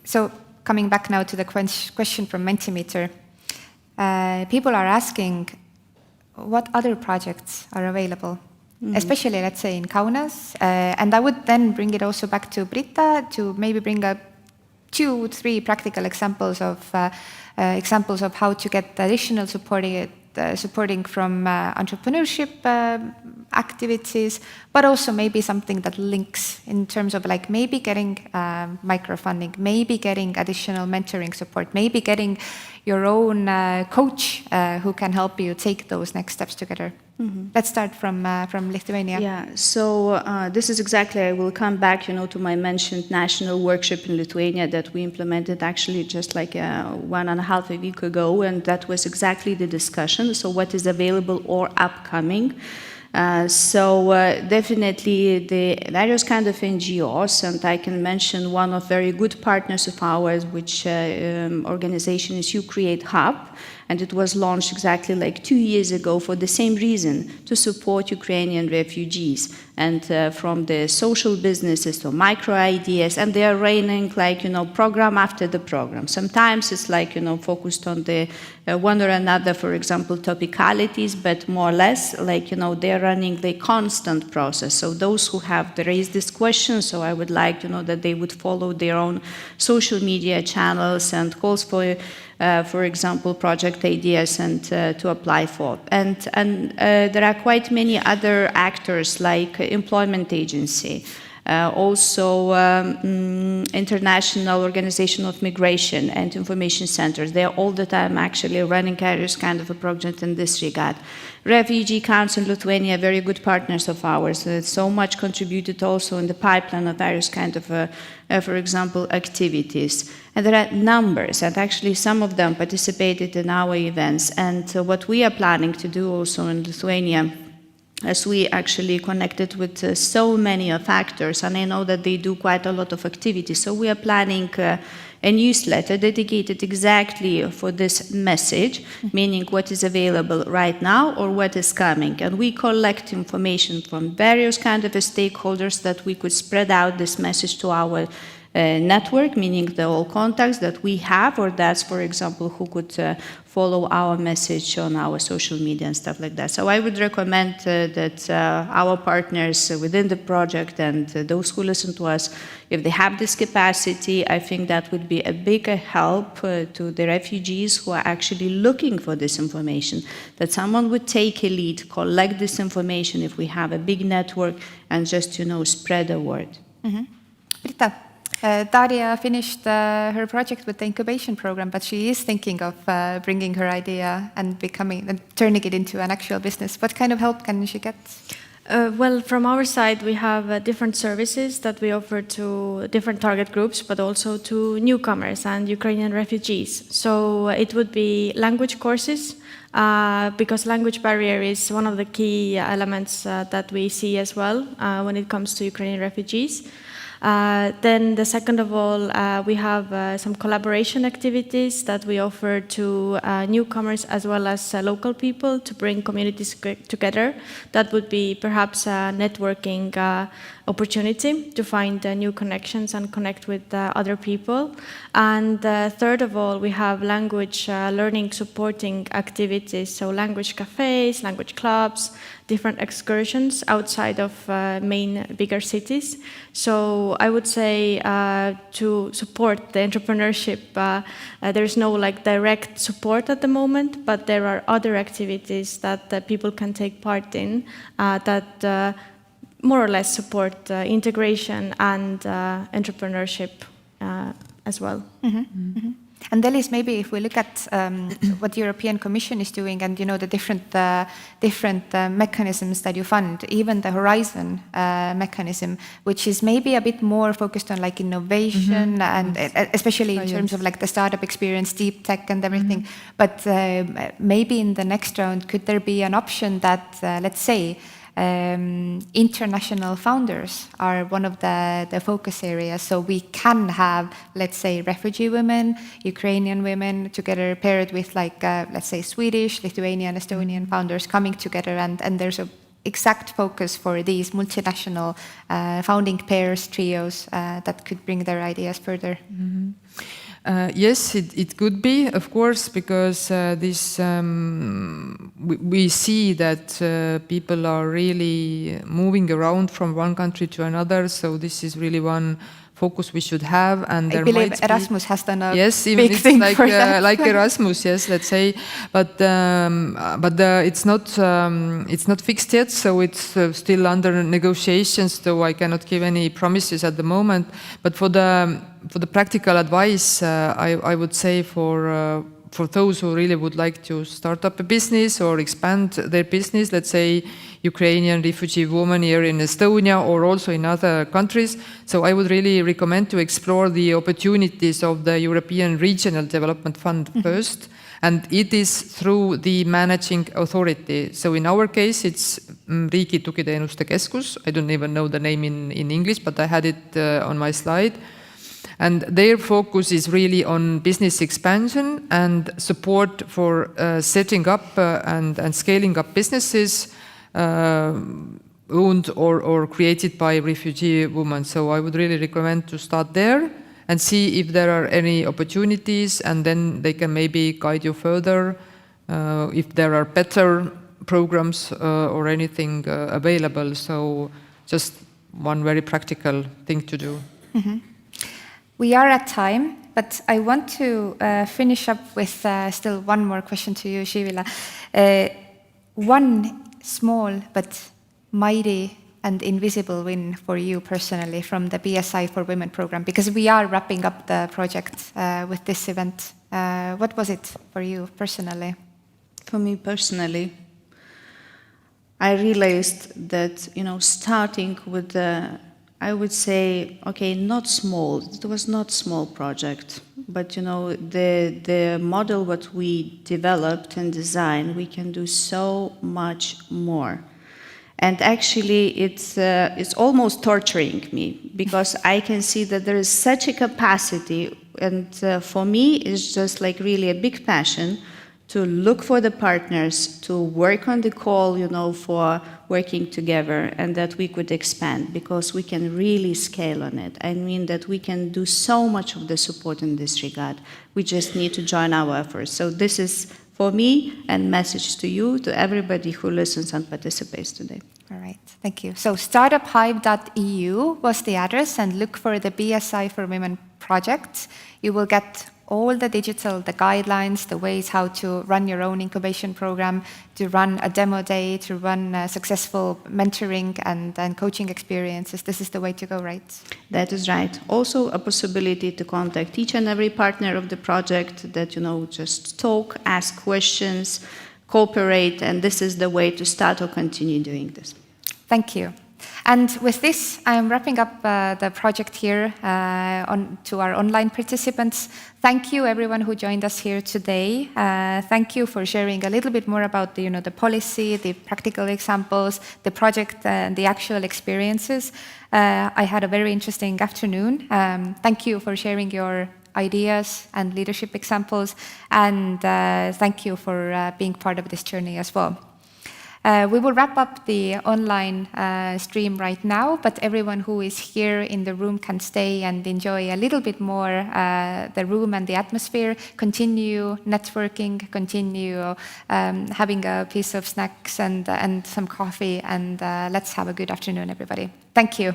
So coming back now to the question from Mentimeter, people are asking, what other projects are available, especially, let's say, in Kaunas? And I would then bring it also back to Beata to maybe bring up 2-3 practical examples of how to get additional supporting from entrepreneurship activities, but also maybe something that links in terms of maybe getting microfunding, maybe getting additional mentoring support, maybe getting your own coach who can help you take those next steps together. Let's start from Lithuania. Yeah, so this is exactly, I will come back, to my mentioned national workshop in Lithuania that we implemented actually just 1.5 weeks ago, and that was exactly the discussion. So what is available or upcoming? Definitely the various kind of NGOs, and I can mention one of very good partners of ours, which organization is You Create Hub, and it was launched exactly 2 years ago for the same reason, to support Ukrainian refugees, and from the social businesses to micro ideas, and they are running program after the program. Sometimes it's focused on the one or another, for example, topicalities, but more or less they're running the constant process. So those who have raised this question, so I would like that they would follow their own social media channels and calls for example, project ideas and to apply for. And there are quite many other actors like employment agency, also International Organization of Migration and Information Centers. They are all the time actually running various kind of a project in this regard. Refugee Council in Lithuania, very good partners of ours. So much contributed also in the pipeline of various kind of, for example, activities. And there are numbers, and actually some of them participated in our events. And what we are planning to do also in Lithuania, as we actually connected with so many factors, and I know that they do quite a lot of activities. So we are planning a newsletter dedicated exactly for this message, meaning what is available right now or what is coming. And we collect information from various kind of stakeholders that we could spread out this message to our network, meaning the all contacts that we have, or that's, for example, who could follow our message on our social media and stuff like that. So I would recommend that our partners within the project and those who listen to us, if they have this capacity, I think that would be a bigger help to the refugees who are actually looking for this information, that someone would take a lead, collect this information if we have a big network, and just, spread the word. Beata. Dariia finished her project with the incubation program, but she is thinking of bringing her idea and turning it into an actual business. What kind of help can she get? Well, from our side, we have different services that we offer to different target groups, but also to newcomers and Ukrainian refugees. So it would be language courses, because language barrier is one of the key elements that we see as well when it comes to Ukrainian refugees. Then the second of all, we have some collaboration activities that we offer to newcomers as well as local people to bring communities together. That would be perhaps a networking opportunity to find new connections and connect with other people. And third of all, we have language learning supporting activities, so language cafes, language clubs, different excursions outside of main bigger cities. So I would say to support the entrepreneurship, there's no like direct support at the moment, but there are other activities that people can take part in that more or less support integration and entrepreneurship as well. And Delis, maybe if we look at what the European Commission is doing and the different mechanisms that you fund, even the Horizon mechanism, which is maybe a bit more focused on like innovation and especially in terms of like the startup experience, deep tech and everything. But maybe in the next round, could there be an option that, let's say, international founders are one of the focus areas, so we can have, let's say, refugee women, Ukrainian women together paired with like, let's say, Swedish, Lithuanian, Estonian founders coming together, and there's a exact focus for these multinational founding pairs, trios that could bring their ideas further. Yes, it could be, of course, because we see that people are really moving around from one country to another, so this is really one focus we should have. And I believe Erasmus has done a big thing like, for that. like Erasmus, yes, let's say, but it's not fixed yet, so it's still under negotiations. So I cannot give any promises at the moment. But for the practical advice, I would say for those who really would like to start up a business or expand their business, let's say Ukrainian refugee woman here in Estonia or also in other countries. So I would really recommend to explore the opportunities of the European Regional Development Fund first. And it is through the managing authority. So in our case, it's Riigi Tugiteenuste Keskus. I don't even know the name in English, but I had it on my slide. And their focus is really on business expansion and support for setting up and scaling up businesses owned or created by refugee women. So I would really recommend to start there and see if there are any opportunities, and then they can maybe guide you further if there are better programs or anything available. So just one very practical thing to do. We are at time, but I want to finish up with still one more question to you, Živilė. One small but mighty and invisible win for you personally from the BSI for Women program, because we are wrapping up the project with this event. What was it for you personally? For me personally, I realized that, starting with the, I would say, okay, not small. It was not small project, but the model what we developed and designed, we can do so much more. And actually, it's almost torturing me because I can see that there is such a capacity, and for me, it's just like really a big passion to look for the partners, to work on the call, for working together, and that we could expand because we can really scale on it. I mean that we can do so much of the support in this regard. We just need to join our efforts. So this is for me a message to you, to everybody who listens and participates today. All right, thank you. So startuphive.eu was the address, and look for the BSI for Women project. You will get all the digital, the guidelines, the ways how to run your own incubation program, to run a demo day, to run successful mentoring and coaching experiences. This is the way to go, right? That is right. Also a possibility to contact each and every partner of the project that, just talk, ask questions, cooperate, and this is the way to start or continue doing this. Thank you. And with this, I am wrapping up the project here to our online participants. Thank you, everyone who joined us here today. Thank you for sharing a little bit more about the policy, the practical examples, the project, and the actual experiences. I had a very interesting afternoon. Thank you for sharing your ideas and leadership examples, and thank you for being part of this journey as well. We will wrap up the online stream right now, but everyone who is here in the room can stay and enjoy a little bit more the room and the atmosphere, continue networking, continue having a piece of snacks and some coffee, and let's have a good afternoon, everybody. Thank you.